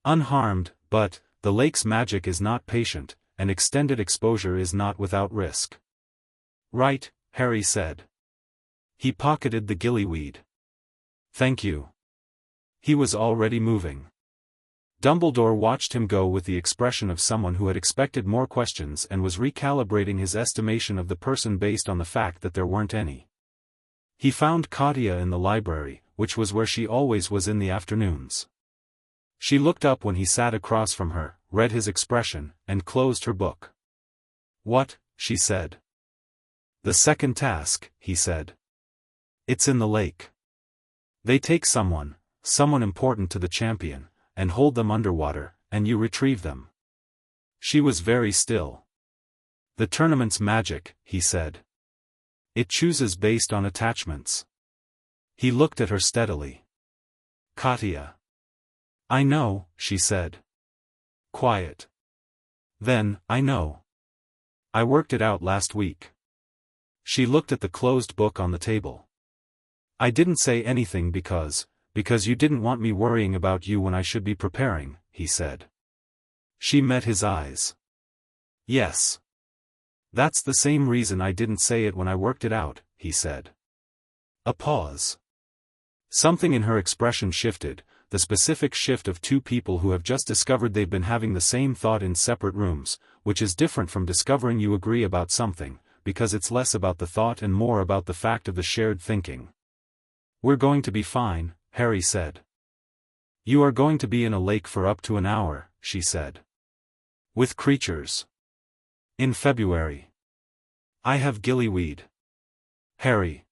"Unharmed, but, the lake's magic is not patient, and extended exposure is not without risk." "Right," Harry said. He pocketed the gillyweed. "Thank you." He was already moving. Dumbledore watched him go with the expression of someone who had expected more questions and was recalibrating his estimation of the person based on the fact that there weren't any. He found Katya in the library, which was where she always was in the afternoons. She looked up when he sat across from her, read his expression, and closed her book. "What?" she said. "The second task," he said. "It's in the lake. They take someone important to the champion, and hold them underwater, and you retrieve them." She was very still. "The tournament's magic," he said. "It chooses based on attachments." He looked at her steadily. "Katya." "I know," she said. Quiet. "Then, I know. I worked it out last week." She looked at the closed book on the table. "I didn't say anything because you didn't want me worrying about you when I should be preparing," he said. She met his eyes. "Yes. That's the same reason I didn't say it when I worked it out," he said. A pause. Something in her expression shifted, the specific shift of two people who have just discovered they've been having the same thought in separate rooms, which is different from discovering you agree about something, because it's less about the thought and more about the fact of the shared thinking. "We're going to be fine," Harry said. "You are going to be in a lake for up to an hour," she said. "With creatures. In February. I have gillyweed." "Harry."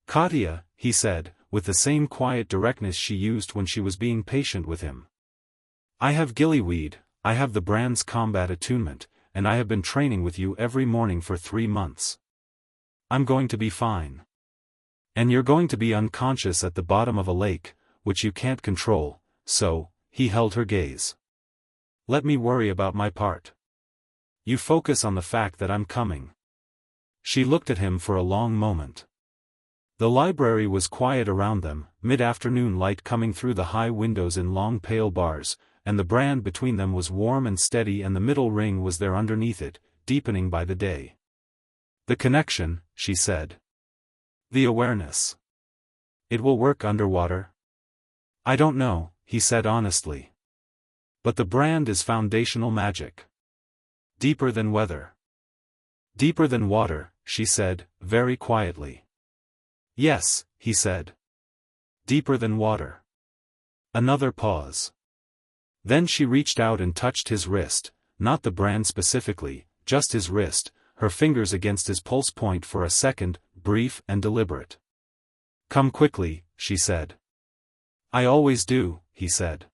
"Katya," he said, with the same quiet directness she used when she was being patient with him. "I have gillyweed, I have the brand's combat attunement, and I have been training with you every morning for 3 months. I'm going to be fine. And you're going to be unconscious at the bottom of a lake, which you can't control, so," he held her gaze. "Let me worry about my part. You focus on the fact that I'm coming." She looked at him for a long moment. The library was quiet around them, mid-afternoon light coming through the high windows in long pale bars, and the brand between them was warm and steady and the middle ring was there underneath it, deepening by the day. "The connection," she said. "The awareness. It will work underwater?" "I don't know," he said honestly. "But the brand is foundational magic. Deeper than weather." "Deeper than water," she said, very quietly. "Yes," he said. "Deeper than water." Another pause. Then she reached out and touched his wrist, not the brand specifically, just his wrist, her fingers against his pulse point for a second, brief and deliberate. "Come quickly," she said. "I always do," he said.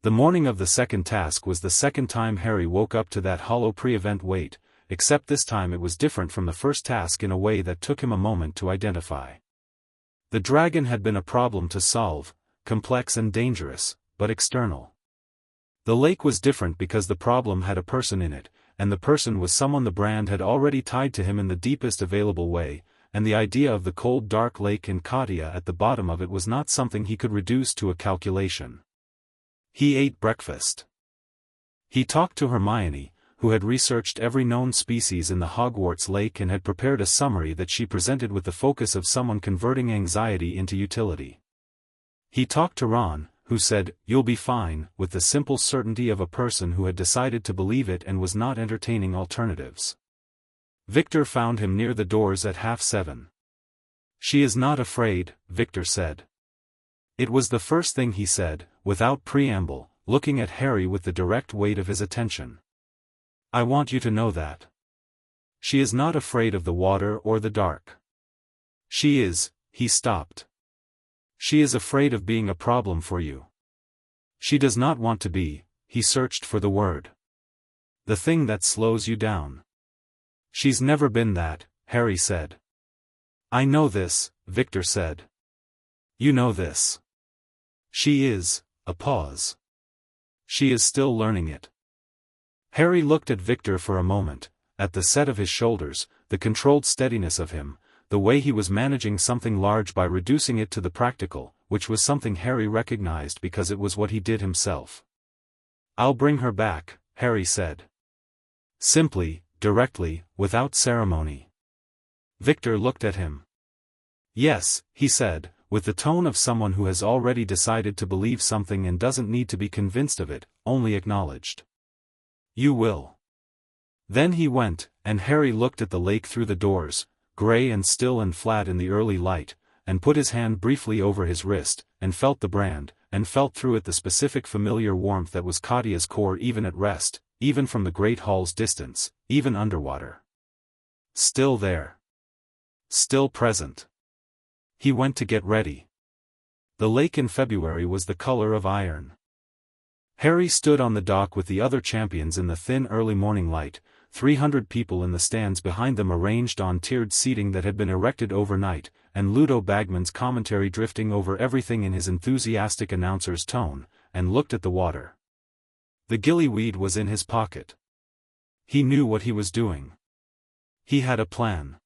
The morning of the second task was the second time Harry woke up to that hollow pre-event wait, except this time it was different from the first task in a way that took him a moment to identify. The dragon had been a problem to solve, complex and dangerous, but external. The lake was different because the problem had a person in it, and the person was someone the brand had already tied to him in the deepest available way, and the idea of the cold dark lake and Katya at the bottom of it was not something he could reduce to a calculation. He ate breakfast. He talked to Hermione, who had researched every known species in the Hogwarts lake and had prepared a summary that she presented with the focus of someone converting anxiety into utility. He talked to Ron, who said, "You'll be fine," with the simple certainty of a person who had decided to believe it and was not entertaining alternatives. Viktor found him near the doors at 7:30. "She is not afraid," Viktor said. It was the first thing he said, without preamble, looking at Harry with the direct weight of his attention. "I want you to know that. She is not afraid of the water or the dark. She is," he stopped. "She is afraid of being a problem for you. She does not want to be," he searched for the word. "The thing that slows you down." "She's never been that," Harry said. "I know this," Viktor said. "You know this." "She is," a pause. "She is still learning it." Harry looked at Viktor for a moment, at the set of his shoulders, the controlled steadiness of him, the way he was managing something large by reducing it to the practical, which was something Harry recognized because it was what he did himself. "I'll bring her back," Harry said. Simply, directly, without ceremony. Viktor looked at him. "Yes," he said, with the tone of someone who has already decided to believe something and doesn't need to be convinced of it, only acknowledged. "You will." Then he went, and Harry looked at the lake through the doors, grey and still and flat in the early light, and put his hand briefly over his wrist, and felt the brand, and felt through it the specific familiar warmth that was Katya's core even at rest, even from the great hall's distance, even underwater. Still there. Still present. He went to get ready. The lake in February was the color of iron. Harry stood on the dock with the other champions in the thin early morning light, 300 people in the stands behind them arranged on tiered seating that had been erected overnight, and Ludo Bagman's commentary drifting over everything in his enthusiastic announcer's tone, and looked at the water. The gillyweed was in his pocket. He knew what he was doing. He had a plan.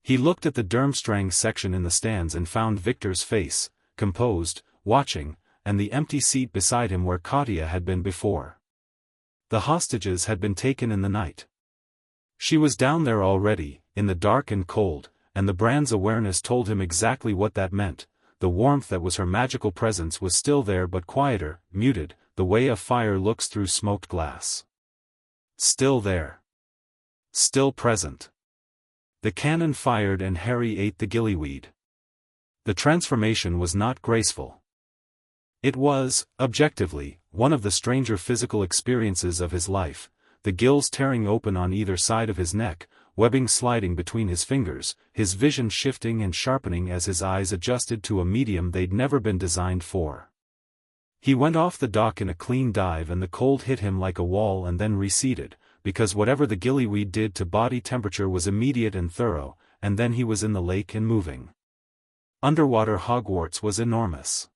He looked at the Durmstrang section in the stands and found Viktor's face, composed, watching, and the empty seat beside him where Katya had been before. The hostages had been taken in the night. She was down there already, in the dark and cold, and the brand's awareness told him exactly what that meant. the warmth that was her magical presence was still there but quieter, muted, the way a fire looks through smoked glass. Still there. Still present. The cannon fired and Harry ate the gillyweed. The transformation was not graceful. It was, objectively, one of the stranger physical experiences of his life, the gills tearing open on either side of his neck, webbing sliding between his fingers, his vision shifting and sharpening as his eyes adjusted to a medium they'd never been designed for. He went off the dock in a clean dive and the cold hit him like a wall and then receded, because whatever the gillyweed did to body temperature was immediate and thorough, and then he was in the lake and moving. Underwater Hogwarts was enormous.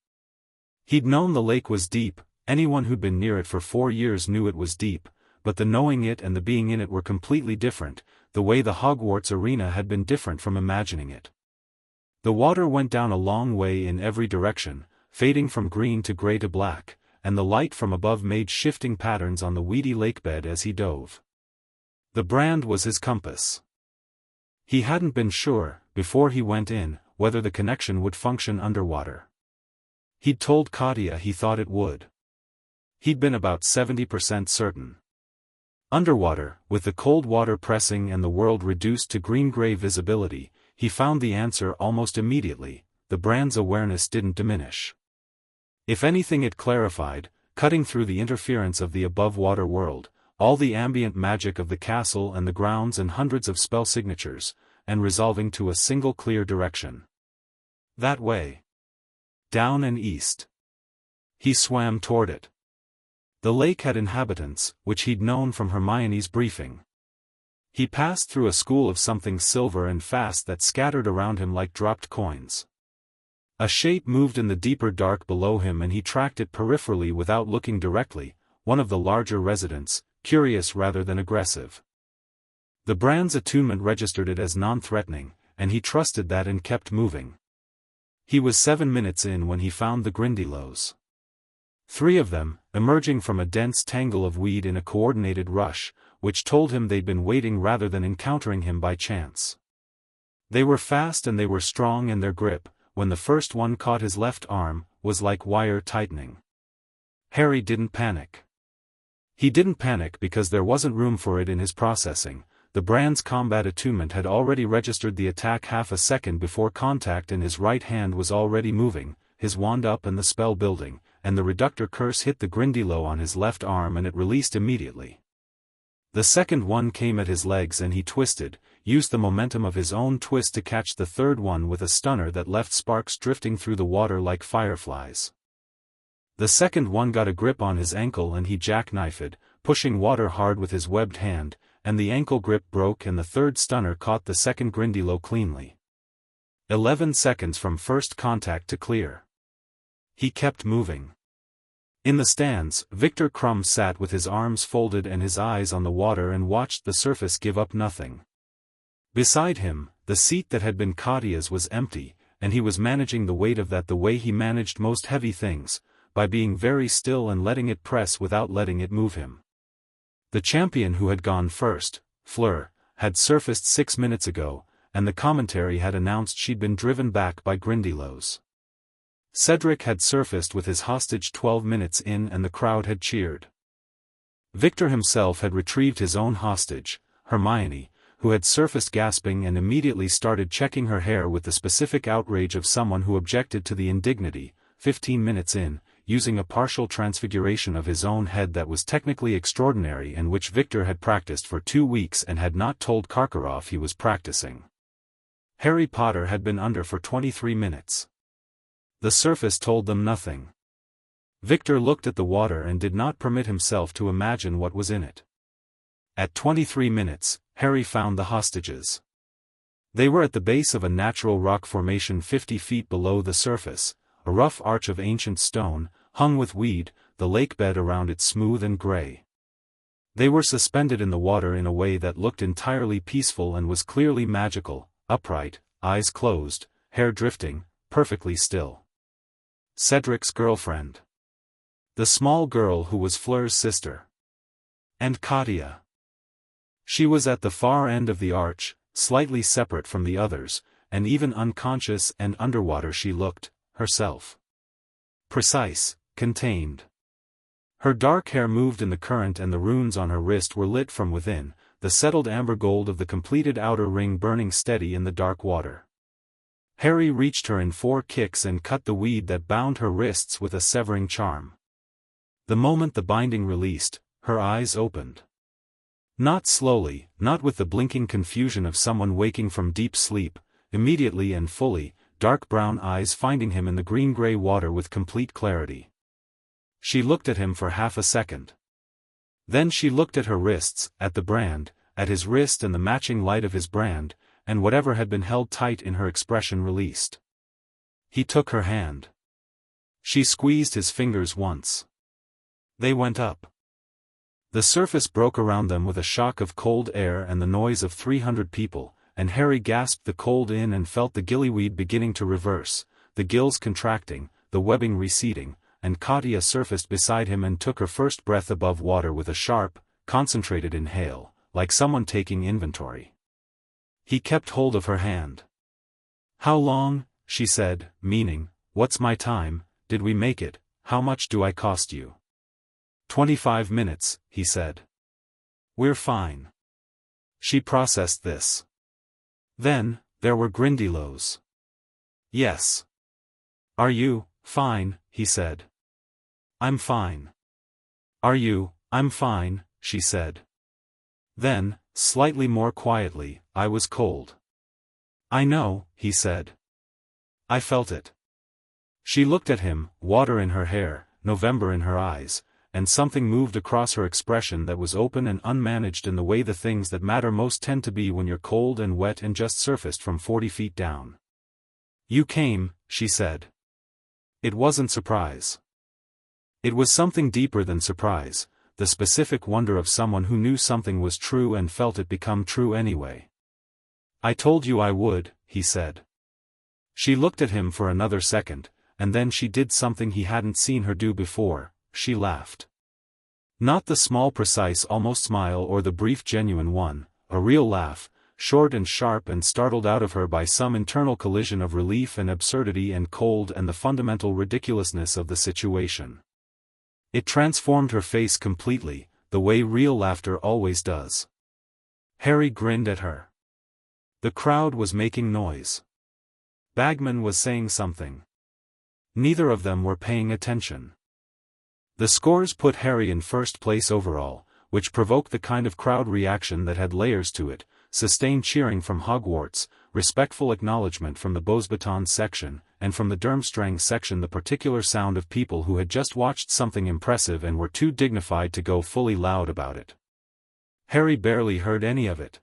He'd known the lake was deep, anyone who'd been near it for 4 years knew it was deep, but the knowing it and the being in it were completely different, the way the Hogwarts arena had been different from imagining it. The water went down a long way in every direction, fading from green to gray to black, and the light from above made shifting patterns on the weedy lakebed as he dove. The brand was his compass. He hadn't been sure, before he went in, whether the connection would function underwater. He'd told Katya he thought it would. He'd been about 70% certain. Underwater, with the cold water pressing and the world reduced to green-gray visibility, he found the answer almost immediately. The brand's awareness didn't diminish. If anything, it clarified, cutting through the interference of the above-water world, all the ambient magic of the castle and the grounds and hundreds of spell signatures, and resolving to a single clear direction. That way. Down and east. He swam toward it. The lake had inhabitants, which he'd known from Hermione's briefing. He passed through a school of something silver and fast that scattered around him like dropped coins. A shape moved in the deeper dark below him and he tracked it peripherally without looking directly, one of the larger residents, curious rather than aggressive. The brand's attunement registered it as non-threatening, and he trusted that and kept moving. He was 7 minutes in when he found the Grindylows. 3 of them, emerging from a dense tangle of weed in a coordinated rush, which told him they'd been waiting rather than encountering him by chance. They were fast and they were strong, and their grip, when the first one caught his left arm, was like wire tightening. Harry didn't panic. He didn't panic because there wasn't room for it in his processing. The brand's combat attunement had already registered the attack half a second before contact, and his right hand was already moving, his wand up and the spell building, and the reductor curse hit the Grindylow on his left arm and it released immediately. The second one came at his legs and he twisted, used the momentum of his own twist to catch the third one with a stunner that left sparks drifting through the water like fireflies. The second one got a grip on his ankle and he jackknifed, pushing water hard with his webbed hand, and the ankle grip broke and the third stunner caught the second Grindylow cleanly. 11 seconds from first contact to clear. He kept moving. In the stands, Viktor Krum sat with his arms folded and his eyes on the water and watched the surface give up nothing. Beside him, the seat that had been Katya's was empty, and he was managing the weight of that the way he managed most heavy things, by being very still and letting it press without letting it move him. The champion who had gone first, Fleur, had surfaced 6 minutes ago, and the commentary had announced she'd been driven back by Grindylows. Cedric had surfaced with his hostage 12 minutes in and the crowd had cheered. Viktor himself had retrieved his own hostage, Hermione, who had surfaced gasping and immediately started checking her hair with the specific outrage of someone who objected to the indignity, 15 minutes in, using a partial transfiguration of his own head that was technically extraordinary and which Viktor had practiced for 2 weeks and had not told Karkaroff he was practicing. Harry Potter had been under for 23 minutes. The surface told them nothing. Viktor looked at the water and did not permit himself to imagine what was in it. At 23 minutes, Harry found the hostages. They were at the base of a natural rock formation 50 feet below the surface, a rough arch of ancient stone, hung with weed, the lakebed around it smooth and gray. They were suspended in the water in a way that looked entirely peaceful and was clearly magical, upright, eyes closed, hair drifting, perfectly still. Cedric's girlfriend. The small girl who was Fleur's sister. And Katya. She was at the far end of the arch, slightly separate from the others, and even unconscious and underwater she looked, herself. Precise, contained. Her dark hair moved in the current and the runes on her wrist were lit from within, the settled amber gold of the completed outer ring burning steady in the dark water. Harry reached her in 4 kicks and cut the weed that bound her wrists with a severing charm. The moment the binding released, her eyes opened. Not slowly, not with the blinking confusion of someone waking from deep sleep, immediately and fully, dark brown eyes finding him in the green-gray water with complete clarity. She looked at him for half a second. Then she looked at her wrists, at the brand, at his wrist and the matching light of his brand, and whatever had been held tight in her expression released. He took her hand. She squeezed his fingers once. They went up. The surface broke around them with a shock of cold air and the noise of 300 people, and Harry gasped the cold in and felt the gillyweed beginning to reverse, the gills contracting, the webbing receding, and Katya surfaced beside him and took her first breath above water with a sharp, concentrated inhale, like someone taking inventory. He kept hold of her hand. "How long," she said, meaning, "What's my time, did we make it, how much do I cost you?" 25 minutes, he said. "We're fine." She processed this. Then, there were Grindylows. "Yes. Are you, fine," he said. "I'm fine." "Are you, I'm fine," she said. Then, slightly more quietly, "I was cold." "I know," he said. "I felt it." She looked at him, water in her hair, November in her eyes, and something moved across her expression that was open and unmanaged in the way the things that matter most tend to be when you're cold and wet and just surfaced from 40 feet down. "You came," she said. It wasn't surprise. It was something deeper than surprise, the specific wonder of someone who knew something was true and felt it become true anyway. "I told you I would," he said. She looked at him for another second, and then she did something he hadn't seen her do before, she laughed. Not the small precise almost smile or the brief genuine one, a real laugh, short and sharp and startled out of her by some internal collision of relief and absurdity and cold and the fundamental ridiculousness of the situation. It transformed her face completely, the way real laughter always does. Harry grinned at her. The crowd was making noise. Bagman was saying something. Neither of them were paying attention. The scores put Harry in first place overall, which provoked the kind of crowd reaction that had layers to it, sustained cheering from Hogwarts, respectful acknowledgement from the Beauxbatons section, and from the Durmstrang section the particular sound of people who had just watched something impressive and were too dignified to go fully loud about it. Harry barely heard any of it.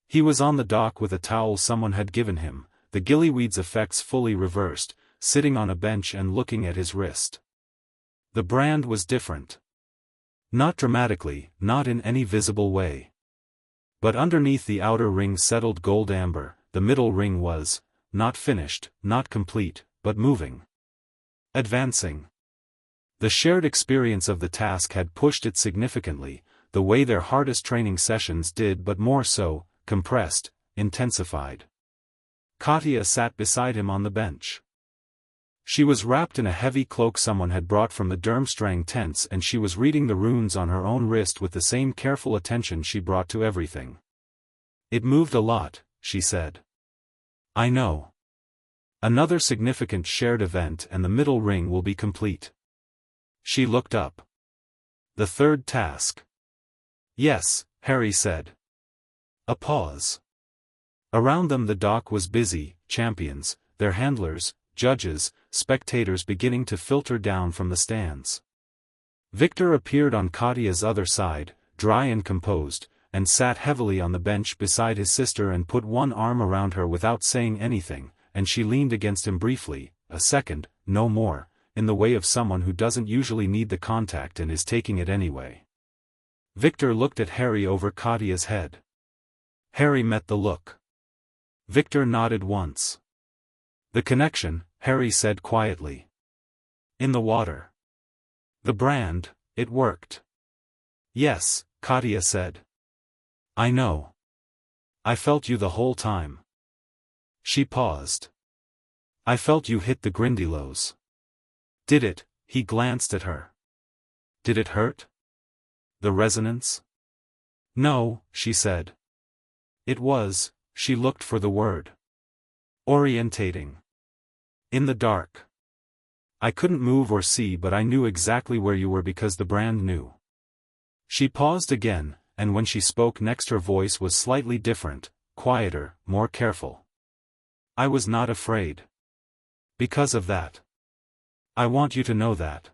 He was on the dock with a towel someone had given him, the gillyweed's effects fully reversed, sitting on a bench and looking at his wrist. The brand was different. Not dramatically, not in any visible way. But underneath the outer ring settled gold amber, the middle ring was, not finished, not complete, but moving. Advancing. The shared experience of the task had pushed it significantly, the way their hardest training sessions did but more so, compressed, intensified. Katya sat beside him on the bench. She was wrapped in a heavy cloak someone had brought from the Durmstrang tents and she was reading the runes on her own wrist with the same careful attention she brought to everything. "It moved a lot," she said. "I know. Another significant shared event and the middle ring will be complete." She looked up. "The third task." "Yes," Harry said. A pause. Around them the dock was busy, champions, their handlers, judges, spectators beginning to filter down from the stands. Viktor appeared on Katya's other side, dry and composed, and sat heavily on the bench beside his sister and put one arm around her without saying anything, and she leaned against him briefly, a second, no more, in the way of someone who doesn't usually need the contact and is taking it anyway. Viktor looked at Harry over Katya's head. Harry met the look. Viktor nodded once. "The connection," Harry said quietly. "In the water. The brand, it worked." "Yes," Katya said. "I know. I felt you the whole time." She paused. I felt you hit the Grindylows. Did it? He glanced at her. Did it hurt? The resonance? No, she said. It was, she looked for the word. Orientating. In the dark. I couldn't move or see, but I knew exactly where you were because the brand knew. She paused again, and when she spoke next her voice was slightly different, quieter, more careful. I was not afraid. Because of that. I want you to know that.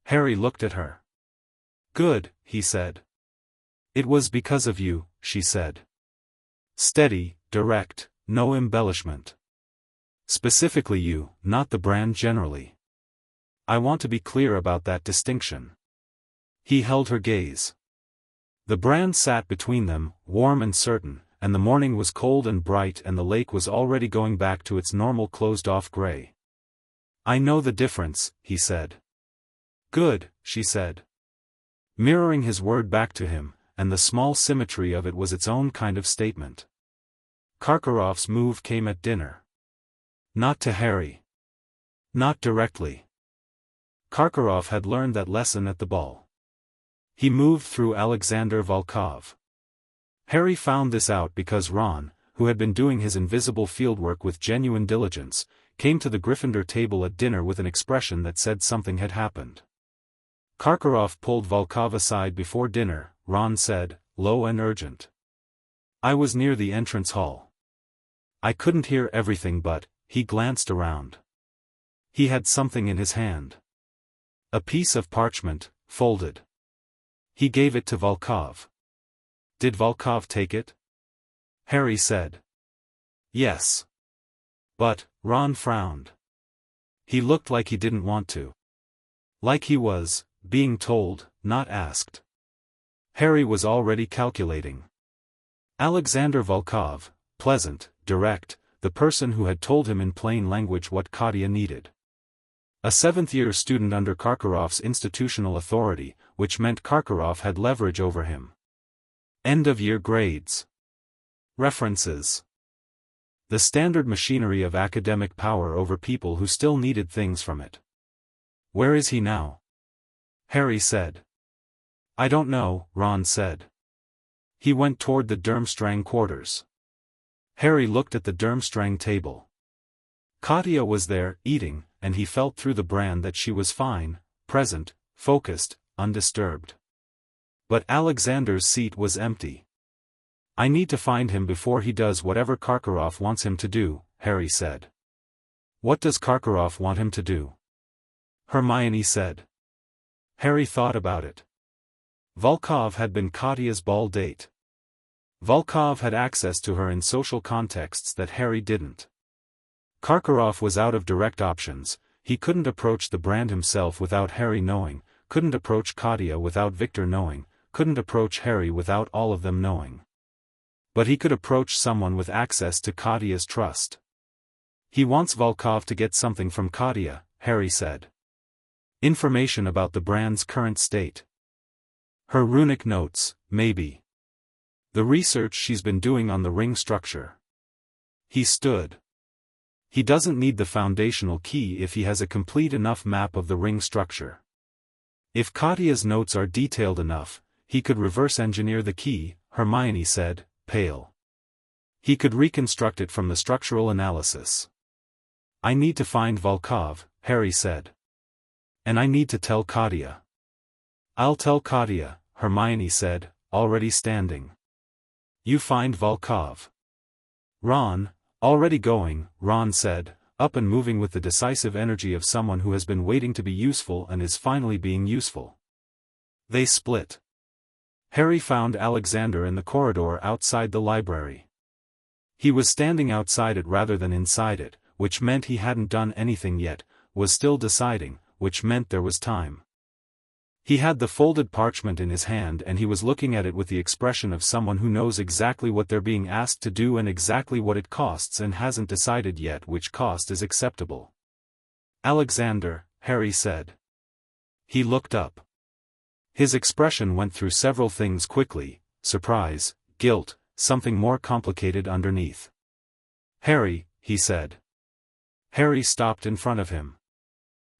Harry looked at her. Good, he said. It was because of you, she said. Steady, direct, no embellishment. Specifically you, not the brand generally. I want to be clear about that distinction. He held her gaze. The brand sat between them, warm and certain, and the morning was cold and bright and the lake was already going back to its normal closed-off gray. I know the difference, he said. Good, she said. Mirroring his word back to him, and the small symmetry of it was its own kind of statement. Karkaroff's move came at dinner. Not to Harry. Not directly. Karkaroff had learned that lesson at the ball. He moved through Alexander Volkov. Harry found this out because Ron, who had been doing his invisible fieldwork with genuine diligence, came to the Gryffindor table at dinner with an expression that said something had happened. Karkaroff pulled Volkov aside before dinner. Ron said, low and urgent. I was near the entrance hall. I couldn't hear everything but, he glanced around. He had something in his hand. A piece of parchment, folded. He gave it to Volkov. Did Volkov take it? Harry said. Yes. But, Ron frowned. He looked like he didn't want to. Like he was, being told, not asked. Harry was already calculating. Alexander Volkov, pleasant, direct, the person who had told him in plain language what Katya needed. A seventh-year student under Karkaroff's institutional authority, which meant Karkaroff had leverage over him. End-of-year grades. References. The standard machinery of academic power over people who still needed things from it. Where is he now? Harry said. I don't know, Ron said. He went toward the Durmstrang quarters. Harry looked at the Durmstrang table. Katya was there, eating, and he felt through the brand that she was fine, present, focused, undisturbed. But Alexander's seat was empty. I need to find him before he does whatever Karkaroff wants him to do, Harry said. What does Karkaroff want him to do? Hermione said. Harry thought about it. Volkov had been Katya's ball date. Volkov had access to her in social contexts that Harry didn't. Karkaroff was out of direct options. He couldn't approach the brand himself without Harry knowing, couldn't approach Katya without Viktor knowing, couldn't approach Harry without all of them knowing. But he could approach someone with access to Katya's trust. He wants Volkov to get something from Katya, Harry said. Information about the brand's current state. Her runic notes, maybe. The research she's been doing on the ring structure. He stood. He doesn't need the foundational key if he has a complete enough map of the ring structure. If Katya's notes are detailed enough, he could reverse engineer the key, Hermione said, pale. He could reconstruct it from the structural analysis. I need to find Volkov, Harry said. And I need to tell Katya. I'll tell Katya, Hermione said, already standing. You find Volkov. Ron, already going, Ron said, up and moving with the decisive energy of someone who has been waiting to be useful and is finally being useful. They split. Harry found Alexander in the corridor outside the library. He was standing outside it rather than inside it, which meant he hadn't done anything yet, was still deciding, which meant there was time. He had the folded parchment in his hand and he was looking at it with the expression of someone who knows exactly what they're being asked to do and exactly what it costs and hasn't decided yet which cost is acceptable. Alexander, Harry said. He looked up. His expression went through several things quickly, surprise, guilt, something more complicated underneath. Harry, he said. Harry stopped in front of him.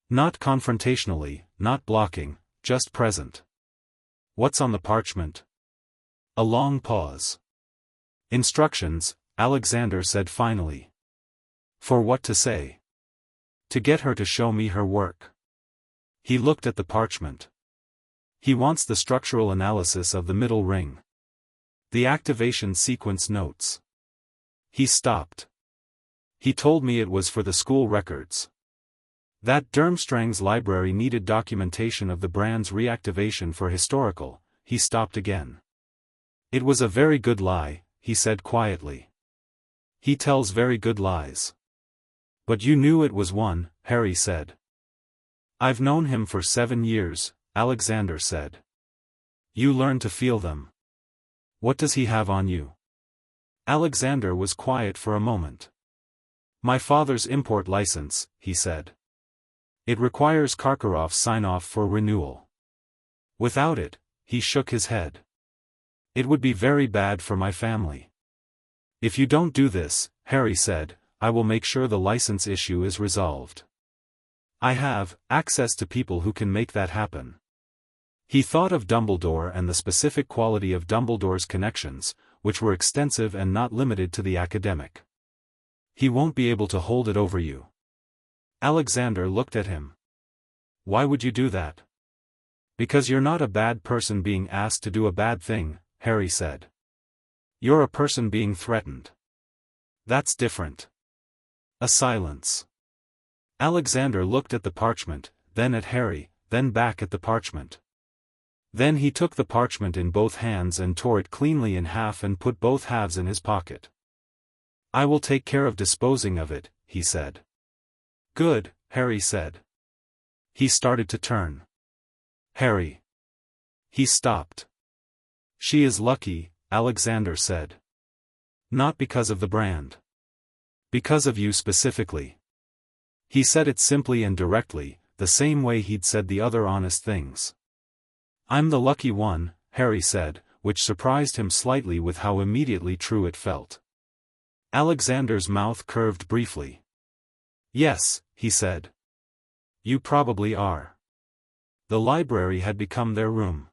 Not confrontationally, not blocking, just present. What's on the parchment? A long pause. Instructions, Alexander said finally. For what to say? To get her to show me her work. He looked at the parchment. He wants the structural analysis of the middle ring. The activation sequence notes. He stopped. He told me it was for the school records. That Durmstrang's library needed documentation of the brand's reactivation for historical. He stopped again. It was a very good lie, he said quietly. He tells very good lies. But you knew it was one, Harry said. I've known him for 7 years, Alexander said. You learn to feel them. What does he have on you? Alexander was quiet for a moment. My father's import license, he said. It requires Karkaroff's sign-off for renewal. Without it, he shook his head. It would be very bad for my family. If you don't do this, Harry said, I will make sure the license issue is resolved. I have access to people who can make that happen. He thought of Dumbledore and the specific quality of Dumbledore's connections, which were extensive and not limited to the academic. He won't be able to hold it over you. Alexander looked at him. Why would you do that? Because you're not a bad person being asked to do a bad thing, Harry said. You're a person being threatened. That's different. A silence. Alexander looked at the parchment, then at Harry, then back at the parchment. Then he took the parchment in both hands and tore it cleanly in half and put both halves in his pocket. I will take care of disposing of it, he said. Good, Harry said. He started to turn. Harry. He stopped. She is lucky, Alexander said. Not because of the brand. Because of you specifically. He said it simply and directly, the same way he'd said the other honest things. I'm the lucky one, Harry said, which surprised him slightly with how immediately true it felt. Alexander's mouth curved briefly. Yes, he said. You probably are. The library had become their room.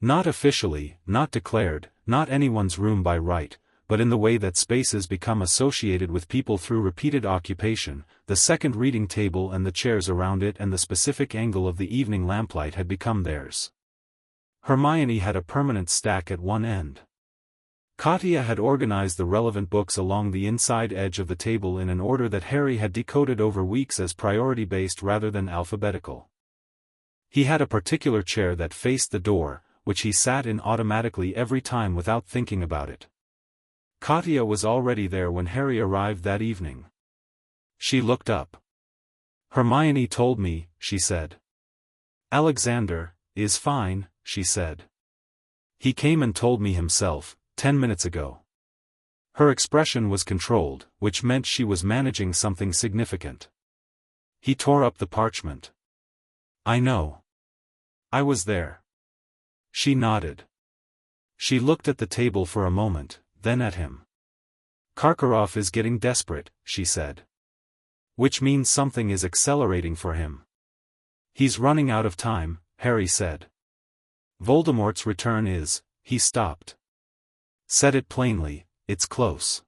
Not officially, not declared, not anyone's room by right, but in the way that spaces become associated with people through repeated occupation, the second reading table and the chairs around it and the specific angle of the evening lamplight had become theirs. Hermione had a permanent stack at one end. Katya had organized the relevant books along the inside edge of the table in an order that Harry had decoded over weeks as priority-based rather than alphabetical. He had a particular chair that faced the door, which he sat in automatically every time without thinking about it. Katya was already there when Harry arrived that evening. She looked up. Hermione told me, she said. Alexander is fine, she said. He came and told me himself, 10 minutes ago. Her expression was controlled, which meant she was managing something significant. He tore up the parchment. I know. I was there. She nodded. She looked at the table for a moment, then at him. Karkaroff is getting desperate, she said. Which means something is accelerating for him. He's running out of time, Harry said. Voldemort's return is, he stopped. Said it plainly, it's close.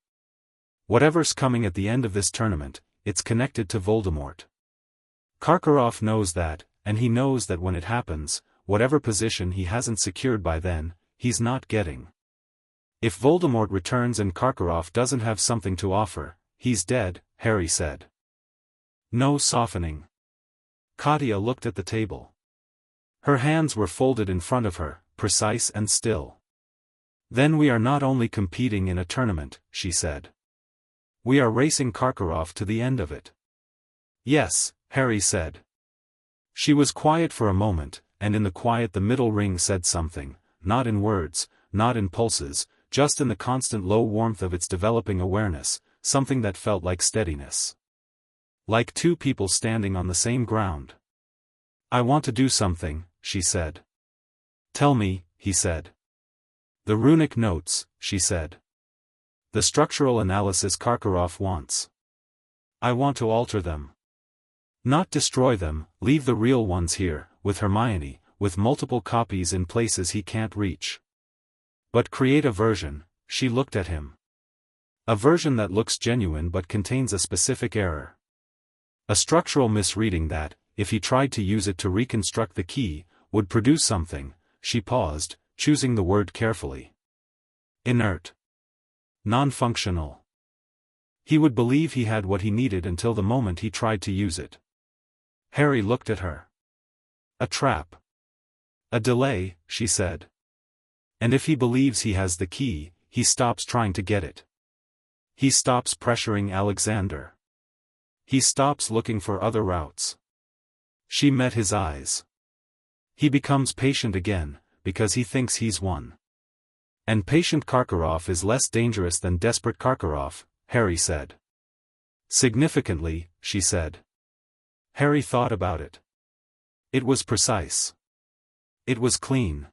Whatever's coming at the end of this tournament, it's connected to Voldemort. Karkaroff knows that, and he knows that when it happens, whatever position he hasn't secured by then, he's not getting. If Voldemort returns and Karkaroff doesn't have something to offer, he's dead, Harry said. No softening. Katya looked at the table. Her hands were folded in front of her, precise and still. Then we are not only competing in a tournament, she said. We are racing Karkaroff to the end of it. Yes, Harry said. She was quiet for a moment, and in the quiet the middle ring said something, not in words, not in pulses, just in the constant low warmth of its developing awareness, something that felt like steadiness. Like two people standing on the same ground. I want to do something, she said. Tell me, he said. The runic notes, she said. The structural analysis Karkaroff wants. I want to alter them. Not destroy them, leave the real ones here, with Hermione, with multiple copies in places he can't reach. But create a version, she looked at him. A version that looks genuine but contains a specific error. A structural misreading that, if he tried to use it to reconstruct the key, would produce something. She paused, choosing the word carefully. Inert. Non-functional. He would believe he had what he needed until the moment he tried to use it. Harry looked at her. A trap. A delay, she said. And if he believes he has the key, he stops trying to get it. He stops pressuring Alexander. He stops looking for other routes. She met his eyes. He becomes patient again, because he thinks he's won. And patient Karkaroff is less dangerous than desperate Karkaroff, Harry said. Significantly, she said. Harry thought about it. It was precise. It was clean.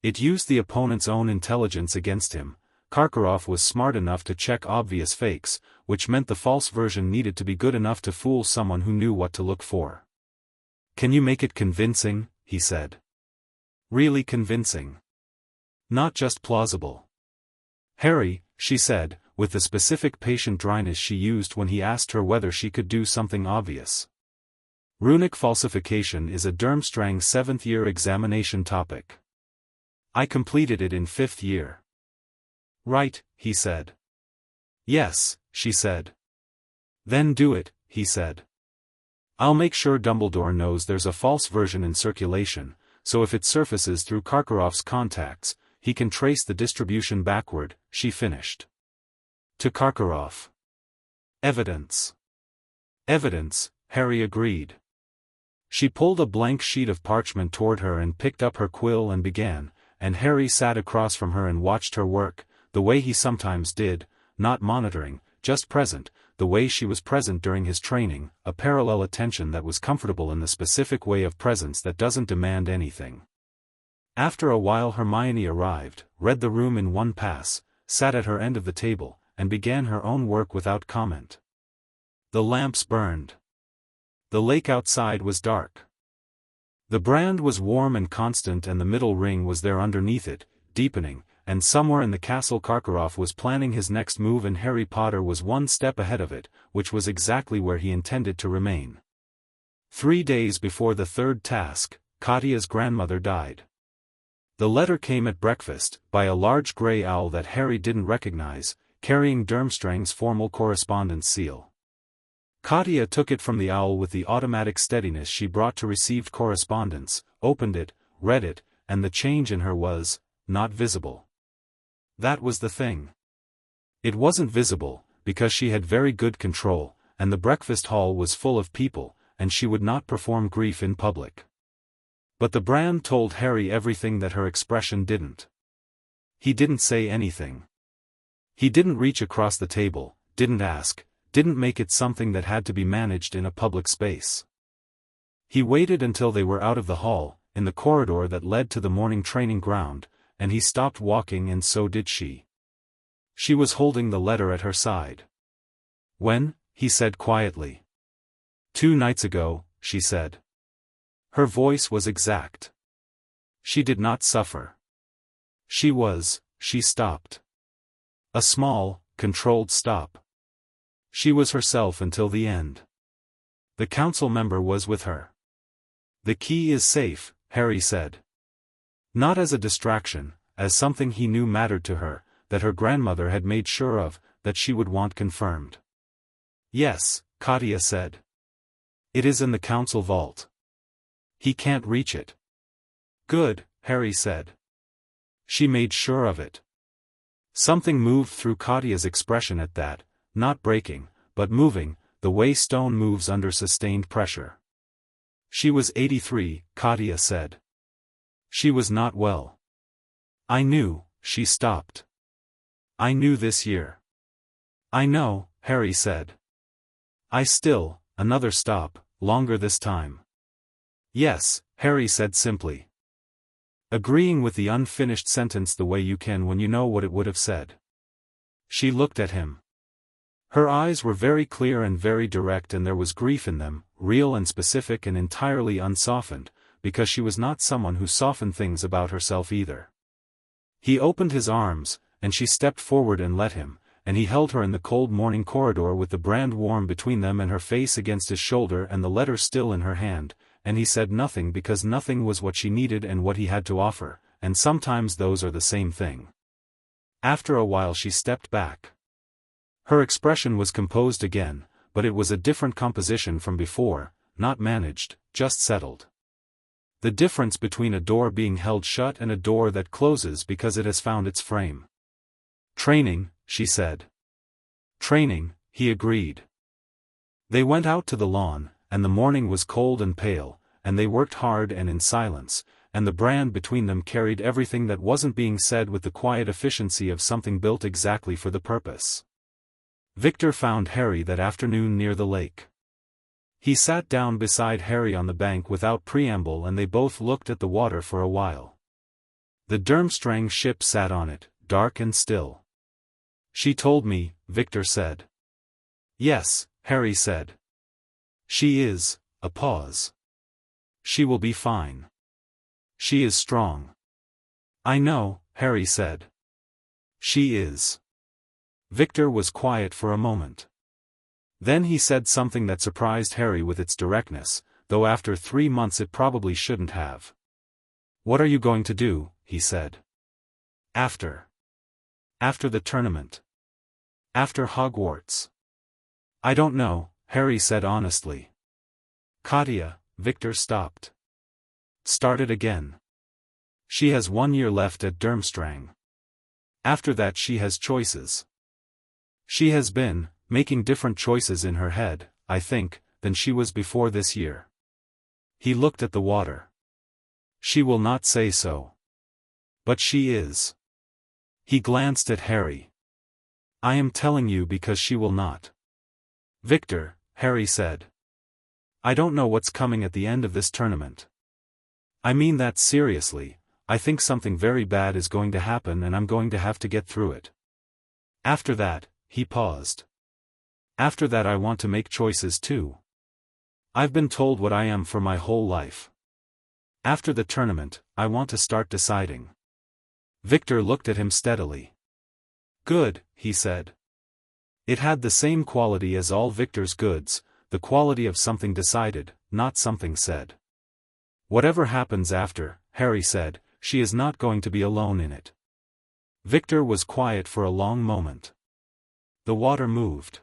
It used the opponent's own intelligence against him. Karkaroff was smart enough to check obvious fakes, which meant the false version needed to be good enough to fool someone who knew what to look for. Can you make it convincing? He said. Really convincing. Not just plausible. Harry, she said, with the specific patient dryness she used when he asked her whether she could do something obvious. Runic falsification is a Durmstrang 7th year examination topic. I completed it in 5th year. Right, he said. Yes, she said. Then do it, he said. I'll make sure Dumbledore knows there's a false version in circulation, so if it surfaces through Karkaroff's contacts, he can trace the distribution backward, she finished. To Karkaroff. Evidence. Evidence, Harry agreed. She pulled a blank sheet of parchment toward her and picked up her quill and began, and Harry sat across from her and watched her work, the way he sometimes did, not monitoring, just present, the way she was present during his training, a parallel attention that was comfortable in the specific way of presence that doesn't demand anything. After a while Hermione arrived, read the room in one pass, sat at her end of the table, and began her own work without comment. The lamps burned. The lake outside was dark. The brand was warm and constant and the middle ring was there underneath it, deepening, and somewhere in the castle Karkaroff was planning his next move and Harry Potter was one step ahead of it, which was exactly where he intended to remain. 3 days before the third task, Katya's grandmother died. The letter came at breakfast, by a large grey owl that Harry didn't recognize, carrying Durmstrang's formal correspondence seal. Katya took it from the owl with the automatic steadiness she brought to received correspondence, opened it, read it, and the change in her was, not visible. That was the thing. It wasn't visible, because she had very good control, and the breakfast hall was full of people, and she would not perform grief in public. But the brand told Harry everything that her expression didn't. He didn't say anything. He didn't reach across the table, didn't ask, didn't make it something that had to be managed in a public space. He waited until they were out of the hall, in the corridor that led to the morning training ground, and he stopped walking and so did she. She was holding the letter at her side. When? He said quietly. 2 nights ago, she said. Her voice was exact. She did not suffer. She stopped. A small, controlled stop. She was herself until the end. The council member was with her. The key is safe, Harry said. Not as a distraction, as something he knew mattered to her, that her grandmother had made sure of, that she would want confirmed. Yes, Katya said. It is in the council vault. He can't reach it. Good, Harry said. She made sure of it. Something moved through Katya's expression at that, not breaking, but moving, the way stone moves under sustained pressure. She was 83, Katya said. She was not well. I knew, she stopped. I knew this year. I know, Harry said. Another stop, longer this time. Yes, Harry said simply. Agreeing with the unfinished sentence the way you can when you know what it would have said. She looked at him. Her eyes were very clear and very direct, and there was grief in them, real and specific and entirely unsoftened, because she was not someone who softened things about herself either. He opened his arms, and she stepped forward and let him, and he held her in the cold morning corridor with the brand warm between them and her face against his shoulder and the letter still in her hand, and he said nothing because nothing was what she needed and what he had to offer, and sometimes those are the same thing. After a while she stepped back. Her expression was composed again, but it was a different composition from before, not managed, just settled. The difference between a door being held shut and a door that closes because it has found its frame. "Training," she said. "Training," he agreed. They went out to the lawn, and the morning was cold and pale, and they worked hard and in silence, and the brand between them carried everything that wasn't being said with the quiet efficiency of something built exactly for the purpose. Viktor found Harry that afternoon near the lake. He sat down beside Harry on the bank without preamble, and they both looked at the water for a while. The Durmstrang ship sat on it, dark and still. "She told me," Viktor said. "Yes," Harry said. "She is," a pause. "She will be fine. She is strong." "I know," Harry said. "She is." Viktor was quiet for a moment. Then he said something that surprised Harry with its directness, though after 3 months it probably shouldn't have. "What are you going to do?" he said. After the tournament. After Hogwarts." "I don't know," Harry said honestly. "Katya," Viktor stopped. "Started again. She has 1 year left at Durmstrang. After that she has choices. She has been making different choices in her head, I think, than she was before this year." He looked at the water. "She will not say so. But she is." He glanced at Harry. "I am telling you because she will not." "Viktor," Harry said. "I don't know what's coming at the end of this tournament. I mean that seriously. I think something very bad is going to happen and I'm going to have to get through it. After that," he paused. "After that I want to make choices too. I've been told what I am for my whole life. After the tournament, I want to start deciding." Viktor looked at him steadily. "Good," he said. It had the same quality as all Viktor's goods, the quality of something decided, not something said. "Whatever happens after," Harry said, "she is not going to be alone in it." Viktor was quiet for a long moment. The water moved.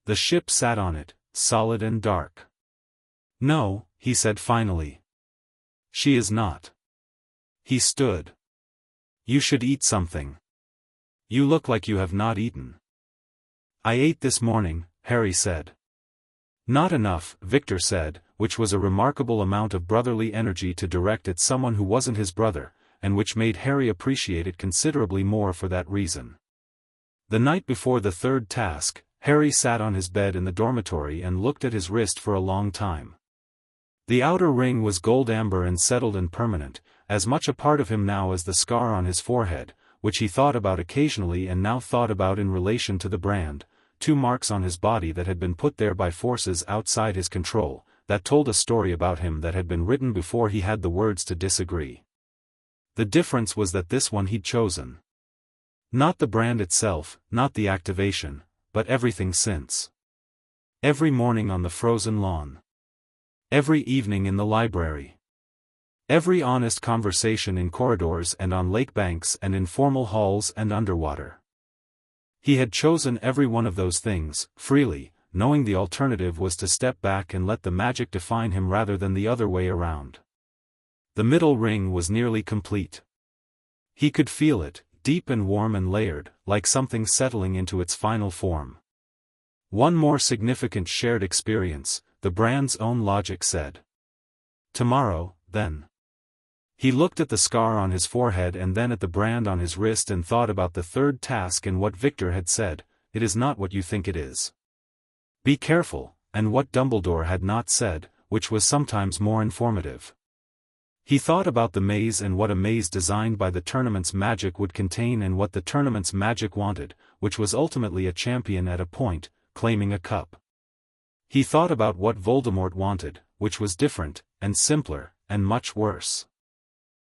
The ship sat on it, solid and dark. "No," he said finally. "She is not." He stood. "You should eat something. You look like you have not eaten." "I ate this morning," Harry said. "Not enough," Viktor said, which was a remarkable amount of brotherly energy to direct at someone who wasn't his brother, and which made Harry appreciate it considerably more for that reason. The night before the third task, Harry sat on his bed in the dormitory and looked at his wrist for a long time. The outer ring was gold amber and settled and permanent, as much a part of him now as the scar on his forehead, which he thought about occasionally and now thought about in relation to the brand, 2 marks on his body that had been put there by forces outside his control, that told a story about him that had been written before he had the words to disagree. The difference was that this one he'd chosen. Not the brand itself, not the activation, but everything since. Every morning on the frozen lawn. Every evening in the library. Every honest conversation in corridors and on lake banks and in formal halls and underwater. He had chosen every one of those things, freely, knowing the alternative was to step back and let the magic define him rather than the other way around. The middle ring was nearly complete. He could feel it, deep and warm and layered, like something settling into its final form. One more significant shared experience, the brand's own logic said. Tomorrow, then. He looked at the scar on his forehead and then at the brand on his wrist and thought about the third task and what Viktor had said, "It is not what you think it is. Be careful," and what Dumbledore had not said, which was sometimes more informative. He thought about the maze and what a maze designed by the tournament's magic would contain and what the tournament's magic wanted, which was ultimately a champion at a point, claiming a cup. He thought about what Voldemort wanted, which was different, and simpler, and much worse.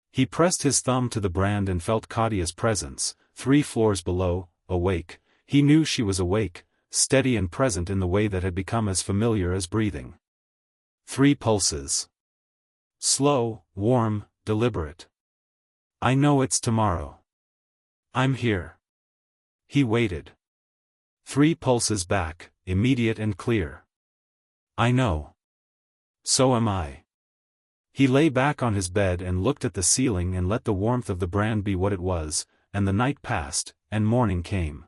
He pressed his thumb to the brand and felt Katya's presence, 3 floors below, awake. He knew she was awake, steady and present in the way that had become as familiar as breathing. 3 pulses. Slow, warm, deliberate. I know it's tomorrow. I'm here. He waited. 3 pulses back, immediate and clear. I know. So am I. He lay back on his bed and looked at the ceiling and let the warmth of the brand be what it was, and the night passed, and morning came.